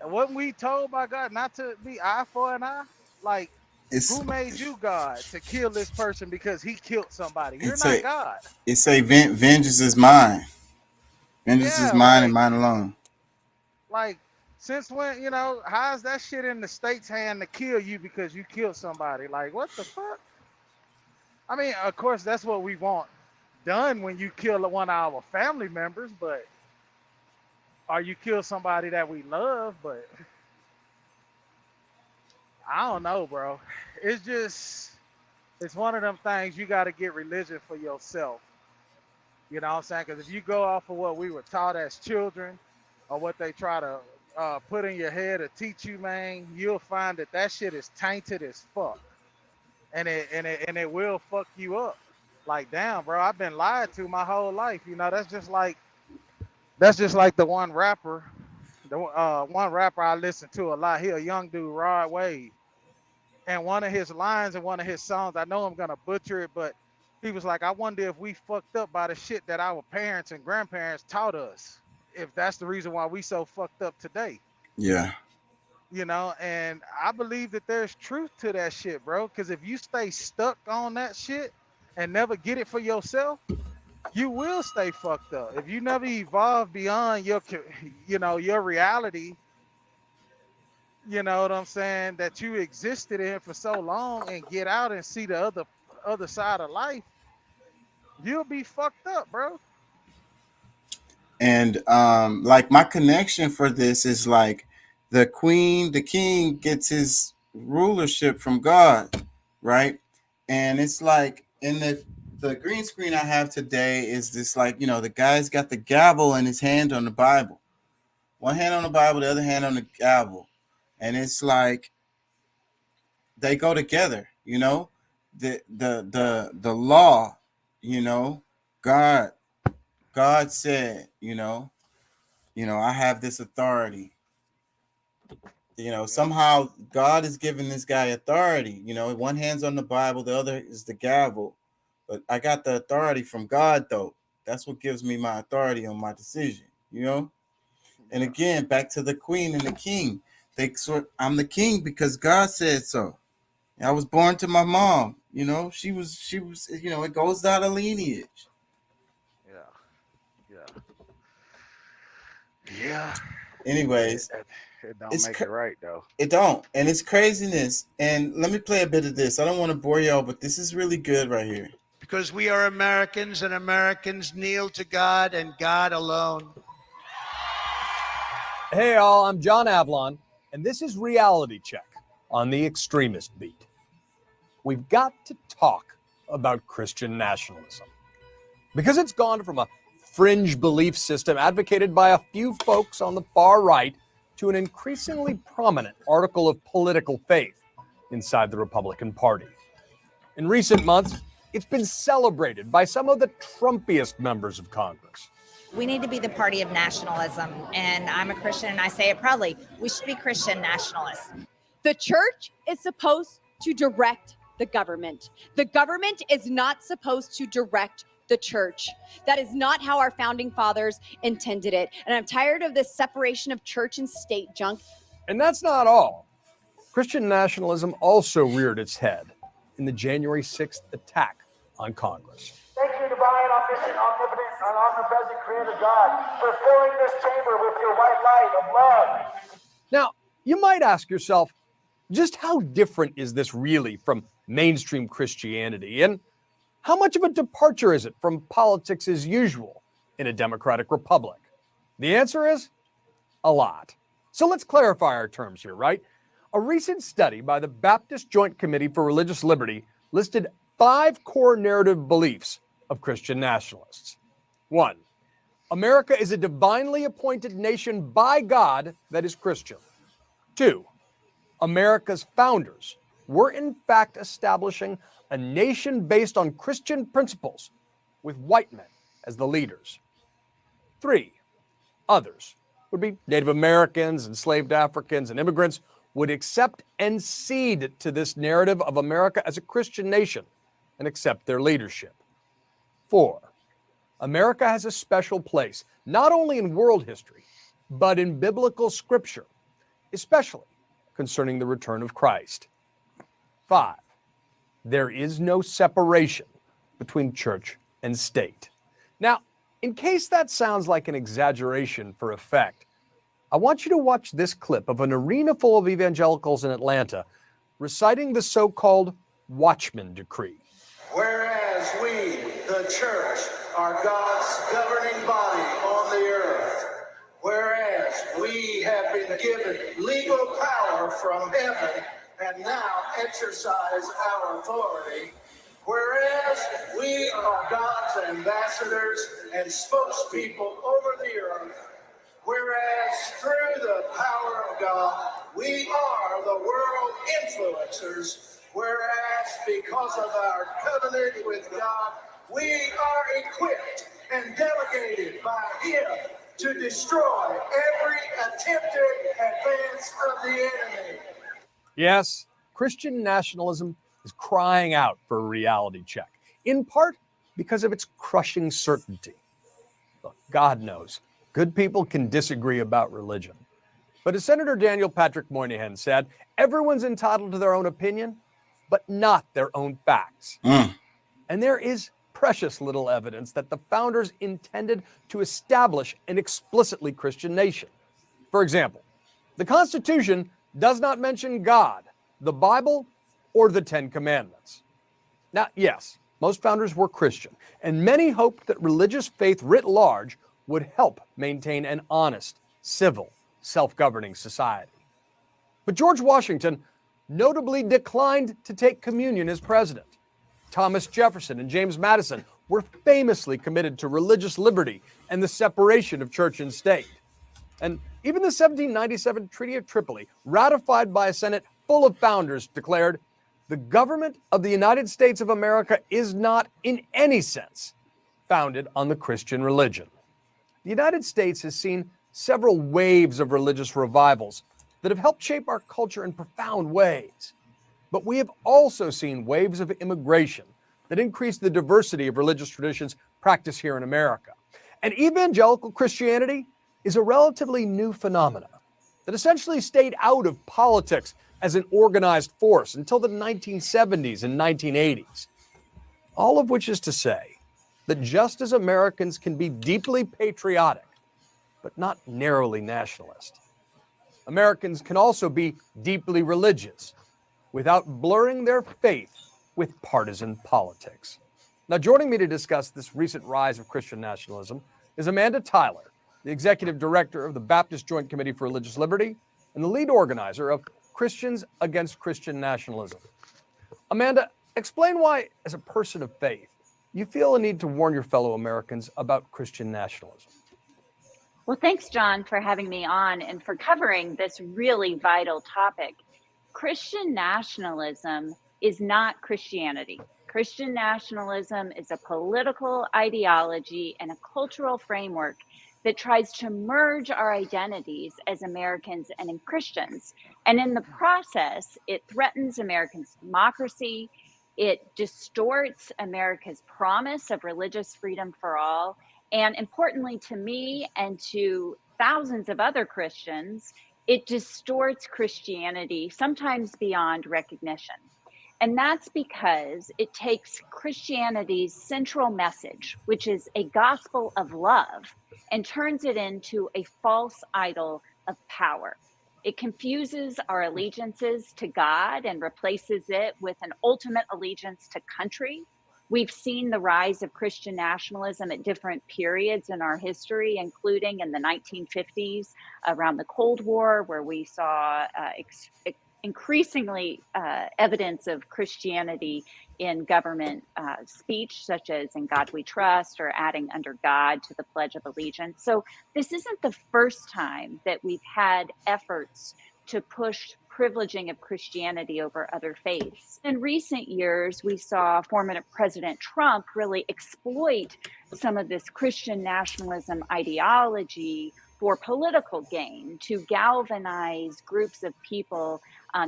wasn't we told by God not to be eye for an eye? Like, who made you God to kill this person because he killed somebody? You're not God. It say vengeance is mine. Vengeance is mine and mine alone. Like, since when, how's that shit in the state's hand to kill you because you killed somebody? Like, what the fuck? I mean, of course, that's what we want done when you kill one of our family members, but or you kill somebody that we love, but I don't know, bro. It's one of them things you got to get religion for yourself. You know what I'm saying? Because if you go off of what we were taught as children or what they try to put in your head to teach you, man, you'll find that shit is tainted as fuck. And it will fuck you up. Like, damn, bro, I've been lied to my whole life. That's just like the one rapper. One rapper I listen to a lot. He a young dude, Rod Wave. And one of his lines in one of his songs, I know I'm gonna butcher it, but he was like, I wonder if we fucked up by the shit that our parents and grandparents taught us. If that's the reason why we so fucked up today. Yeah. And I believe that there's truth to that shit, bro. Because if you stay stuck on that shit and never get it for yourself, you will stay fucked up. If you never evolve beyond your reality, you know what I'm saying, that you existed in for so long, and get out and see the other side of life, you'll be fucked up, bro. And like, my connection for this is like the king gets his rulership from God, right? And it's like in the green screen I have today is this, like, the guy's got the gavel in his hand on the Bible. One hand on the Bible, the other hand on the gavel. And it's like they go together, the law, God said, I have this authority. Somehow God is giving this guy authority. One hand's on the Bible, the other is the gavel. But I got the authority from God, though. That's what gives me my authority on my decision, And again, back to the queen and the king. I'm the king because God said so. I was born to my mom. She was. It goes down a lineage. Yeah. Anyways, it don't make it right, though. It don't, and it's craziness. And let me play a bit of this. I don't want to bore y'all, but this is really good right here. Because we are Americans, and Americans kneel to God and God alone. Hey, all, I'm John Avlon, and this is Reality Check on the Extremist Beat. We've got to talk about Christian nationalism, because it's gone from a fringe belief system advocated by a few folks on the far right to an increasingly prominent article of political faith inside the Republican Party. In recent months, it's been celebrated by some of the Trumpiest members of Congress. We need to be the party of nationalism, and I'm a Christian and I say it proudly. We should be Christian nationalists. The church is supposed to direct the government. The government is not supposed to direct the church. That is not how our founding fathers intended it. And I'm tired of this separation of church and state junk. And that's not all. Christian nationalism also reared its head in the January 6th attack on Congress. Thank you, divine, omniscient, omnipotent, and omnipresent Creator God, for filling this chamber with your white light of love. Now, you might ask yourself, just how different is this really from mainstream Christianity? And how much of a departure is it from politics as usual in a democratic republic? The answer is a lot. So let's clarify our terms here, right? A recent study by the Baptist Joint Committee for Religious Liberty listed 5 core narrative beliefs of Christian nationalists. 1. America is a divinely appointed nation by God that is Christian. 2. America's founders were in fact establishing a nation based on Christian principles with white men as the leaders. 3. Others would be Native Americans, enslaved Africans, and immigrants would accept and cede to this narrative of America as a Christian nation and accept their leadership. 4. America has a special place, not only in world history, but in biblical scripture, especially concerning the return of Christ. 5. There is no separation between church and state. Now, in case that sounds like an exaggeration for effect, I want you to watch this clip of an arena full of evangelicals in Atlanta reciting the so-called Watchman Decree. Whereas we, the church, are God's governing body on the earth, whereas we have been given legal power from heaven and now exercise our authority, whereas we are God's ambassadors and spokespeople over the earth, whereas through the power of God, we are the world influencers, whereas because of our covenant with God, we are equipped and delegated by Him to destroy every attempted advance of the enemy. Yes, Christian nationalism is crying out for a reality check, in part because of its crushing certainty. Look, God knows, good people can disagree about religion. But as Senator Daniel Patrick Moynihan said, everyone's entitled to their own opinion, but not their own facts. And there is precious little evidence that the founders intended to establish an explicitly Christian nation. For example, the Constitution does not mention God, the Bible, or the Ten Commandments. Now, yes, most founders were Christian, and many hoped that religious faith writ large would help maintain an honest, civil, self-governing society. But George Washington notably declined to take communion as president. Thomas Jefferson and James Madison were famously committed to religious liberty and the separation of church and state. And even the 1797 Treaty of Tripoli, ratified by a Senate full of founders, declared, "The government of the United States of America is not in any sense founded on the Christian religion." The United States has seen several waves of religious revivals that have helped shape our culture in profound ways. But we have also seen waves of immigration that increase the diversity of religious traditions practiced here in America. And evangelical Christianity is a relatively new phenomenon that essentially stayed out of politics as an organized force until the 1970s and 1980s. All of which is to say that just as Americans can be deeply patriotic, but not narrowly nationalist, Americans can also be deeply religious without blurring their faith with partisan politics. Now, joining me to discuss this recent rise of Christian nationalism is Amanda Tyler, the executive director of the Baptist Joint Committee for Religious Liberty and the lead organizer of Christians Against Christian Nationalism. Amanda, explain why, as a person of faith, you feel a need to warn your fellow Americans about Christian nationalism. Well, thanks, John, for having me on and for covering this really vital topic. Christian nationalism is not Christianity. Christian nationalism is a political ideology and a cultural framework that tries to merge our identities as Americans and in Christians. And in the process, it threatens Americans' democracy. It distorts America's promise of religious freedom for all. And importantly to me and to thousands of other Christians, it distorts Christianity, sometimes beyond recognition. And that's because it takes Christianity's central message, which is a gospel of love, and turns it into a false idol of power. It confuses our allegiances to God and replaces it with an ultimate allegiance to country. We've seen the rise of Christian nationalism at different periods in our history, including in the 1950s around the Cold War, where we saw increasingly evidence of Christianity in government speech, such as "In God We Trust" or adding "under God" to the Pledge of Allegiance. So this isn't the first time that we've had efforts to push privileging of Christianity over other faiths. In recent years, we saw former President Trump really exploit some of this Christian nationalism ideology for political gain, to galvanize groups of people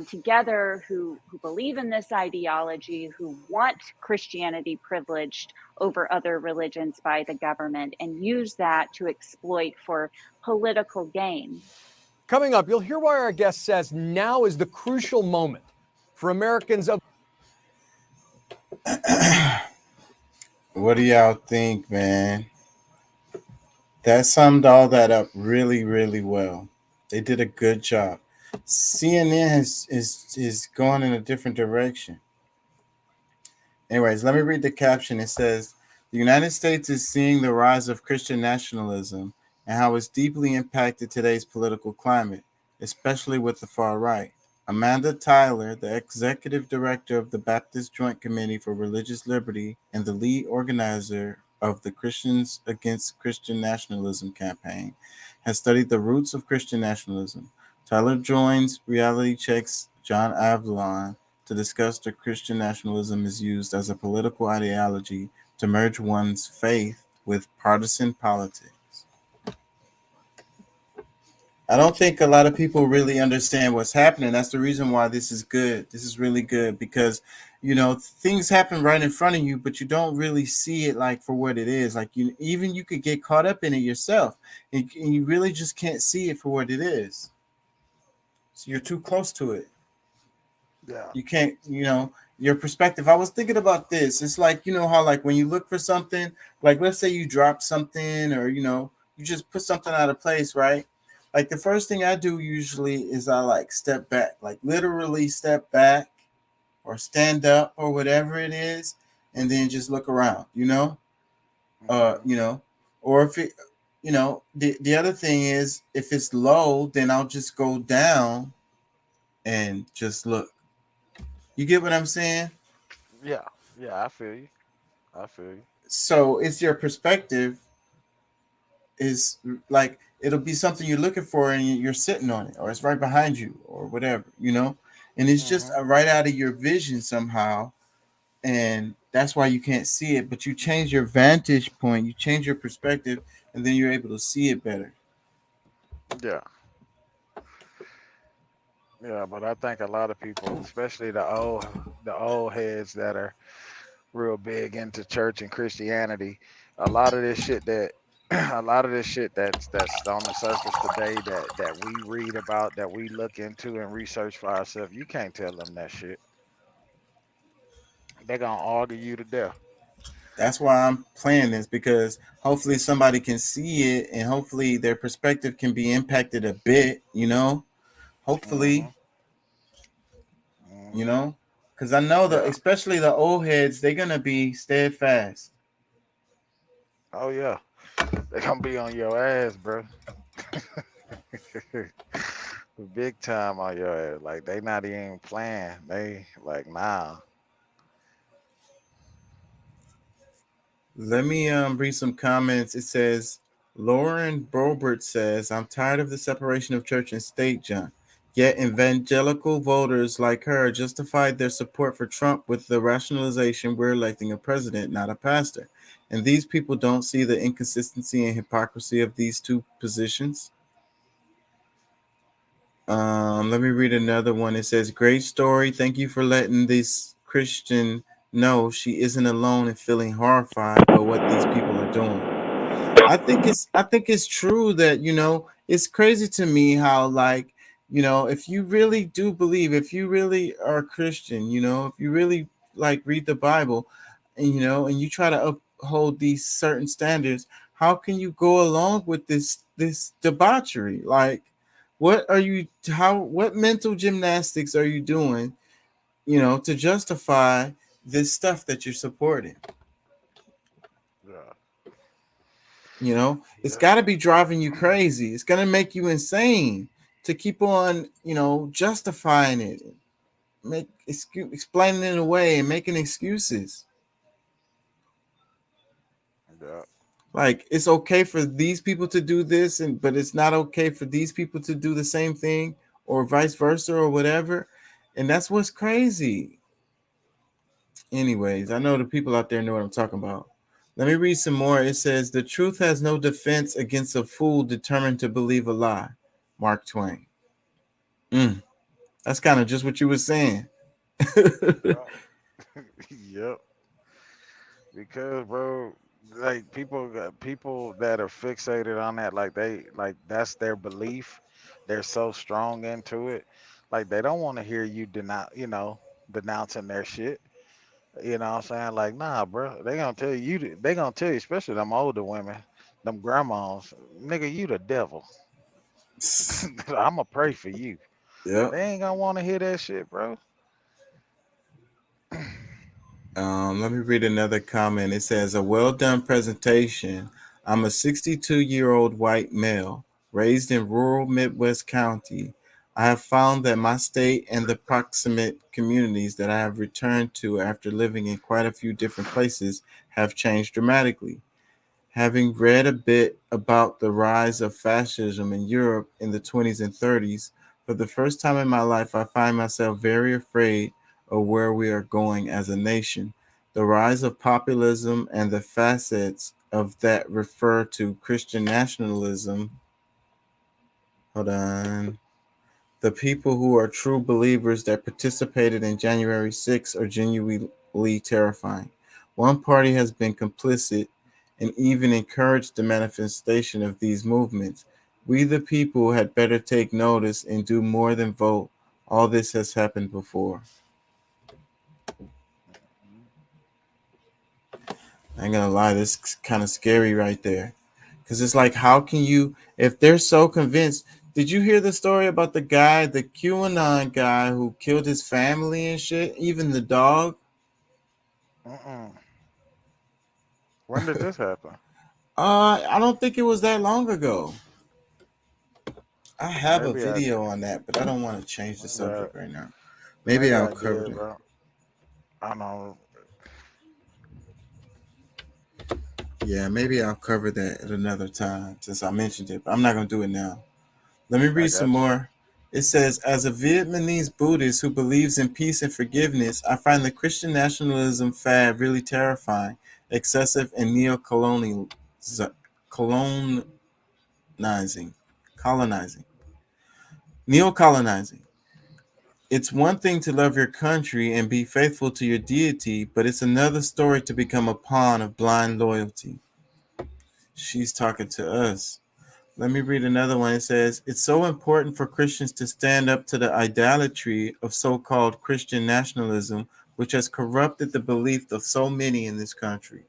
together who believe in this ideology, who want Christianity privileged over other religions by the government, and use that to exploit for political gain. Coming up, you'll hear why our guest says now is the crucial moment for Americans of. What do y'all think, man? That summed all that up really, really well. They did a good job. CNN is going in a different direction. Anyways, let me read the caption. It says, "The United States is seeing the rise of Christian nationalism and how it's deeply impacted today's political climate, especially with the far right." Amanda Tyler, the executive director of the Baptist Joint Committee for Religious Liberty and the lead organizer of the Christians Against Christian Nationalism campaign, has studied the roots of Christian nationalism. Tyler joins Reality Check's John Avlon to discuss the Christian nationalism is used as a political ideology to merge one's faith with partisan politics. I don't think a lot of people really understand what's happening. That's the reason why this is good. This is really good because, you know, things happen right in front of you, but you don't really see it like for what it is. Like you could get caught up in it yourself and you really just can't see it for what it is. So you're too close to it. Yeah. You can't, you know, your perspective. I was thinking about this. It's like, you know, how like when you look for something, like let's say you drop something or, you know, you just put something out of place, right? Like the first thing I do usually is I like step back, like literally step back or stand up or whatever it is, and then just look around, you know, or if it, you know, the other thing is if it's low, then I'll just go down and just look. You get what I'm saying? Yeah, I feel you. So it's your perspective is like it'll be something you're looking for and you're sitting on it or it's right behind you or whatever, you know, and it's just right out of your vision somehow, and that's why you can't see it, but you change your vantage point, you change your perspective, and then you're able to see it better. Yeah, but I think a lot of people, especially the old heads that are real big into church and Christianity, a lot of this shit that's on the surface today that we read about, that we look into and research for ourselves, you can't tell them that shit. They're gonna argue you to death. That's why I'm playing this, because hopefully somebody can see it and hopefully their perspective can be impacted a bit, you know, hopefully, you know, because I know that especially the old heads, they're going to be steadfast. Oh, yeah. They're going to be on your ass, bro. Big time on your ass. Like, they not even playing. They like, nah. Let me read some comments. It says, Lauren Bobert says, "I'm tired of the separation of church and state, John. Yet evangelical voters like her justified their support for Trump with the rationalization we're electing a president, not a pastor. And these people don't see the inconsistency and hypocrisy of these two positions." Let me read another one. It says, "Great story. Thank you for letting this Christian know she isn't alone in feeling horrified by what these people are doing." I think it's true that, you know, it's crazy to me how, like, you know, if you really do believe, if you really are a Christian, you know, if you really like read the Bible and, you know, and you try to uphold these certain standards, how can you go along with this debauchery? Like, what mental gymnastics are you doing, you know, to justify this stuff that you're supporting? You know, it's got to be driving you crazy. It's going to make you insane to keep on, justifying it, explaining it away and making excuses. Yeah. Like, it's okay for these people to do this, but it's not okay for these people to do the same thing, or vice versa, or whatever. And that's what's crazy. Anyways, I know the people out there know what I'm talking about. Let me read some more. It says, "The truth has no defense against a fool determined to believe a lie." Mark Twain. That's kind of just what you were saying. Yep. Because, bro, like people that are fixated on that, like that's their belief. They're so strong into it. Like they don't want to hear you denouncing their shit. You know what I'm saying? Like, nah, bro. They gonna tell you, especially them older women, them grandmas, nigga, you the devil. I'ma pray for you. Yeah. They ain't gonna want to hear that shit, bro. Let me read another comment. It says, "A well done presentation. I'm a 62-year-old white male raised in rural Midwest County. I have found that my state and the proximate communities that I have returned to after living in quite a few different places have changed dramatically. Having read a bit about the rise of fascism in Europe in the 20s and 30s, for the first time in my life, I find myself very afraid of where we are going as a nation. The rise of populism and the facets of that refer to Christian nationalism." Hold on. "The people who are true believers that participated in January 6th are genuinely terrifying. One party has been complicit and even encouraged the manifestation of these movements. We, the people, had better take notice and do more than vote. All this has happened before." I ain't gonna lie, this is kind of scary right there. Because it's like, how can you, if they're so convinced? Did you hear the story about the guy, the QAnon guy who killed his family and shit, even the dog? When did this happen? I don't think it was that long ago. I have a Maybe I video on that, but I don't want to change the subject right now. maybe Maybe I'll I cover did, it. bro. I know. Yeah, maybe I'll cover that at another time since I mentioned it, but I'm not going to do it now. Let me read some more. It says, "As a Vietnamese Buddhist who believes in peace and forgiveness, I find the Christian nationalism fad really terrifying, excessive, and Neocolonizing. It's one thing to love your country and be faithful to your deity, but it's another story to become a pawn of blind loyalty." She's talking to us. Let me read another one. It says, "It's so important for Christians to stand up to the idolatry of so-called Christian nationalism, which has corrupted the belief of so many in this country."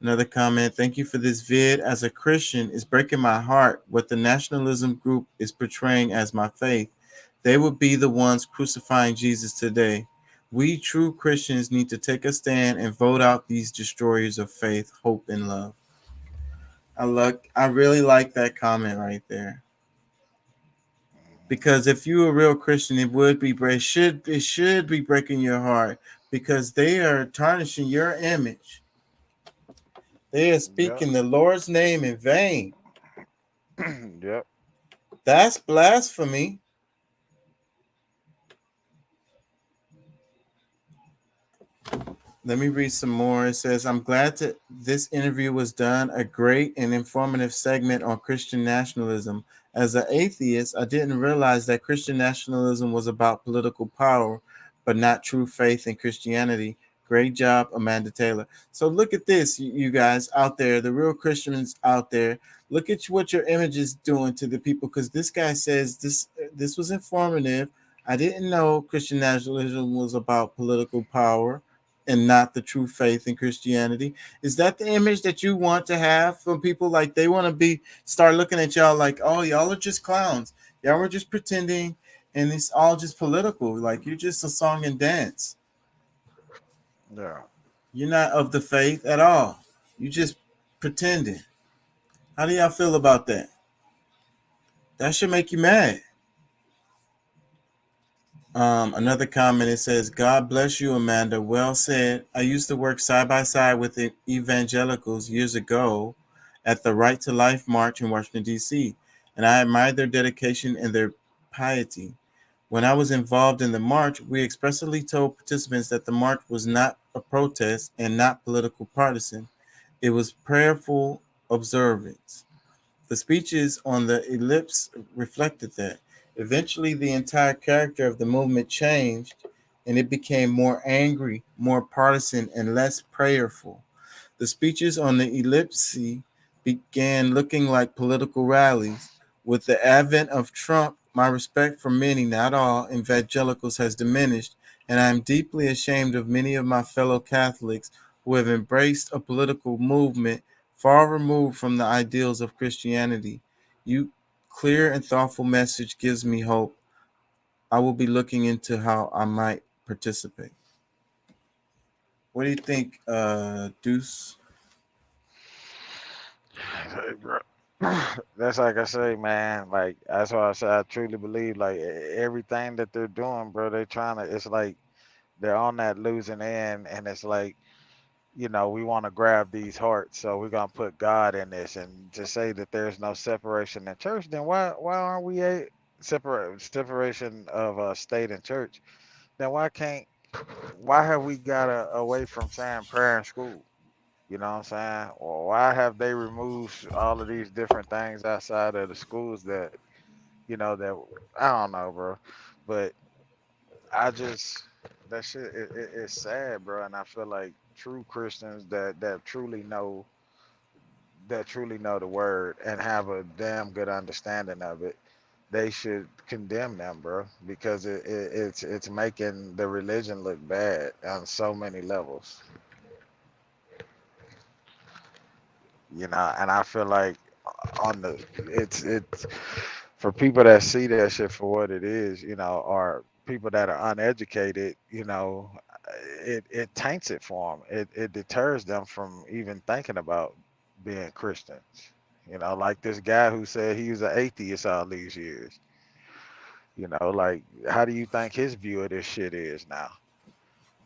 Another comment, "Thank you for this vid. As a Christian, it's breaking my heart what the nationalism group is portraying as my faith. They would be the ones crucifying Jesus today. We true Christians need to take a stand and vote out these destroyers of faith, hope, and love." I really like that comment right there. Because if you're a real Christian, it should be breaking your heart, because they are tarnishing your image. They are speaking the Lord's name in vain. Yep. That's blasphemy. Let me read some more. It says, "I'm glad that this interview was done. A great and informative segment on Christian nationalism. As an atheist, I didn't realize that Christian nationalism was about political power, but not true faith in Christianity. Great job, Amanda Taylor." So look at this, you guys out there, the real Christians out there. Look at what your image is doing to the people, because this guy says this was informative. I didn't know Christian nationalism was about political power and not the true faith in Christianity. Is that the image that you want to have from people? Like, they want to start looking at y'all like, oh, y'all are just clowns. Y'all were just pretending, and it's all just political. Like, you're just a song and dance. Yeah. You're not of the faith at all. You just pretending. How do y'all feel about that? That should make you mad. Another comment, it says, God bless you, Amanda. Well said. I used to work side by side with the evangelicals years ago at the Right to Life March in Washington, D.C., and I admired their dedication and their piety. When I was involved in the march, we expressly told participants that the march was not a protest and not political partisan. It was prayerful observance. The speeches on the ellipse reflected that. Eventually, the entire character of the movement changed, and it became more angry, more partisan, and less prayerful. The speeches on the ellipse began looking like political rallies. With the advent of Trump, my respect for many, not all, evangelicals has diminished, and I am deeply ashamed of many of my fellow Catholics who have embraced a political movement far removed from the ideals of Christianity. Your clear and thoughtful message gives me hope. I will be looking into how I might participate. What do you think, Deuce? Hey, bro. That's like I say, man. Like that's why I say I truly believe like everything that they're doing, bro. They're trying to. It's like they're on that losing end, and it's like, you know, we want to grab these hearts, so we're gonna put God in this, and to say that there's no separation in church, then why aren't we a separation of state and church? Then why have we got away from saying prayer in school? You know what I'm saying? Or why have they removed all of these different things outside of the schools that, you know, that I don't know, bro. But I just that shit it's sad, bro. And I feel like true Christians that truly know the word and have a damn good understanding of it, they should condemn them, bro, because it's making the religion look bad on so many levels. You know, and I feel like on the it's for people that see that shit for what it is, you know, or people that are uneducated, you know, it taints it for them. It deters them from even thinking about being Christians. You know, like this guy who said he was an atheist all these years. You know, like how do you think his view of this shit is now?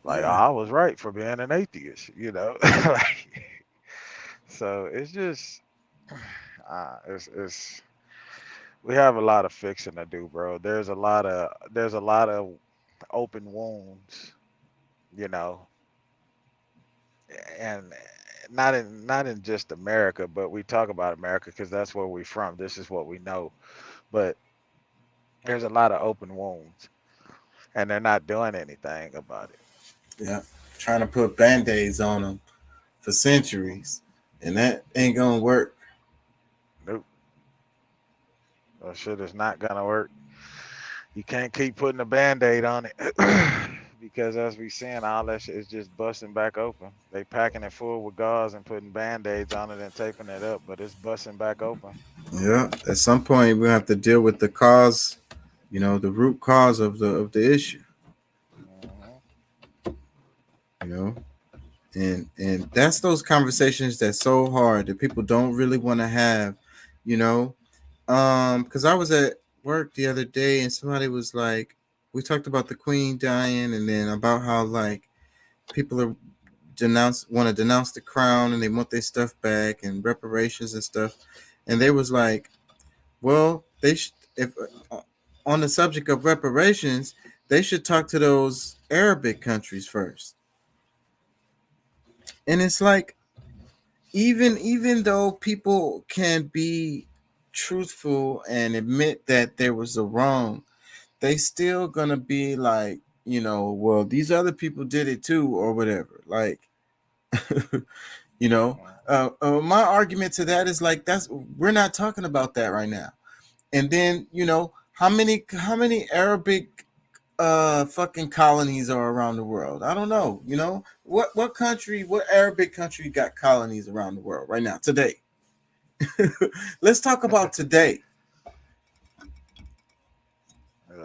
Like, Yeah. I was right for being an atheist, you know. Like, so it's just it's we have a lot of fixing to do, bro. There's a lot of open wounds, you know, and not in just America, but we talk about America because that's where we're from. This is what we know. But there's a lot of open wounds, and they're not doing anything about it. Yeah, trying to put band-aids on them for centuries, and that ain't gonna work. Nope. That shit is not gonna work. You can't keep putting a band-aid on it because as we seeing, all that shit is just busting back open. They packing it full with gauze and putting band-aids on it and taping it up, but it's busting back open. Yeah, at some point we have to deal with the cause, you know, the root cause of the issue. You know, and that's those conversations that's so hard that people don't really want to have. You know, because I was at work the other day and somebody was like, we talked about the Queen dying, and then about how like people are want to denounce the crown and they want their stuff back and reparations and stuff, and they was like, well, they should, if on the subject of reparations, they should talk to those Arabic countries first. And it's like, even though people can be truthful and admit that there was a wrong, they still gonna be like, you know, well, these other people did it too, or whatever. Like, you know, my argument to that is like, we're not talking about that right now. And then, you know, how many Arabic fucking colonies are around the world? I don't know. You know, what Arabic country got colonies around the world right now today? Let's talk about today.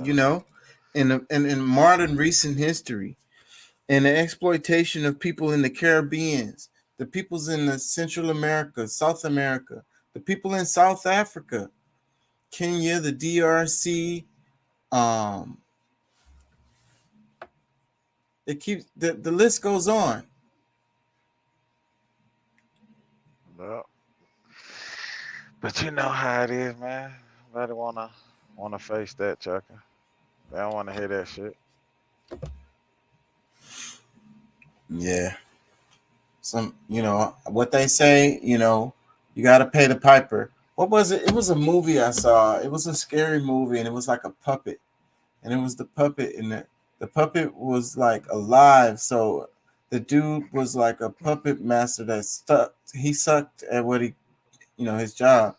You know, in modern recent history, and the exploitation of people in the Caribbean, the peoples in the Central America, South America, the people in South Africa, Kenya, the DRC. It keeps the list goes on. Well, but you know how it is, man. Nobody wanna face that, Chucker. They don't want to hear that shit. Yeah. Some, what they say, you got to pay the piper. What was it? It was a movie I saw. It was a scary movie, and it was like a puppet. And it was the puppet, and the puppet was like alive. So the dude was like a puppet master that he sucked at what his job.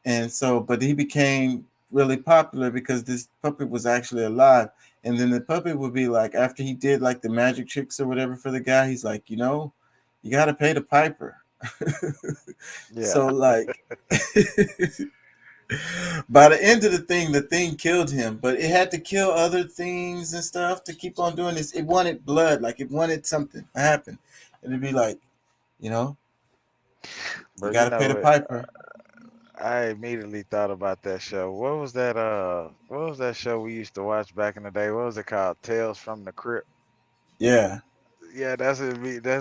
And so, but he became really popular because this puppet was actually alive. And then the puppet would be like, after he did like the magic tricks or whatever for the guy, he's like, you got to pay the piper. Yeah. So like, by the end of the thing killed him, but it had to kill other things and stuff to keep on doing this. It wanted blood, like it wanted something to happen. And it'd be like, you But got to pay the piper. I immediately thought about that show. What was that show we used to watch back in the day? What was it called? Tales from the Crypt. Yeah. Yeah, that's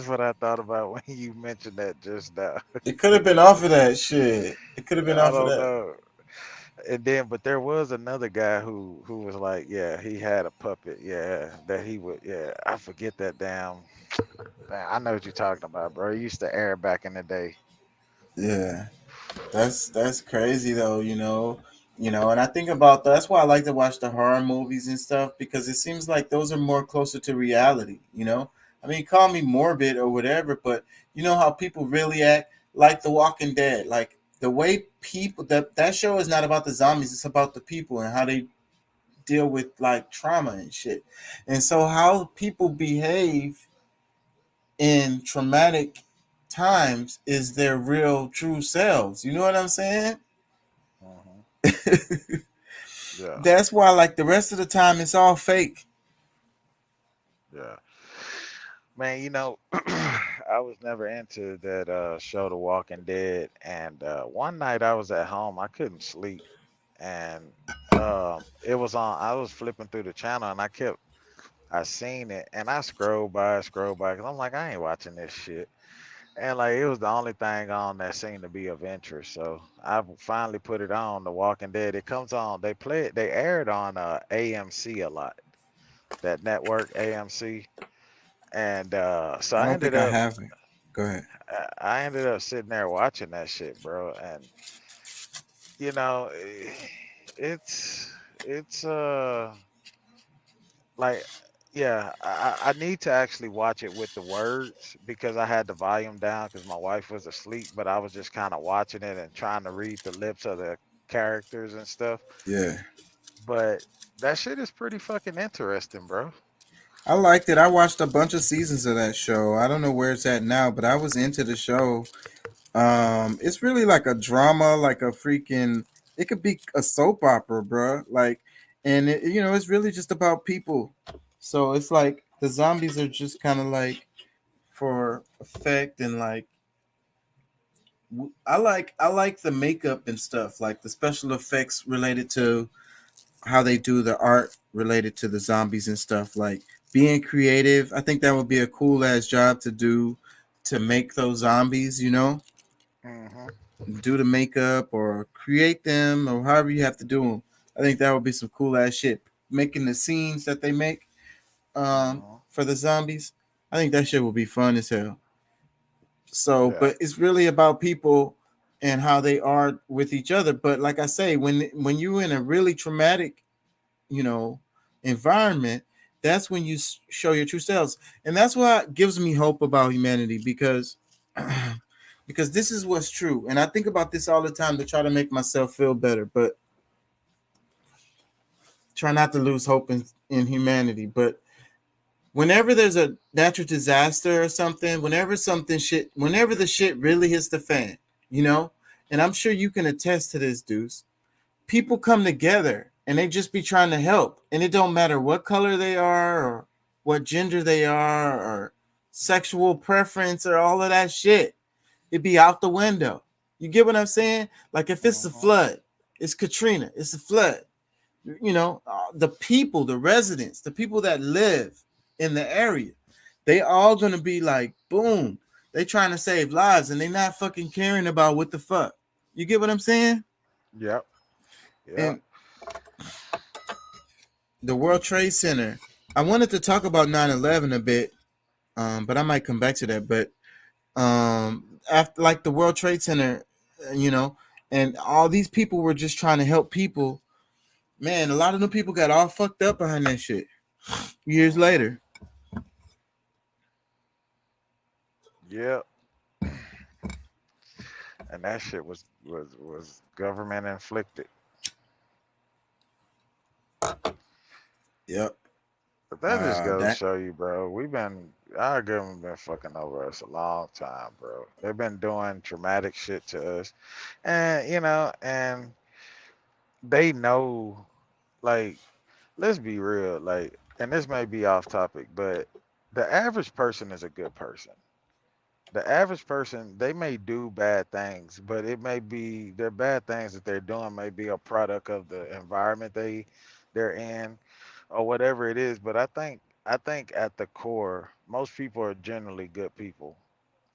what I thought about when you mentioned that just now. It could have been off of that shit. It could have been I off of don't that. know. And then, but there was another guy who was like, yeah, he had a puppet, yeah, that he would, yeah, I forget that damn. Man, I know what you're talking about, bro. It used to air back in the day. Yeah. That's crazy though, and I think about that's why I like to watch the horror movies and stuff, because it seems like those are more closer to reality, I mean, call me morbid or whatever, but you know how people really act, like The Walking Dead, like the way people that show is not about the zombies, it's about the people and how they deal with like trauma and shit. And so how people behave in traumatic times is their real true selves. You know what I'm saying? Yeah. That's why like the rest of the time it's all fake. Yeah. Man, I was never into that show The Walking Dead, and one night I was at home, I couldn't sleep, and it was on. I was flipping through the channel, and I seen it, and I scrolled by, because I'm like, I ain't watching this shit. And like, it was the only thing on that seemed to be of interest. So I finally put it on, The Walking Dead. It comes on, they air it on AMC a lot, that network, AMC. And so I don't think I have it. Go ahead. I ended up sitting there watching that shit, bro. And it's like, yeah, I need to actually watch it with the words, because I had the volume down because my wife was asleep, but I was just kind of watching it and trying to read the lips of the characters and stuff. Yeah. But that shit is pretty fucking interesting, bro. I liked it. I watched a bunch of seasons of that show. I don't know where it's at now, but I was into the show. It's really like a drama, like a freaking. It could be a soap opera, bro. Like, and it's really just about people. So it's like the zombies are just kind of like for effect, and like I like the makeup and stuff, like the special effects related to how they do the art related to the zombies and stuff, like being creative. I think that would be a cool ass job to do, to make those zombies, do the makeup or create them or however you have to do them. I think that would be some cool ass shit. Making the scenes that they make for the zombies, I think that shit will be fun as hell. So, Yeah. but it's really about people and how they are with each other. But like I say, when you're in a really traumatic, environment, that's when you show your true selves. And that's what gives me hope about humanity, because this is what's true. And I think about this all the time to try to make myself feel better, but try not to lose hope in humanity. But whenever there's a natural disaster or something, whenever the shit really hits the fan, and I'm sure you can attest to this, Deuce, people come together and they just be trying to help. And it don't matter what color they are or what gender they are or sexual preference or all of that shit. It'd be out the window. You get what I'm saying? Like if it's a flood It's Katrina. It's the flood. You know, the people, the residents, the people that live in the area, they all gonna be like, boom. They trying to save lives, and they not fucking caring about what the fuck. You get what I'm saying? Yep. And the World Trade Center. I wanted to talk about 9/11 a bit, but I might come back to that. But after like the World Trade Center, you know, and all these people were just trying to help people. Man, a lot of them people got all fucked up behind that shit years later. Yep. And that shit was government inflicted. Yep. But that just goes to that- show you, bro. Our government been fucking over us a long time, bro. They've been doing traumatic shit to us, and you know, and they know, like, let's be real, like, and this may be off topic, but the average person is a good person. The average person, they may do bad things, but it may be their bad things that they're doing may be a product of the environment they're in, or whatever it is. But I think at the core, most people are generally good people,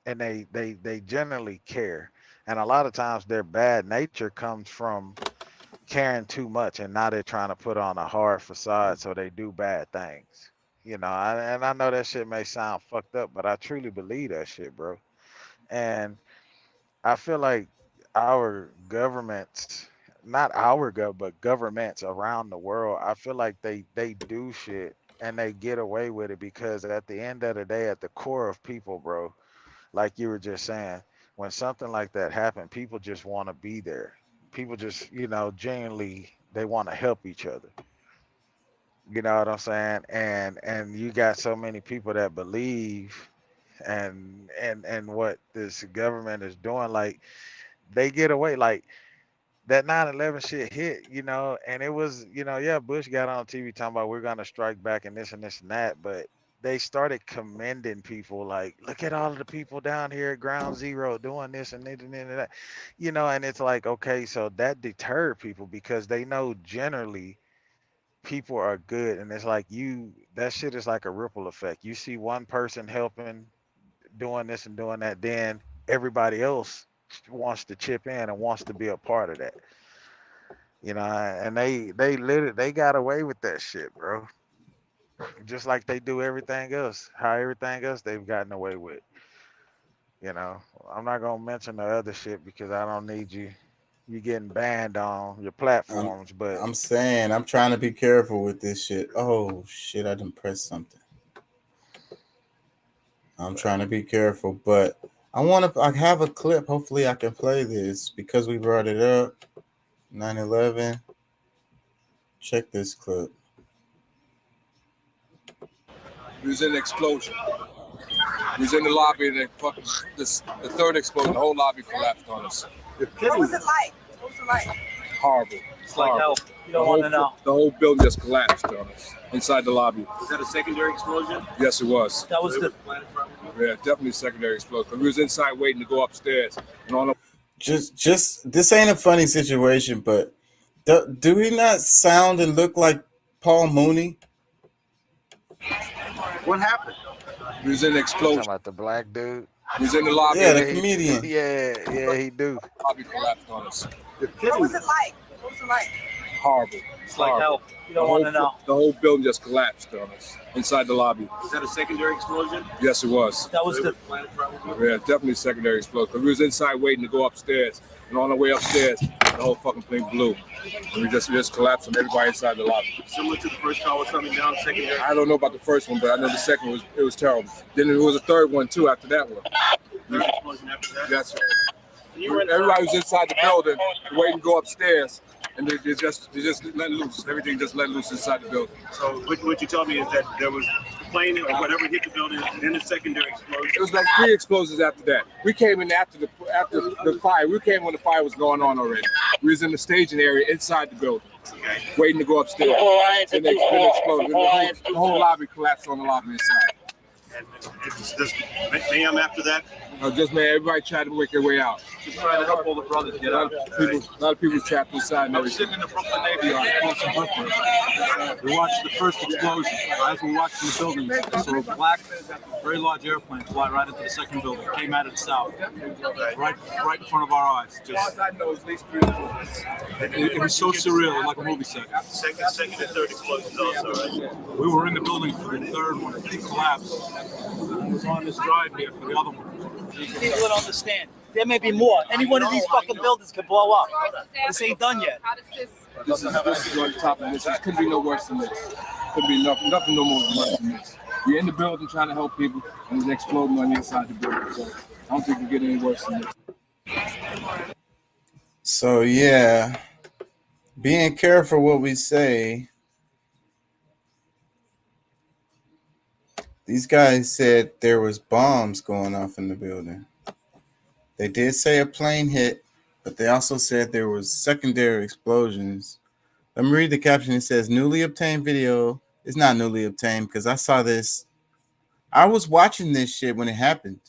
and they generally care. And a lot of times their bad nature comes from caring too much, and now they're trying to put on a hard facade, so they do bad things. You know, and I know that shit may sound fucked up, but I truly believe that shit, bro. And I feel like our governments, not our but governments around the world, I feel like they do shit and they get away with it because at the end of the day, at the core of people, bro, like you were just saying, when something like that happened, people just want to be there. People just, you know, genuinely, they want to help each other. You know what I'm saying? And you got so many people that believe and what this government is doing, like they get away. Like that 9/11 shit hit, you know, and it was, you know, yeah, Bush got on TV talking about we're gonna strike back and this and this and that, but they started commending people like, look at all of the people down here at Ground Zero doing this and that, you know, and it's like, okay, so that deterred people because they know generally people are good, and it's like that shit is like a ripple effect. You see one person helping, doing this and doing that, then everybody else wants to chip in and wants to be a part of that. You know, and they literally they got away with that shit, bro. Just like they do everything else. How everything else they've gotten away with. You know, I'm not gonna mention the other shit because I don't need you getting banned on your platforms, but I'm saying I'm trying to be careful with this shit. Oh shit, I didn't press something. I'm trying to be careful, but I have a clip. Hopefully I can play this because we brought it up. 9/11. Check this clip. It was an explosion. We was in the lobby and the third explosion, the whole lobby collapsed on us. What was it like? What was it like? Horrible. It's like Horrible. hell. You don't want to know. The whole building just collapsed on us inside the lobby. Was that a secondary explosion? Yes, it was. That was the. Yeah, definitely a secondary explosion. We was inside waiting to go upstairs, and on the Just this ain't a funny situation, but do he not sound and look like Paul Mooney? What happened? We was in the explosion. Talking about the black dude. We was in the lobby. Yeah, the comedian. Yeah, he do. Lobby collapsed on us. What was it like? What was it like? Horrible. It's like hell. You don't want to know. The whole building just collapsed on us inside the lobby. Was that a secondary explosion? Yes, it was. That was the. Yeah, definitely a secondary explosion. We was inside waiting to go upstairs, and on the way upstairs, the whole fucking thing blew. And we just collapsed on everybody inside the lobby. Similar to the first tower coming down, secondary. I don't know about the first one, but I know the second one was terrible. Then there was a third one too after that one. Third explosion after that. Yes. Everybody was inside the building waiting to go upstairs, and they just let loose. Everything just let loose inside the building. So what you told me is that there was the plane or whatever hit the building, and then the secondary explosion. It was like 3 explosions after that. We came in after the fire. We came when the fire was going on already. We was in the staging area inside the building, waiting to go upstairs. And they exploded. The whole lobby collapsed on the lobby inside. And just mayhem after that. Just man, everybody tried to work their way out. just trying to help all the brothers get out. A lot of people trapped inside. And I was sitting in the Brooklyn Navy Yard, close to Brooklyn. We watched the first explosion. As we watched the building, I saw a black, very large airplane fly right into the second building. It came out of the south, right in front of our eyes. Just, it was so surreal, like a movie set. Second and third explosions also, right? We were in the building for the third one. It collapsed. I was on this drive here for the other one. People don't understand. There may be more. Any one of these fucking buildings could blow up. This ain't done yet. This is on top of this. This couldn't be no worse than this. Could be nothing no more worse than this. You're in the building trying to help people, and it's exploding on the inside the building. So I don't think it can get any worse than this. So yeah, being careful what we say. These guys said there was bombs going off in the building. They did say a plane hit, but they also said there was secondary explosions. Let me read the caption. It says, newly obtained video. It's not newly obtained because I saw this. I was watching this shit when it happened.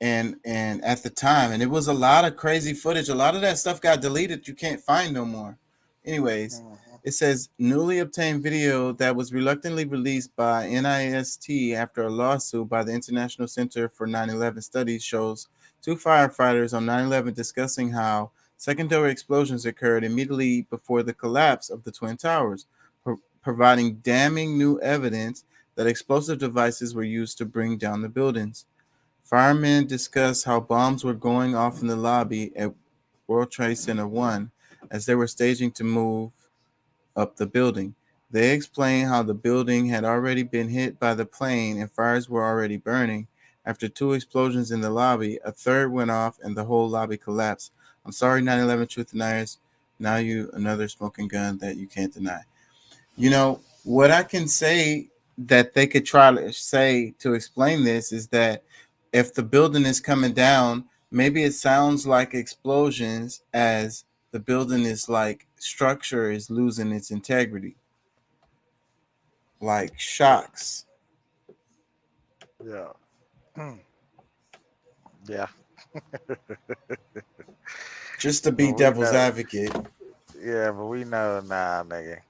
And at the time, and it was a lot of crazy footage. A lot of that stuff got deleted. You can't find no more. Anyways, it says newly obtained video that was reluctantly released by NIST after a lawsuit by the International Center for 9/11 Studies shows two firefighters on 9/11 discussing how secondary explosions occurred immediately before the collapse of the Twin Towers, providing damning new evidence that explosive devices were used to bring down the buildings. Firemen discussed how bombs were going off in the lobby at World Trade Center 1 as they were staging to move up the building. They explained how the building had already been hit by the plane and fires were already burning. After two explosions in the lobby, a third went off and the whole lobby collapsed. I'm sorry, 9/11 truth deniers. Now you another smoking gun that you can't deny. You know, what I can say that they could try to say to explain this is that if the building is coming down, maybe it sounds like explosions as the building is like structure is losing its integrity. Like shocks. Yeah. Yeah. Just to be devil's advocate. Yeah, but we know, nah, nigga.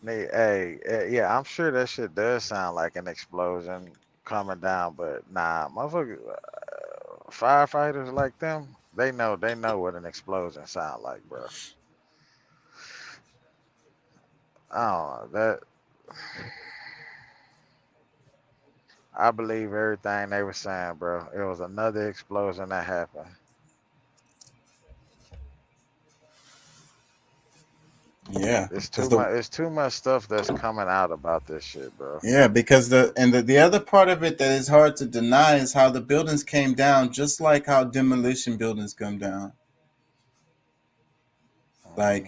Yeah, I'm sure that shit does sound like an explosion coming down, but nah, motherfucker, firefighters like them, they know what an explosion sound like, bro. I don't know that. I believe everything they were saying, bro. It was another explosion that happened. Yeah, It's too much stuff that's coming out about this shit, bro. Yeah, because the other part of it that is hard to deny is how the buildings came down, just like how demolition buildings come down. Like,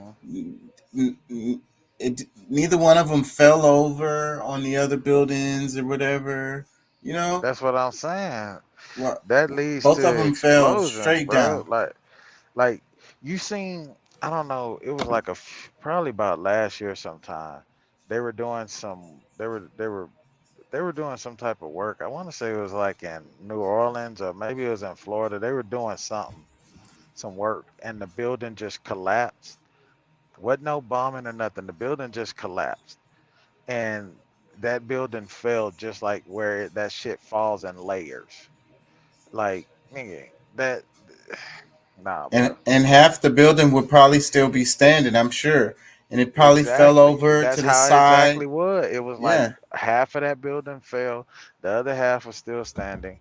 neither one of them fell over on the other buildings or whatever. You know, That's what I'm saying. Well, That leads both to of them fell explosions, straight bro. down. Like you seen, I don't know, it was like probably about last year sometime. They were doing some they were doing some type of work. I want to say it was like in New Orleans or maybe it was in Florida. They were doing some work and the building just collapsed. Wasn't no bombing or nothing. The building just collapsed. And that building fell just like where that shit falls in layers. Like, nigga, that nah, bro. And half the building would probably still be standing, I'm sure. And it probably fell over That's to the how it side. exactly was. It was like half of that building fell, the other half was still standing.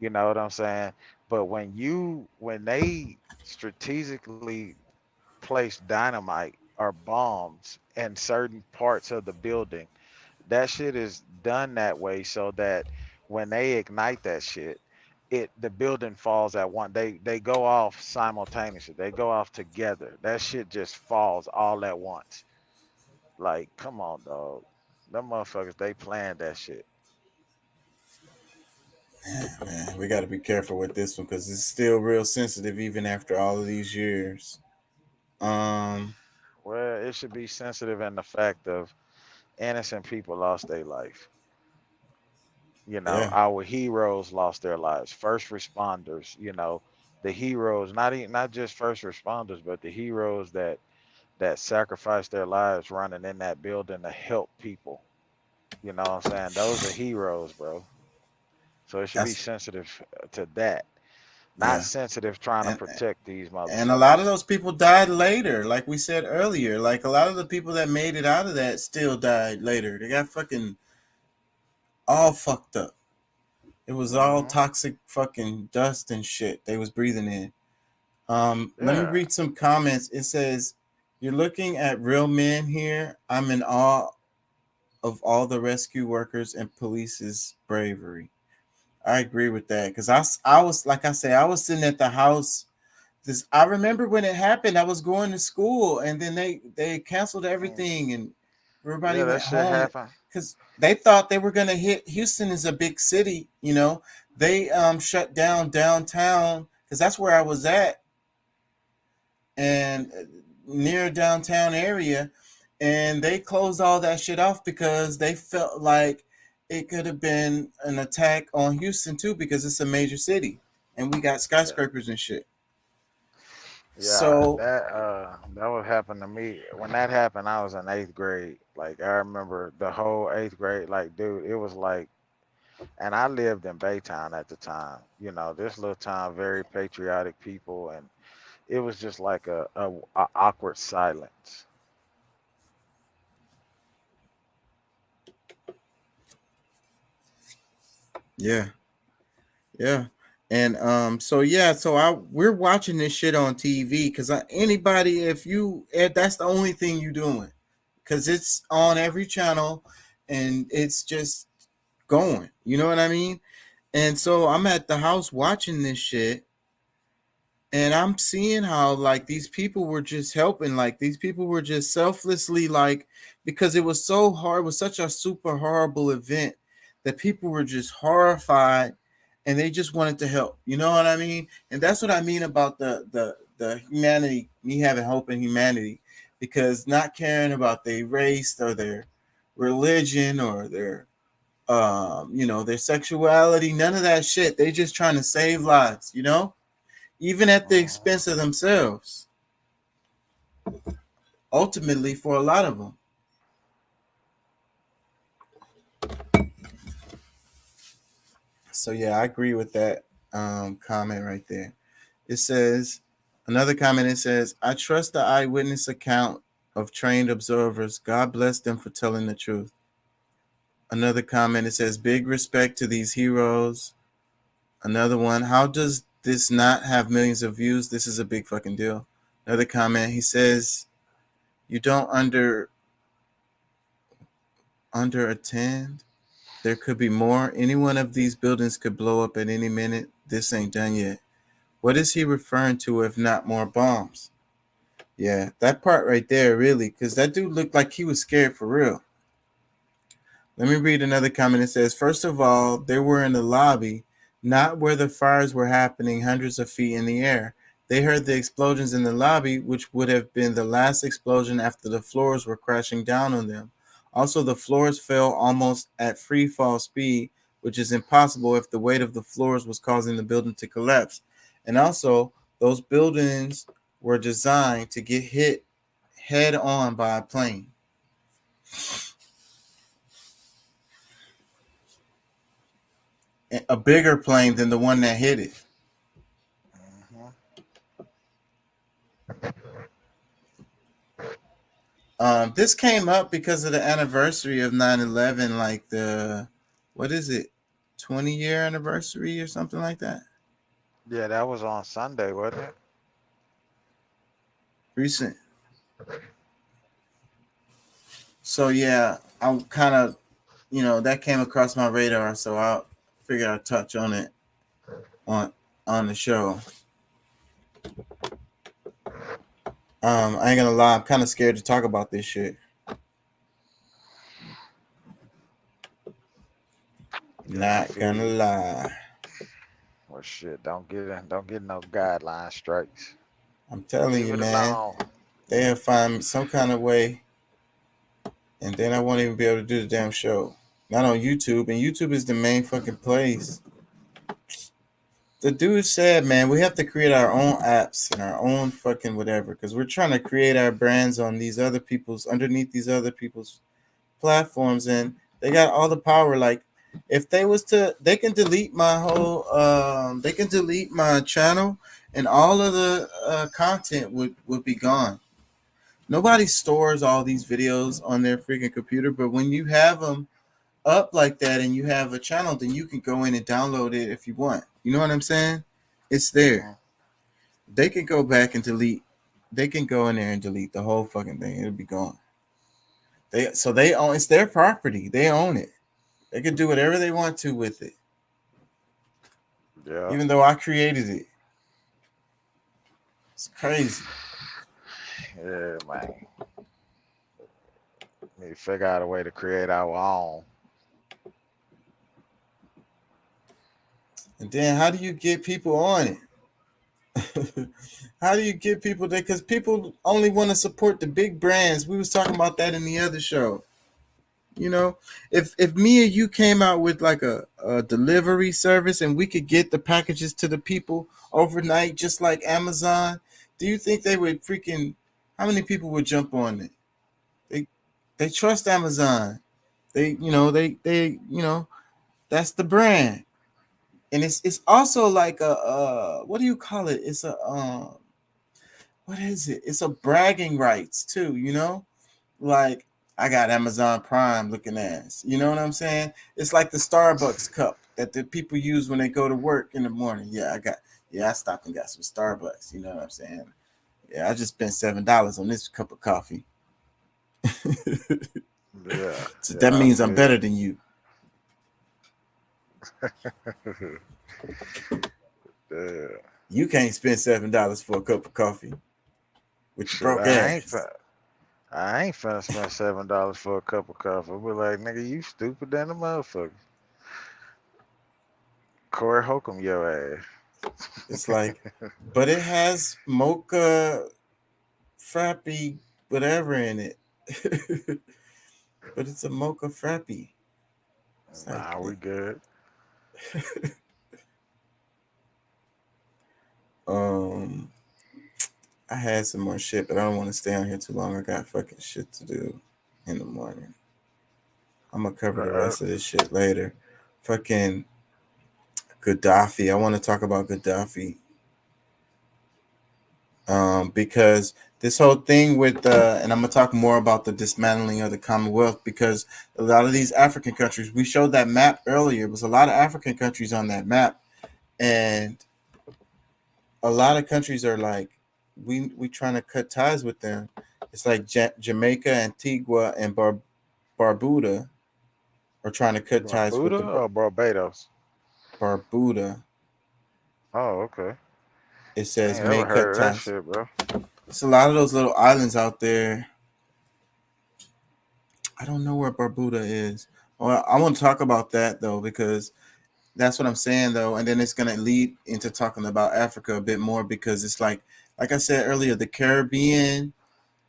You know what I'm saying? But when they strategically place dynamite or bombs in certain parts of the building, that shit is done that way so that when they ignite that shit, the building falls at one. They go off simultaneously. They go off together. That shit just falls all at once. Like, come on, dog. Them motherfuckers, they planned that shit. Man, we got to be careful with this one because it's still real sensitive even after all of these years. Well, it should be sensitive in the fact of innocent people lost their life. You know, Yeah. our heroes lost their lives. First responders, you know, the heroes, not just first responders, but the heroes that sacrificed their lives running in that building to help people. You know what I'm saying? Those are heroes, bro. So it should be That's sensitive to that, not yeah. sensitive trying to And protect these and a lot of motherfuckers. those people died later, like we said earlier. Like a lot of the people that made it out of that still died later. They got fucking all fucked up. It was all Hmm. toxic fucking dust and shit they was breathing in. Let me Yeah. read some comments. It says, "You're looking at real men here. I'm in awe of all the rescue workers and police's bravery." I agree with that because I was like I say I was sitting at the house. I remember when it happened. I was going to school and then they canceled everything and everybody Yeah, that went shit home happened. because they thought they were gonna hit. Houston is a big city, you know. They shut down downtown because that's where I was at and near downtown area, and they closed all that shit off because they felt like it could have been an attack on Houston too because it's a major city and we got skyscrapers and shit. Yeah, So that would happen to me. When that happened, I was in 8th grade. Like I remember the whole 8th grade. Like, dude, it was like, and I lived in Baytown at the time. You know, this little town, very patriotic people, and it was just like a awkward silence. yeah, yeah. And so yeah, so we're watching this shit on TV because anybody, if you that's the only thing you doing because it's on every channel and it's just going. You know what I mean? And so I'm at the house watching this shit and I'm seeing how like these people were just helping, like these people were just selflessly like because it was so hard, it was such a super horrible event that people were just horrified and they just wanted to help. You know what I mean? And that's what I mean about the humanity, me having hope in humanity, because not caring about their race or their religion or their you know, their sexuality, none of that shit. They just trying to save lives, you know? Even at the expense of themselves, ultimately for a lot of them. So yeah, I agree with that comment right there. It says, another comment, it says, "I trust the eyewitness account of trained observers. God bless them for telling the truth." Another comment, it says, "Big respect to these heroes." Another one, "How does this not have millions of views? This is a big fucking deal." Another comment, he says, "You don't attend. There could be more. Any one of these buildings could blow up at any minute. This ain't done yet." What is he referring to if not more bombs? Yeah, that part right there, really, because that dude looked like he was scared for real. Let me read another comment. It says, "First of all, they were in the lobby, not where the fires were happening hundreds of feet in the air. They heard the explosions in the lobby, which would have been the last explosion after the floors were crashing down on them. Also, the floors fell almost at free fall speed, which is impossible if the weight of the floors was causing the building to collapse. And also, those buildings were designed to get hit head on by a plane." A bigger plane than the one that hit it. This came up because of the anniversary of 9/11, like what is it, 20-year anniversary or something like that? Yeah, that was on Sunday, wasn't it? Recent. So yeah, I'm kind of, you know, that came across my radar, so I figured I'd touch on it on the show. I ain't gonna lie, I'm kind of scared to talk about this shit. Not gonna lie. Well, shit, don't get no guideline strikes. I'm telling Leave you, it man. alone. They'll find some kind of way, and then I won't even be able to do the damn show. Not on YouTube, and YouTube is the main fucking place. The dude said, man, we have to create our own apps and our own fucking whatever, because we're trying to create our brands on these other people's, underneath these other people's platforms, and they got all the power. Like, if they was to, they can delete my whole, they can delete my channel, and all of the content would be gone. Nobody stores all these videos on their freaking computer, but when you have them up like that and you have a channel, then you can go in and download it if you want. You know what I'm saying? It's there. They can go back and delete. They can go in there and delete the whole fucking thing. It'll be gone. They own, it's their property. They own it. They can do whatever they want to with it. Yeah. Even though I created it. It's crazy. Yeah, man. Need to figure out a way to create our own. And then how do you get people on it? How do you get people there? Because people only want to support the big brands. We was talking about that in the other show. You know, if me and you came out with like a delivery service and we could get the packages to the people overnight, just like Amazon, do you think they would freaking, how many people would jump on it? They trust Amazon. They that's the brand. And it's also like a what do you call it? It's a what is it? It's a bragging rights too, you know? Like, I got Amazon Prime looking ass. You know what I'm saying? It's like the Starbucks cup that the people use when they go to work in the morning. I stopped and got some Starbucks. You know what I'm saying? Yeah, I just spent $7 on this cup of coffee. Yeah. So that means I'm better than you. Yeah. You can't spend $7 for a cup of coffee with your broke ass. I ain't finna spend $7 for a cup of coffee. We're like, nigga, you stupid than a motherfucker. Corey Holcomb, your ass. It's like, but it has mocha, frappy, whatever in it. But it's a mocha frappy. Nah, we good. I had some more shit, but I don't want to stay on here too long. I got fucking shit to do in the morning. I'm gonna cover the rest of this shit later. Fucking Gaddafi. I want to talk about Gaddafi. Because this whole thing with and I'm gonna talk more about the dismantling of the Commonwealth, because a lot of these African countries, we showed that map earlier. It was a lot of African countries on that map, and a lot of countries are like, we trying to cut ties with them. It's like Jamaica, Antigua, and Barbuda are trying to cut ties with the or Barbados. Barbuda. Oh, okay. It says Ain't may never cut heard that ties. shit, bro. It's a lot of those little islands out there. I don't know where Barbuda is. Well, I want to talk about that though, because that's what I'm saying though, and then it's gonna lead into talking about Africa a bit more, because it's like I said earlier, the Caribbean,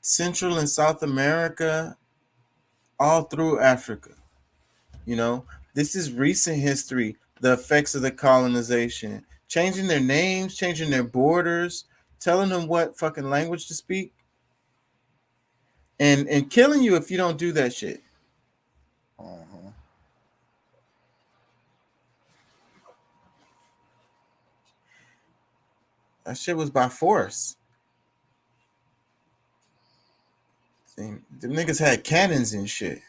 Central and South America, all through Africa. You know, this is recent history, the effects of the colonization, changing their names, changing their borders, telling them what fucking language to speak, and killing you if you don't do that shit. That shit was by force. See, them niggas had cannons and shit.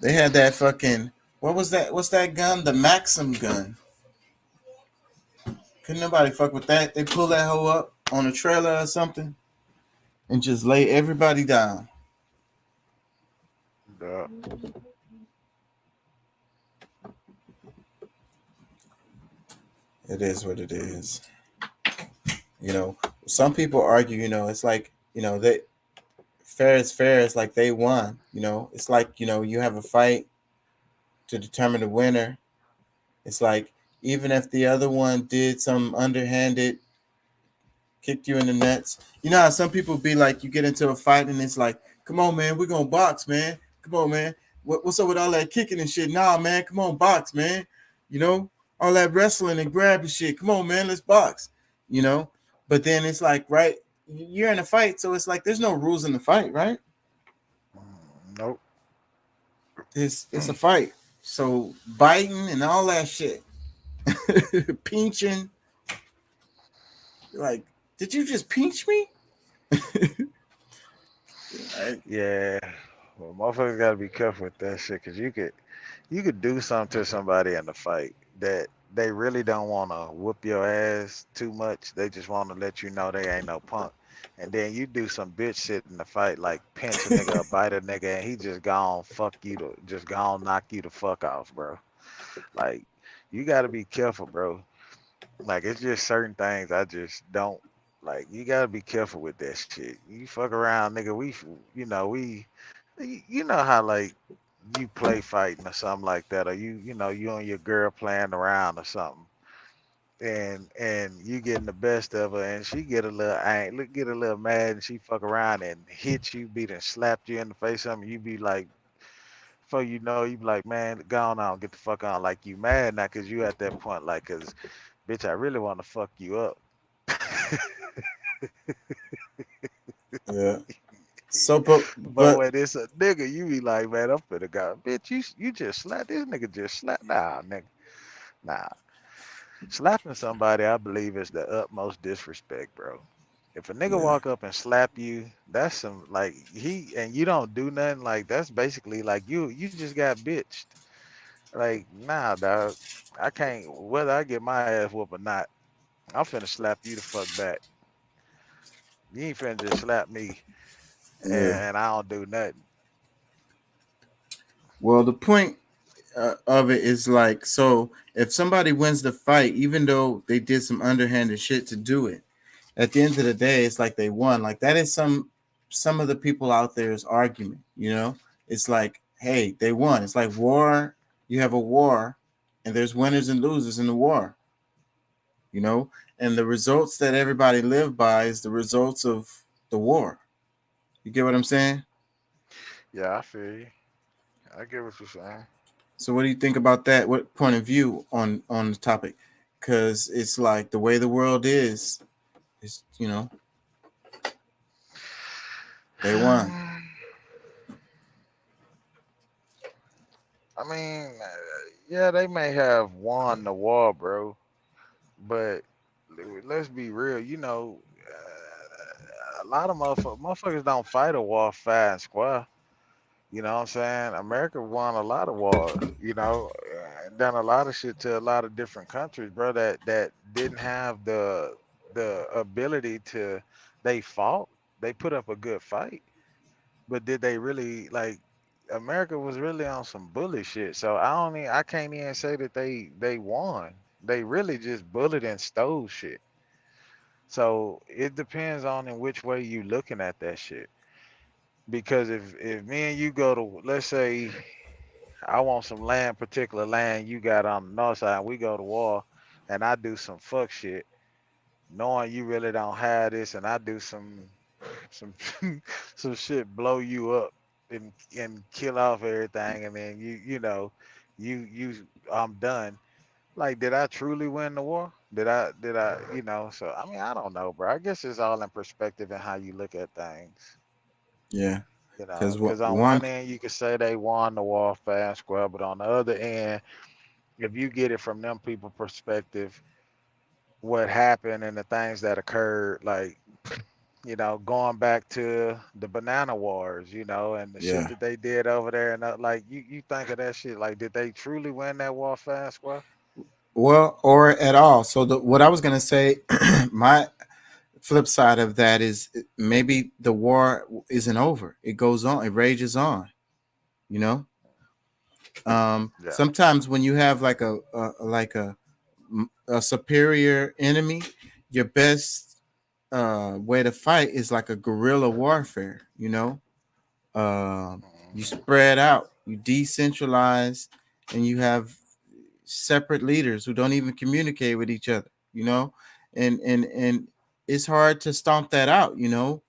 They had that fucking, what was that? What's that gun? The Maxim gun. Couldn't nobody fuck with that. They pull that hoe up on a trailer or something and just lay everybody down. Yeah. It is what it is. You know, some people argue, you know, it's like, you know, they fair is fair. It's like they won, you know. It's like, you know, you have a fight to determine the winner. It's like, even if the other one did some underhanded, kicked you in the nuts. You know how some people be like, you get into a fight and it's like, come on, man, we're going to box, man. Come on, man. What's up with all that kicking and shit? Nah, man, come on, box, man. You know, all that wrestling and grabbing shit. Come on, man, let's box. You know, but then it's like, right, you're in a fight, so it's like there's no rules in the fight, right? Nope. It's a fight. So biting and all that shit, pinching. Like, did you just pinch me? Yeah. Well, motherfuckers gotta be careful with that shit, cause you could do something to somebody in the fight that they really don't want to whoop your ass too much. They just want to let you know they ain't no punk. And then you do some bitch shit in the fight, like pinch a nigga or bite a nigga, and he just gone knock you the fuck off, bro. Like, you gotta be careful, bro. Like, it's just certain things I just don't like. You gotta be careful with that shit. You fuck around, nigga. You know how like you play fighting or something like that, or you and your girl playing around or something, and you getting the best of her, and she get a little mad, and she fuck around and hit you, beat and slapped you in the face, something. You be like, before you know, you be like, man, go on, get the fuck on. Like, you mad now because you at that point, like, cause bitch, I really want to fuck you up. Yeah. So, but when it's a nigga, you be like, man, I'm finna go. Bitch, you just slapped this nigga. Just slap, nah, nigga, nah. Slapping somebody, I believe, is the utmost disrespect, bro. If a nigga walk up and slap you, that's some like and you don't do nothing, like that's basically like you just got bitched. Like, nah, dog. I can't, whether I get my ass whooped or not, I'm finna slap you the fuck back. You ain't finna just slap me and I don't do nothing. Well, the point of it is like, so if somebody wins the fight, even though they did some underhanded shit to do it, at the end of the day, it's like they won. Like, that is some of the people out there's argument, you know? It's like, hey, they won. It's like war. You have a war, and there's winners and losers in the war, you know? And the results that everybody live by is the results of the war. You get what I'm saying? Yeah, I feel you. I get what you're saying. So what do you think about that? What point of view on the topic? Because it's like the way the world is, you know, they won. I mean, yeah, they may have won the war, bro, but let's be real. You know, a lot of motherfuckers don't fight a war fair and square. You know what I'm saying? America won a lot of wars, you know, done a lot of shit to a lot of different countries, bro, that didn't have the ability to. They fought, they put up a good fight, but did they really, like, America was really on some bully shit. So I can't even say that they won. They really just bullied and stole shit. So it depends on in which way you looking at that shit. Because if me and you go to, let's say I want some land, particular land you got on the north side, and we go to war, and I do some fuck shit, knowing you really don't have this, and I do some some shit, blow you up and kill off everything, and then I'm done. Like, did I truly win the war? Did I so I mean, I don't know, bro. I guess it's all in perspective and how you look at things. Yeah. You know, Because because on one end you could say they won the war fair and square, but on the other end, if you get it from them people perspective, what happened and the things that occurred, like, going back to the banana wars, and the shit that they did over there, and like you think of that shit, like, did they truly win that war fair and square? Well, or at all. So what I was gonna say, my flip side of that is maybe the war isn't over. It goes on. It rages on. You know. Sometimes when you have like a superior enemy, your best way to fight is like a guerrilla warfare. You know, you spread out, you decentralize, and you have separate leaders who don't even communicate with each other. You know, and it's hard to stomp that out. You know,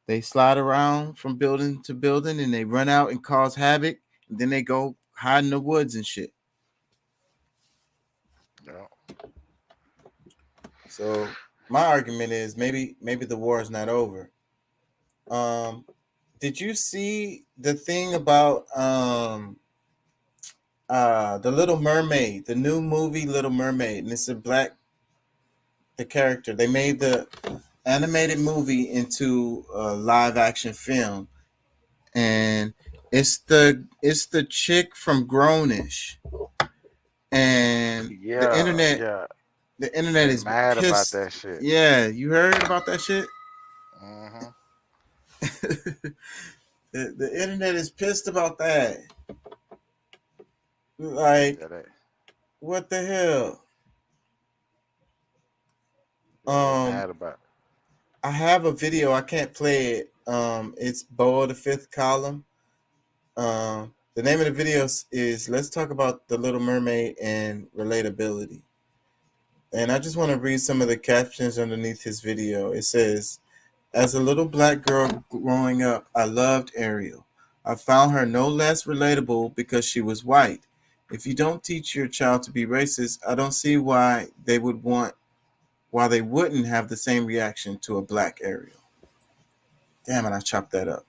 they slide around from building to building, and they run out and cause havoc, and then they go hide in the woods and shit. Yeah. So my argument is maybe the war is not over. Did you see the thing about the Little Mermaid, the new movie Little Mermaid, and it's the character. They made the animated movie into a live action film, and it's the chick from Grownish, and the internet They is mad about pissed. that shit. Yeah, you heard about that shit? Mm-hmm. The internet is pissed about that. Like, what the hell? Mad about it. I have a video. I can't play it. It's Bo of the Fifth Column. The name of the video is "Let's Talk About the Little Mermaid and Relatability." And I just want to read some of the captions underneath his video. It says, "As a little black girl growing up, I loved Ariel. I found her no less relatable because she was white. If you don't teach your child to be racist, I don't see why they wouldn't have the same reaction to a black Ariel." Damn it, I chopped that up.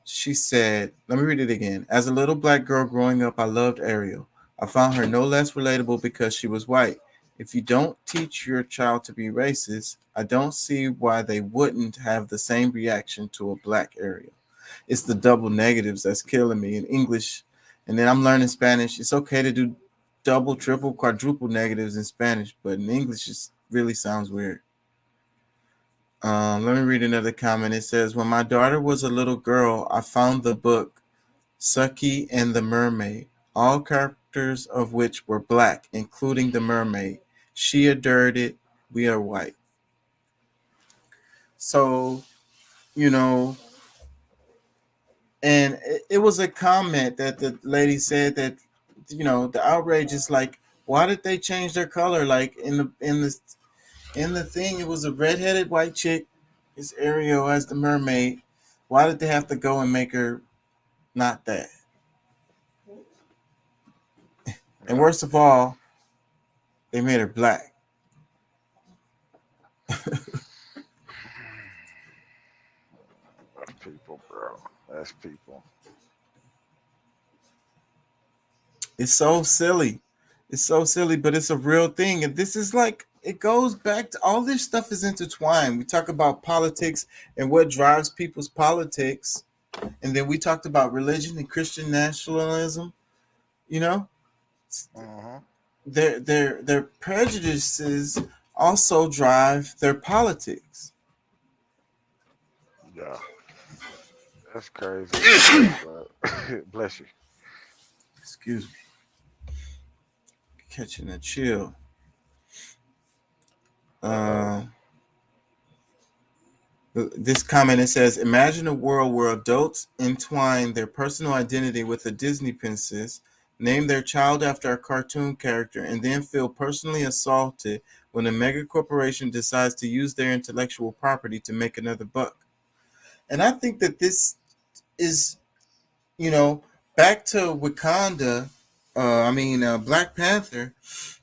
She said, let me read it again. "As a little black girl growing up, I loved Ariel. I found her no less relatable because she was white. If you don't teach your child to be racist, I don't see why they wouldn't have the same reaction to a black Ariel." It's the double negatives that's killing me in English. And then I'm learning Spanish. It's okay to do double, triple, quadruple negatives in Spanish, but in English it really sounds weird. Let me read another comment. It says, "When my daughter was a little girl, I found the book Suki and the Mermaid, all characters of which were black, including the mermaid. She adored it. We are white." So, and it was a comment that the lady said that, the outrage is like, why did they change their color? Like in the thing, it was a redheaded white chick. It's Ariel as the mermaid. Why did they have to go and make her not that? And worst of all, they made her black. That's people, bro. That's people. It's so silly. It's so silly, but it's a real thing. And this is like, it goes back to all this stuff is intertwined. We talk about politics and what drives people's politics. And then we talked about religion and Christian nationalism. Their prejudices also drive their politics. Yeah. That's crazy. Bless you. Excuse me. Catching a chill. This comment, it says, "Imagine a world where adults entwine their personal identity with a Disney princess, name their child after a cartoon character, and then feel personally assaulted when a mega corporation decides to use their intellectual property to make another buck." And I think that this is, back to Wakanda, Black Panther,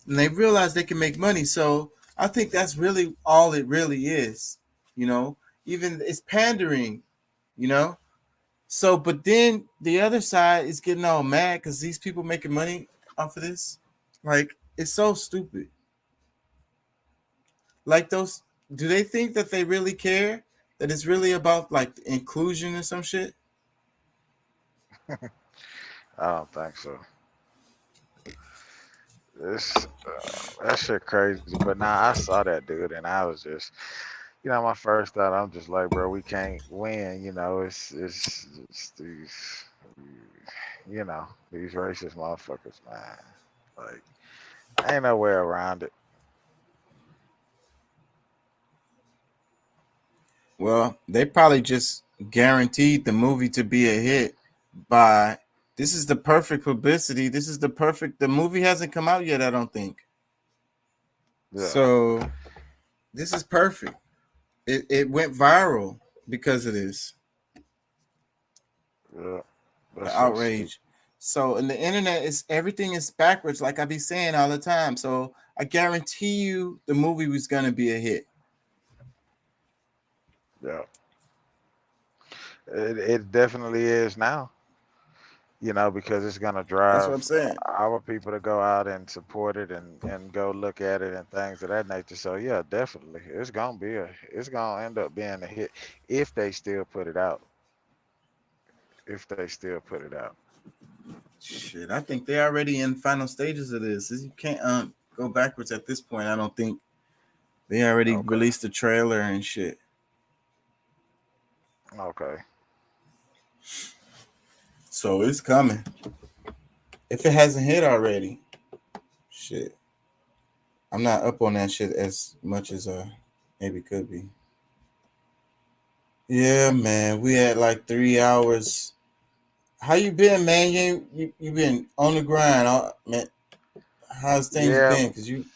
and they realize they can make money. So I think that's really all it really is, even it's pandering, So, but then the other side is getting all mad because these people making money off of this. Like, it's so stupid. Like do they think that they really care? That it's really about like inclusion or some shit? I don't think so. That shit crazy. But I saw that dude and I was just, my first thought, I'm just like, bro, we can't win. It's these, these racist motherfuckers, man. Like, ain't no way around it. Well, they probably just guaranteed the movie to be a hit by, this is the perfect publicity. The movie hasn't come out yet, I don't think. Yeah. So this is perfect. It went viral because of this. Yeah. The outrage. So in the internet, is everything is backwards, like I be saying all the time. So I guarantee you, the movie was gonna be a hit. Yeah, it definitely is now. You know, because it's gonna That's what I'm drive saying. our people to go out and support it and go look at it and things of that nature. So yeah, definitely, it's gonna end up being a hit if they still put it out. If they still put it out. Shit, I think they're already in final stages of this. You can't go backwards at this point. I don't think they already released the trailer and shit. Okay. So it's coming. If it hasn't hit already, shit. I'm not up on that shit as much as maybe could be. Yeah, man. We had like 3 hours. How you been, man? You been on the grind, man. How's things Yeah, been? Cause you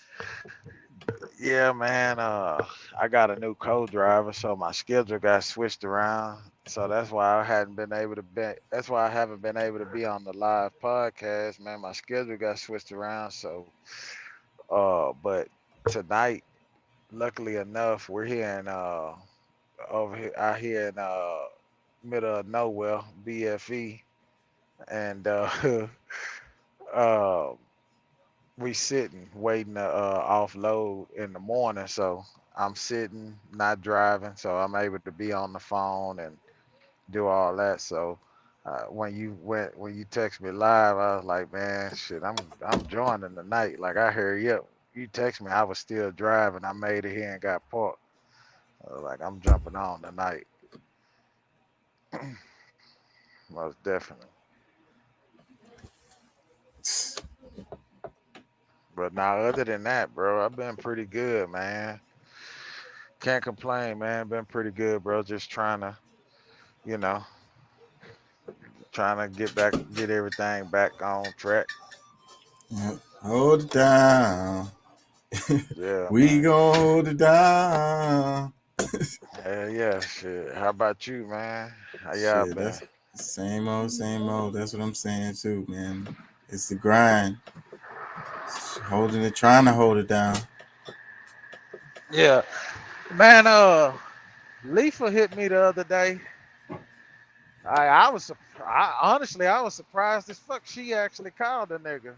yeah, man. I got a new co-driver, so my schedule got switched around. So that's why I hadn't been able to be. That's why I haven't been able to be on the live podcast, man. My schedule got switched around. So, but tonight, luckily enough, we're here in over here out here in middle of nowhere, BFE, and uh, we sitting waiting to offload in the morning. So I'm sitting, not driving, so I'm able to be on the phone and do all that. So when you text me live, I was like, man, shit, I'm joining tonight. Like I heard, yep, you text me, I was still driving. I made it here and got parked. Like I'm jumping on tonight. Most definitely. But now, other than that, bro, I've been pretty good, man. Can't complain, man. Been pretty good, bro. Just trying to, you know, trying to get everything back on track. hold it down. Yeah, We man. gonna hold it down. Hell yeah, shit. How about you, man? How y'all Shit, been? that's same old, same old. That's what I'm saying too, man. It's the grind. Trying to hold it down. Yeah, man. Leafa hit me the other day. I was honestly I was surprised as fuck. She actually called the nigga.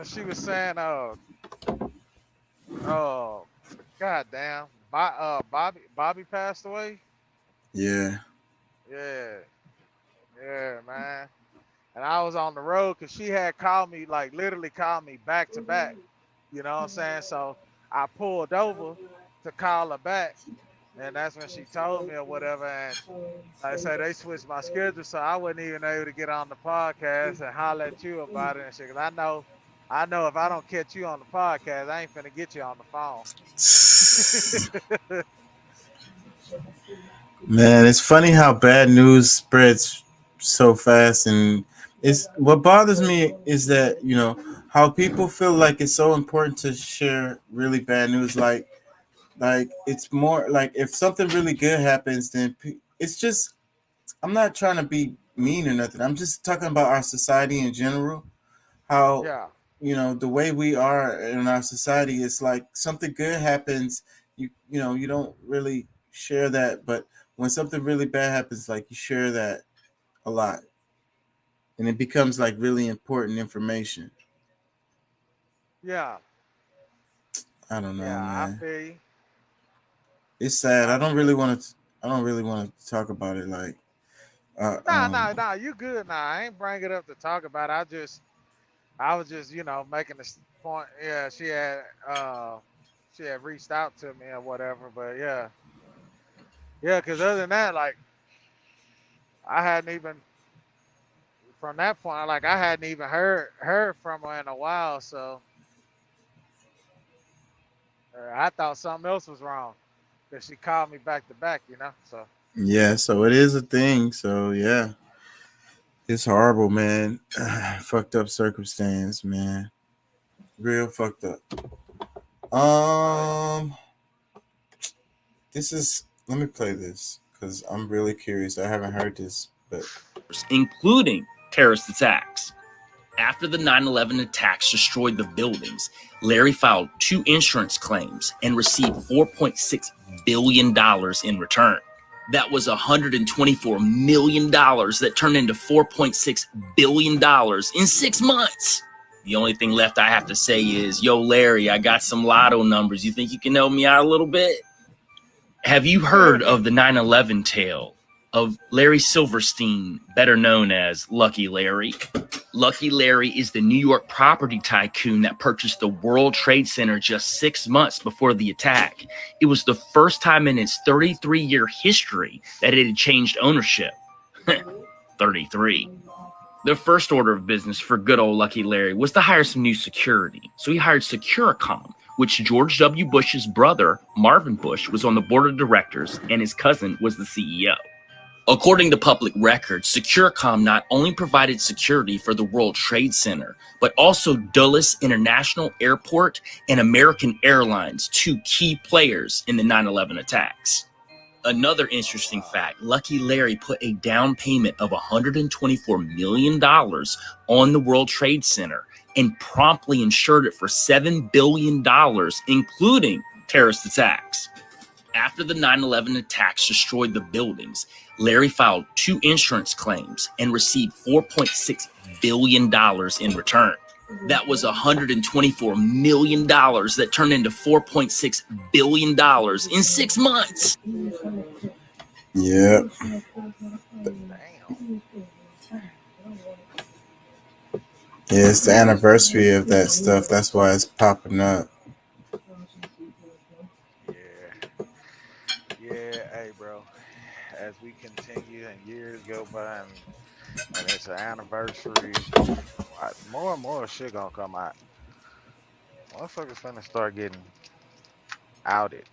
She was saying goddamn, Bobby passed away. Yeah. Yeah, man. And I was on the road because she had called me, like literally called me back to back. You know what I'm saying? So I pulled over to call her back, and that's when she told me or whatever. And like I said, they switched my schedule, so I wasn't even able to get on the podcast and holler at you about it and shit. 'Cause I know if I don't catch you on the podcast, I ain't finna get you on the phone. Man, it's funny how bad news spreads so fast, and it's what bothers me is that how people feel like it's so important to share really bad news. Like it's more like if something really good happens, then it's just. I'm not trying to be mean or nothing. I'm just talking about our society in general. How Yeah. the way we are in our society is like something good happens, you don't really share that, but when something really bad happens, like you share that a lot, and it becomes like really important information. Yeah. I don't know, Yeah, I man. feel you. It's sad. I don't really want to talk about it. Like, Nah, you good now. I ain't bring it up to talk about it. I was just, making this point. Yeah, she had reached out to me or whatever, but yeah. Yeah, because other than that, like, I hadn't even, from that point, like, I hadn't even heard from her in a while, so I thought something else was wrong because she called me back to back, so. yeah, so it is a thing. So yeah, it's horrible, man. Fucked up circumstance, man. Real fucked up. This is. Let me play this because I'm really curious. I haven't heard this, including terrorist attacks. After the 9/11 attacks destroyed the buildings, Larry filed 2 insurance claims and received $4.6 billion in return. That was $124 million that turned into $4.6 billion in 6 months. The only thing left I have to say is, yo, Larry, I got some lotto numbers. You think you can help me out a little bit? Have you heard of the 9/11 tale of Larry Silverstein, better known as Lucky Larry? Lucky Larry is the New York property tycoon that purchased the World Trade Center just 6 months before the attack. It was the first time in its 33-year history that it had changed ownership. 33. The first order of business for good old Lucky Larry was to hire some new security. So he hired Securicom, which George W. Bush's brother, Marvin Bush, was on the board of directors, and his cousin was the CEO. According to public records, Securicom not only provided security for the World Trade Center, but also Dulles International Airport and American Airlines, 2 key players in the 9/11 attacks. Another interesting fact, Lucky Larry put a down payment of $124 million on the World Trade Center and promptly insured it for $7 billion, including terrorist attacks. After the 9/11 attacks destroyed the buildings, Larry filed 2 insurance claims and received $4.6 billion in return. That was $124 million that turned into $4.6 billion in 6 months. Yeah. Yeah, it's the anniversary of that stuff. That's why it's popping up. Yeah, hey, bro. As we continue and years go by and it's an anniversary, more and more shit gonna come out. Motherfuckers finna start getting outed,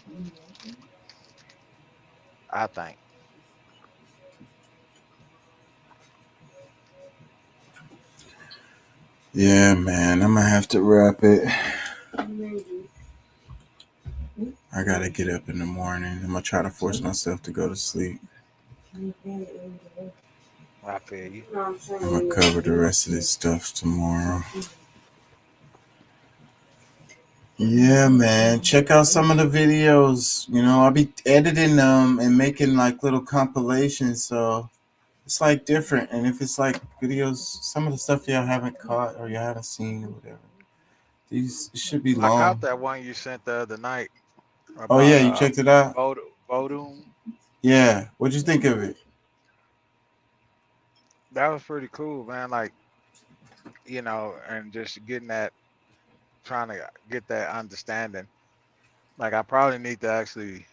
I think. Yeah, man, I'm gonna have to wrap it. I gotta get up in the morning. I'm gonna try to force myself to go to sleep. I feel you. I'm gonna cover the rest of this stuff tomorrow. Yeah, man. Check out some of the videos. You know, I'll be editing them and making like little compilations. So it's like different. And if it's like videos, some of the stuff y'all haven't caught or you haven't seen or whatever, these should be I long. caught that one you sent the other night. Oh, yeah, you checked it out? Vodun. Yeah. What'd you think of it? That was pretty cool, man. Like, you know, and just getting that, trying to get that understanding. Like, I probably need to actually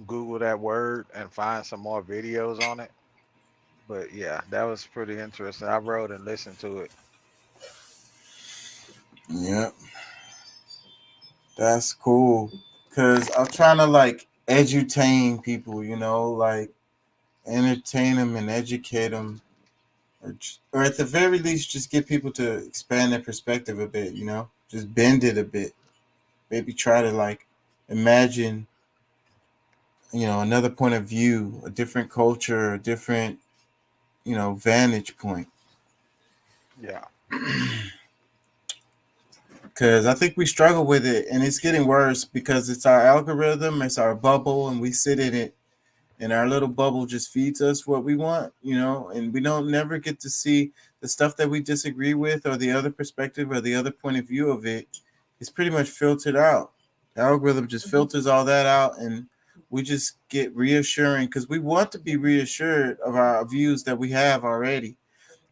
Google that word and find some more videos on it. But yeah, that was pretty interesting. I wrote and listened to it. Yep. That's cool. Because I'm trying to like edutain people, you know, like entertain them and educate them. Or at the very least, just get people to expand their perspective a bit, you know, just bend it a bit. Maybe try to like imagine, you know, another point of view, a different culture, a different, you know, vantage point. Yeah. Because I think we struggle with it, and it's getting worse because it's our algorithm, it's our bubble, and we sit in it, and our little bubble just feeds us what we want, you know, and we don't never get to see the stuff that we disagree with or the other perspective or the other point of view of it. It's pretty much filtered out. The algorithm just filters all that out, and we just get reassuring because we want to be reassured of our views that we have already,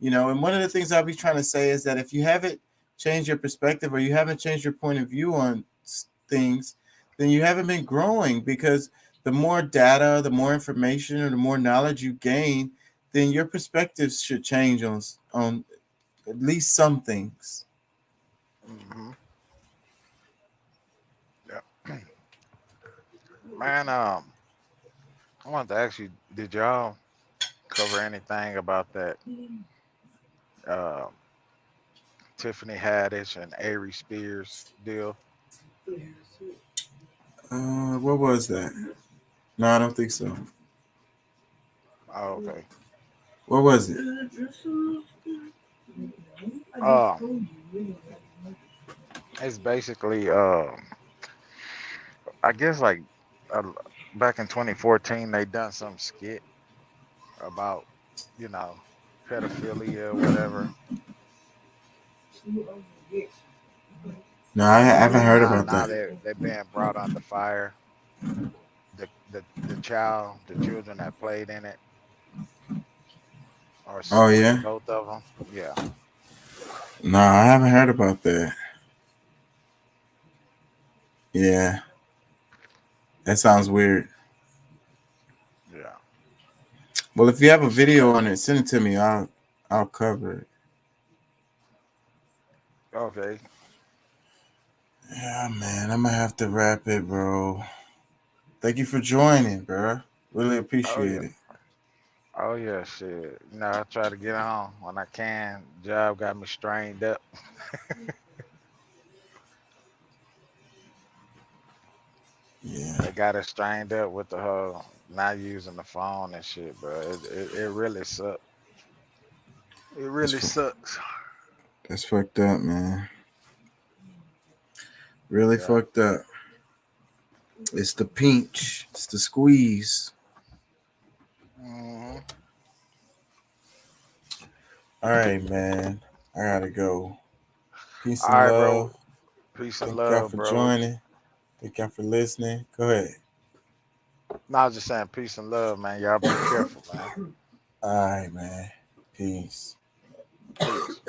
you know. And one of the things I'll be trying to say is that if you haven't changed your perspective or you haven't changed your point of view on things, then you haven't been growing, because the more data, the more information, or the more knowledge you gain, then your perspectives should change on at least some things. Mm-hmm. Yeah. Man, I wanted to ask you, did y'all cover anything about that Tiffany Haddish and Ari Spears deal? What was that? No, I don't think so. Oh, okay. What was it? It's basically, I guess like back in 2014, they done some skit about, you know, pedophilia or whatever. No, I haven't heard about Now that. they're being brought under fire. The children that played in it, or Oh yeah. both of them. Yeah. No, I haven't heard about that. Yeah, that sounds weird. Yeah. Well, if you have a video on it, send it to me. I'll cover it. Okay. Yeah, man, I'm gonna have to wrap it, bro. Thank you for joining, bro. Really appreciate it. Oh yeah, shit. You know, I try to get on when I can. Job got me strained up. Yeah. They got it strained up with the whole not using the phone and shit, bro. It really sucks. It really sucks. That's fucked up, man. Really fucked up. It's the pinch. It's the squeeze. Mm-hmm. All right, man. I gotta go. Peace and All right, love. bro. Peace and Thank y'all love, for bro. joining. Thank y'all for listening. Go ahead. No, I was just saying peace and love, man. Y'all be careful, man. All right, man. Peace. Peace.